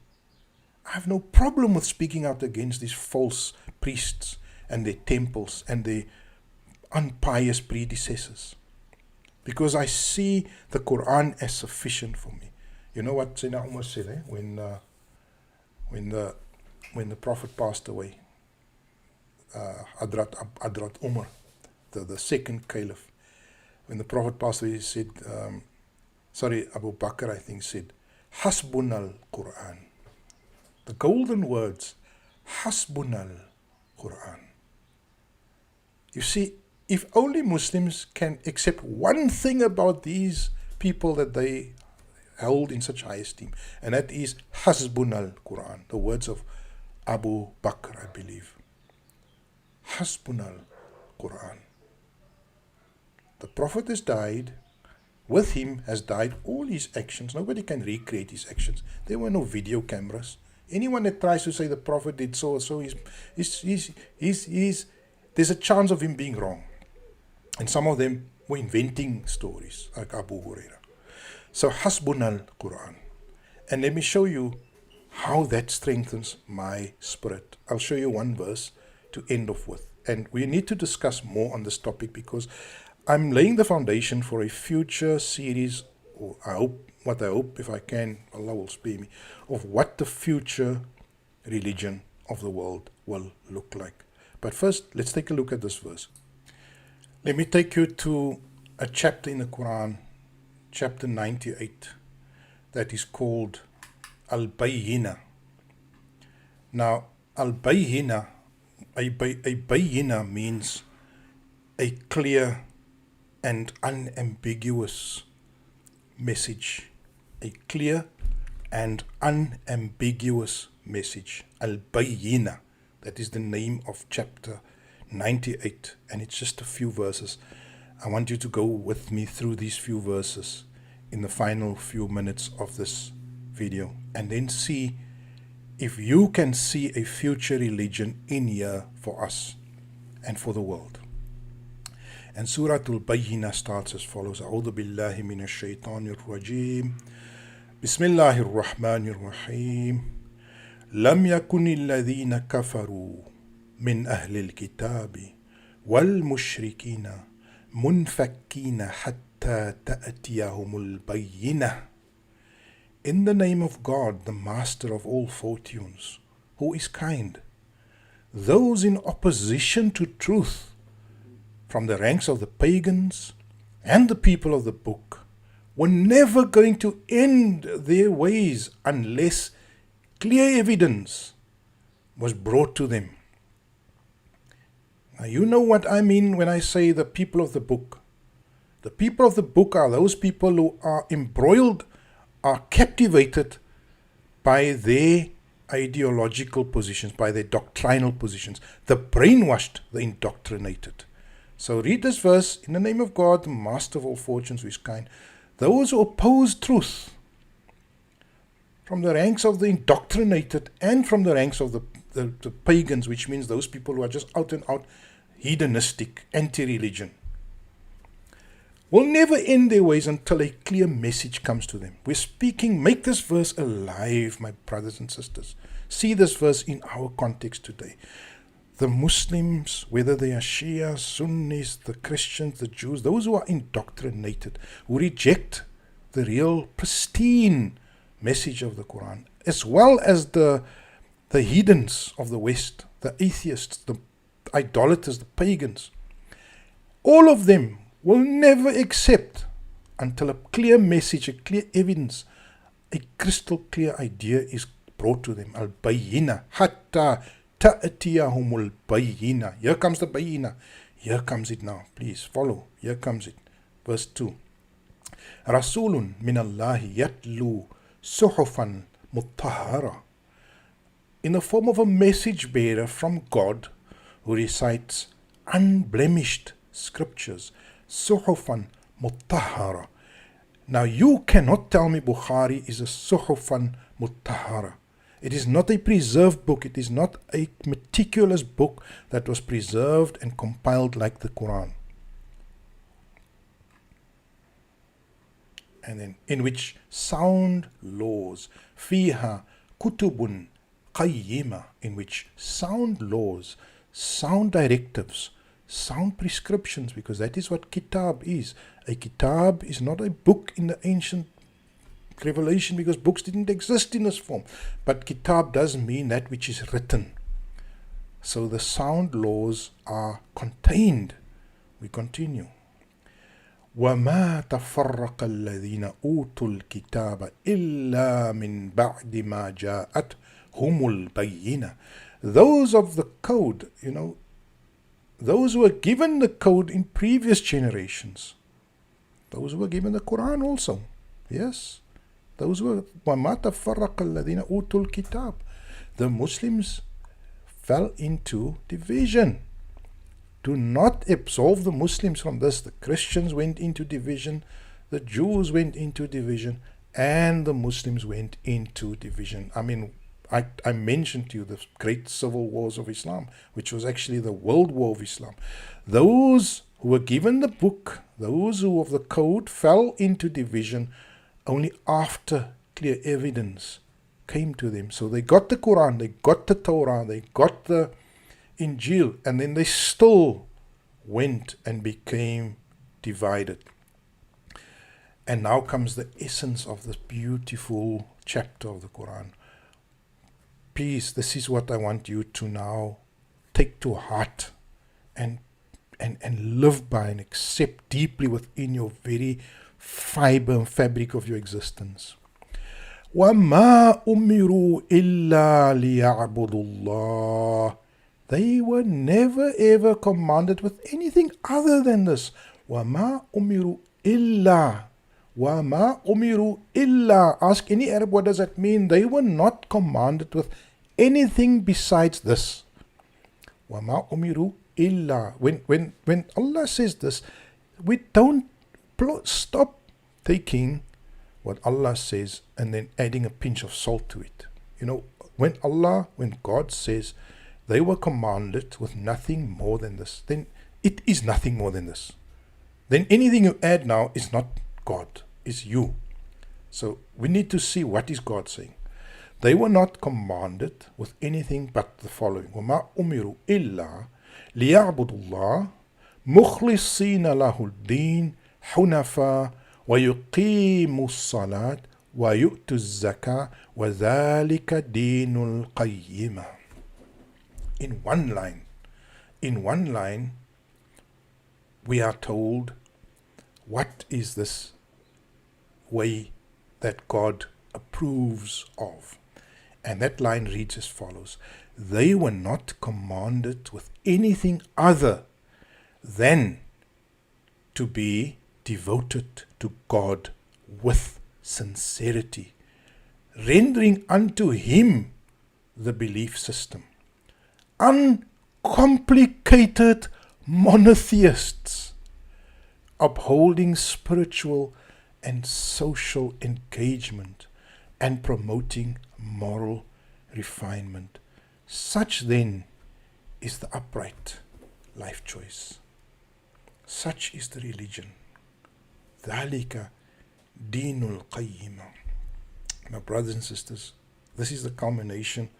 I have no problem with speaking out against these false priests and their temples and their unpious predecessors, because I see the Qur'an as sufficient for me. You know what Sayyidina Umar said, when the Prophet passed away, Adrat Umar, the second caliph, when the Prophet passed away, he said, Abu Bakr, I think, said, Hasbunal Quran. The golden words, Hasbunal Quran. You see, if only Muslims can accept one thing about these people that they held in such high esteem, and that is Hasbunal Quran, the words of Abu Bakr, I believe. Hasbunal Quran. The Prophet has died. With him has died all his actions. Nobody can recreate his actions. There were no video cameras. Anyone that tries to say the Prophet did so or so, there's a chance of him being wrong. And some of them were inventing stories, like Abu Huraira. So Hasbunal Quran. And let me show you how that strengthens my spirit. I'll show you one verse to end off with. And we need to discuss more on this topic, because I'm laying the foundation for a future series, or I hope if I can, Allah will spare me, of what the future religion of the world will look like. But first, let's take a look at this verse. Let me take you to a chapter in the Quran, chapter 98, that is called Al-Bayyina. Now, Al-Bayyina, a bayyina means a clear and unambiguous message. A clear and unambiguous message. Al-Bayyina. That is the name of chapter 98. And it's just a few verses. I want you to go with me through these few verses in the final few minutes of this video, and then see if you can see a future religion in here for us and for the world. And Surah Al-Bayyina starts as follows. A'udhu billahi minash shaitanir rajim. Bismillahir rahmanir rahim. Lam yakuni alladhina kafaru min ahli al-kitabi wal mushrikina munfakkina hatta ta'tiyahumul bayyinah. In the name of God, the Master of all fortunes, who is kind, those in opposition to truth, from the ranks of the pagans and the people of the book, were never going to end their ways unless clear evidence was brought to them. Now you know what I mean when I say the people of the book. The people of the book are those people who are embroiled, are captivated by their ideological positions, by their doctrinal positions, the brainwashed, the indoctrinated. So read this verse: in the name of God, the master of all fortunes, who is kind. Those who oppose truth, from the ranks of the indoctrinated and from the ranks of the pagans, which means those people who are just out and out hedonistic, anti-religion, will never end their ways until a clear message comes to them. We're speaking, make this verse alive, my brothers and sisters. See this verse in our context today. The Muslims, whether they are Shia, Sunnis, the Christians, the Jews, those who are indoctrinated, who reject the real pristine message of the Qur'an, as well as the heathens of the West, the atheists, the idolaters, the pagans, all of them will never accept until a clear message, a clear evidence, a crystal clear idea is brought to them. Al-bayyina hatta ta'tiyahumul bayyina. Here comes the bayyina. Here comes it now. Please follow. Here comes it. Verse 2. Rasulun minallahi yatlu suhufan mutahhara. In the form of a message bearer from God who recites unblemished scriptures. Suhufan mutahhara. Now you cannot tell me Bukhari is a suhufan mutahhara. It is not a preserved book. It is not a meticulous book that was preserved and compiled like the Quran. And then in which sound laws, fiha kutubun qayyima, in which sound laws, sound directives, sound prescriptions, because that is what kitab is. A kitab is not a book in the ancient revelation, because books didn't exist in this form. But kitab does mean that which is written. So the sound laws are contained. We continue. وَمَا تَفَرَّقَ الَّذِينَ أُوتُوا الْكِتَابَ إِلَّا مِنْ بَعْدِ مَا جَاءَتْهُمُ الْبَيِّنَةُ. Those of the code, those who were given the code in previous generations, those who were given the Quran also, yes, those were وَمَا تَفَرَّقَ الَّذِينَ أُوتُوا الْكِتَابَ. The Muslims fell into division. Do not absolve the Muslims from this. The Christians went into division, the Jews went into division, and the Muslims went into division. I mean, I mentioned to you the great civil wars of Islam, which was actually the world war of Islam. Those who were given the book, those who of the code, fell into division only after clear evidence came to them. So they got the Quran, they got the Torah, they got the Injil, and then they still went and became divided. And now comes the essence of this beautiful chapter of the Quran. Please, this is what I want you to now take to heart and live by and accept deeply within your very fiber and fabric of your existence. وَمَا أُمِرُوا إِلَّا لِيَعْبُدُوا اللَّهِ. They were never ever commanded with anything other than this. وَمَا أُمِرُوا إِلَّا. وَمَا أُمِرُوا إِلَّا. Ask any Arab, what does that mean? They were not commanded with anything besides this. وَمَا أُمِرُوا إِلَّا. When Allah says this, we don't stop taking what Allah says and then adding a pinch of salt to it. When God says they were commanded with nothing more than this, then it is nothing more than this. Then anything you add now is not God, is you. So we need to see what is God saying. They were not commanded with anything but the following. وَمَا أُمِرُوا إِلَّا لِيَعْبُدُوا اللَّهَ مُخْلِصِينَ لَهُ الدِّينَ حُنَفَاءَ وَيُقِيمُوا الصَّلَاةَ وَيُؤْتُوا الزَّكَاةَ وَذَلِكَ دِينُ الْقَيِّمَةِ. In one line, we are told what is this way that God approves of. And that line reads as follows: they were not commanded with anything other than to be devoted to God with sincerity, rendering unto Him the belief system. Uncomplicated monotheists, upholding spiritual and social engagement and promoting moral refinement. Such then is the upright life choice. Such is the religion. ذَلِكَ دِينُ الْقَيِّمَةِ. My brothers and sisters, this is the culmination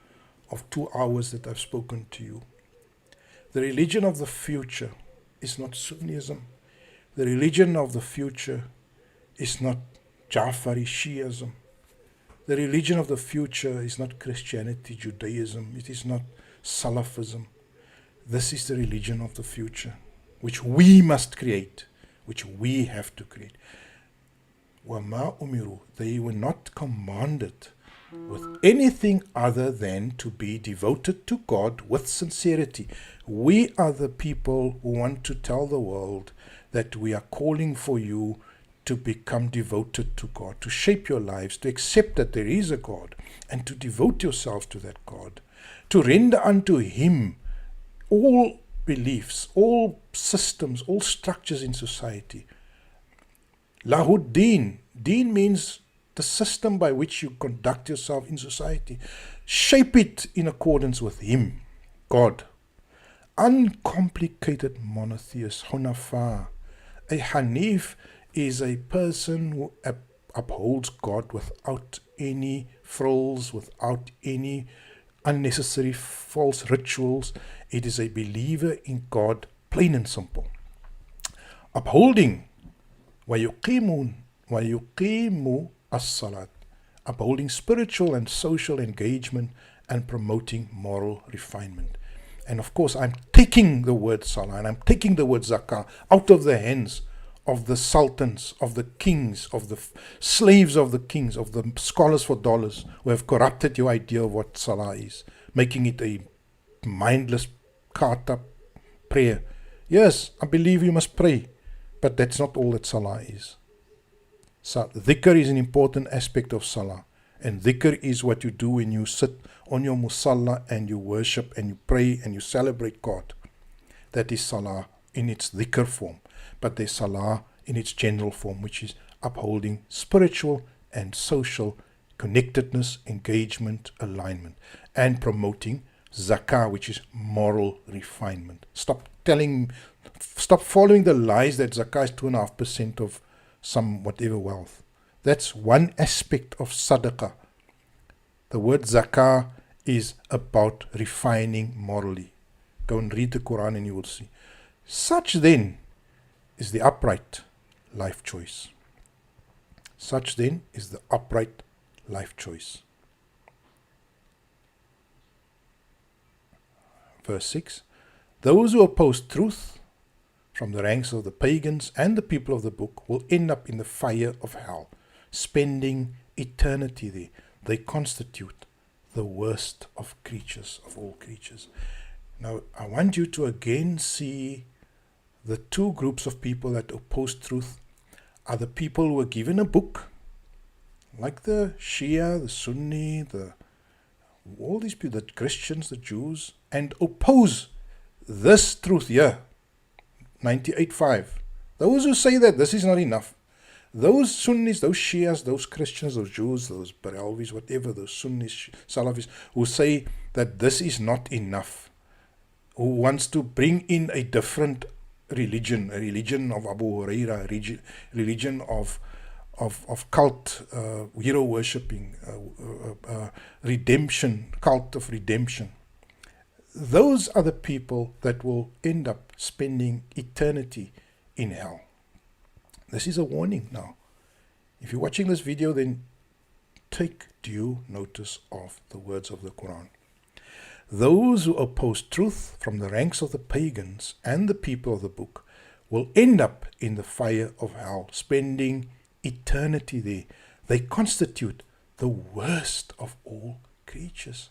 of 2 hours that I've spoken to you. The religion of the future is not Sunnism. The religion of the future is not Ja'fari Shi'ism. The religion of the future is not Christianity, Judaism. It is not Salafism. This is the religion of the future, which we must create, which we have to create. وَمَا أُمِرُوا. They were not commanded with anything other than to be devoted to God with sincerity. We are the people who want to tell the world that we are calling for you to become devoted to God, to shape your lives, to accept that there is a God, and to devote yourselves to that God, to render unto Him all beliefs, all systems, all structures in society. Lahud Deen. Deen means the system by which you conduct yourself in society. Shape it in accordance with Him, God. Uncomplicated monotheist, Hunafa. A Hanif is a person who upholds God without any frills, without any unnecessary false rituals. It is a believer in God, plain and simple. Upholding وَيُقِيمُ as-salat, upholding spiritual and social engagement and promoting moral refinement. And of course, I'm taking the word salah and I'm taking the word zakah out of the hands of the sultans, of the kings, of the slaves of the kings, of the scholars for dollars who have corrupted your idea of what salah is, making it a mindless, caught-up prayer. Yes, I believe you must pray, but that's not all that salah is. So, dhikr is an important aspect of salah. And dhikr is what you do when you sit on your musalla and you worship and you pray and you celebrate God. That is salah in its dhikr form. But there's salah in its general form, which is upholding spiritual and social connectedness, engagement, alignment, and promoting zakah, which is moral refinement. Stop following the lies that zakah is 2.5% of some whatever wealth. That's one aspect of sadaqah. The word zakah is about refining morally. Go and read the Qur'an and you will see. Such then is the upright life choice. Such then is the upright life choice. Verse 6. Those who oppose truth from the ranks of the pagans and the people of the book will end up in the fire of hell, spending eternity there. They constitute the worst of creatures, of all creatures. Now, I want you to again see the two groups of people that oppose truth are the people who were given a book, like the Shia, the Sunni, all these people, the Christians, the Jews, and oppose this truth here, 98.5. Those who say that this is not enough, those Sunnis, those Shias, those Christians, those Jews, those Barelvis, whatever, those Sunnis, Salafis, who say that this is not enough, who wants to bring in a different religion, a religion of Abu Huraira, a religion of cult, hero worshipping, redemption, cult of redemption. Those are the people that will end up spending eternity in hell. This is a warning now. If you're watching this video, then take due notice of the words of the Quran. Those who oppose truth from the ranks of the pagans and the people of the book will end up in the fire of hell, spending eternity there. They constitute the worst of all creatures.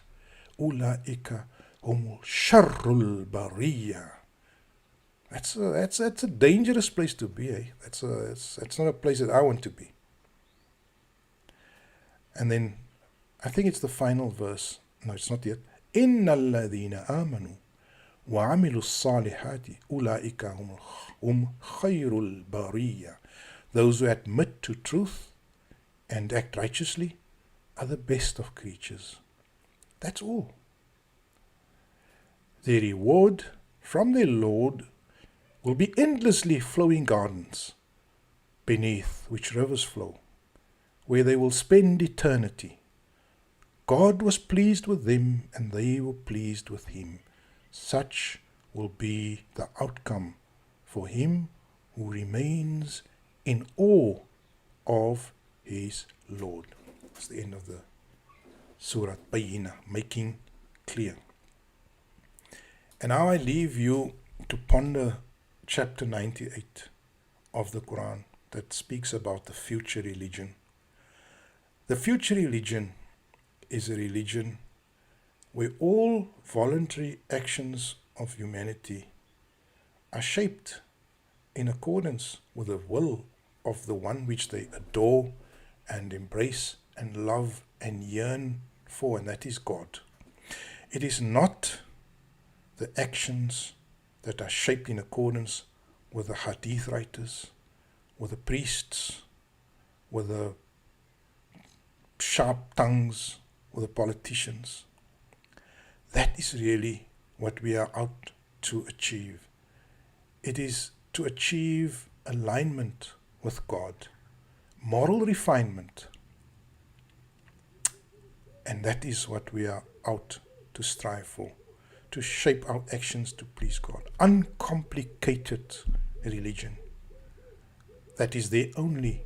Ulaika humul sharrul bariyah. That's a dangerous place to be, eh? That's not a place that I want to be. And then I think it's the final verse. No, it's not yet. Inna alladhina amanu wa amilu salihati ulaika hum khayrul bariyah. Those who admit to truth and act righteously are the best of creatures. That's all. Their reward from their Lord will be endlessly flowing gardens, beneath which rivers flow, where they will spend eternity. God was pleased with them, and they were pleased with him. Such will be the outcome for him who remains in awe of his Lord. That's the end of the Surah Bayyinah, making clear. And now I leave you to ponder chapter 98 of the Qur'an that speaks about the future religion. The future religion is a religion where all voluntary actions of humanity are shaped in accordance with the will of the one which they adore and embrace and love and yearn for, and that is God. It is not the actions that are shaped in accordance with the hadith writers, with the priests, with the sharp tongues, with the politicians. That is really what we are out to achieve. It is to achieve alignment with God, moral refinement, and that is what we are out to strive for, to shape our actions to please God. Uncomplicated religion that is there only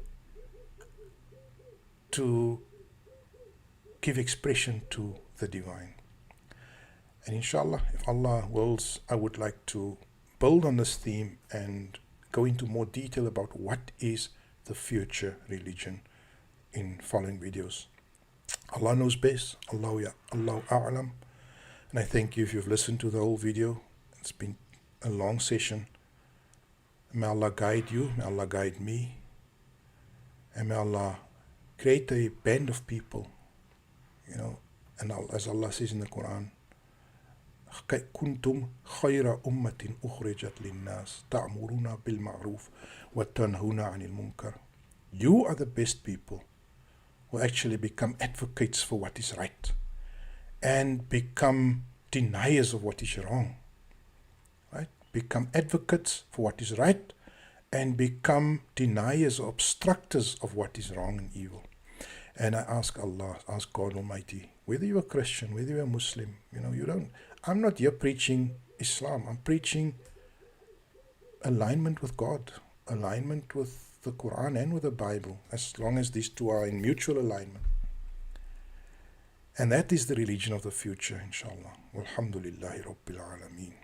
to give expression to the divine. And inshallah, if Allah wills, I would like to build on this theme and go into more detail about what is the future religion in following videos. Allah knows best. Allahu A'lam. And I thank you if you've listened to the whole video. It's been a long session. May Allah guide you. May Allah guide me. And may Allah create a band of people, and as Allah says in the Quran, كنتم خير أمة أخرجت للناس تأمرون بالمعروف وتنهون عن المنكر. You are the best people who actually become advocates for what is right and become deniers of what is wrong. Right? Become advocates for what is right and become deniers or obstructors of what is wrong and evil. And I ask Allah, ask God Almighty, whether you're a Christian, whether you're a Muslim, I'm not here preaching Islam. I'm preaching alignment with God, alignment with the Qur'an and with the Bible, as long as these two are in mutual alignment. And that is the religion of the future, inshallah. Walhamdulillahi Rabbil Alameen.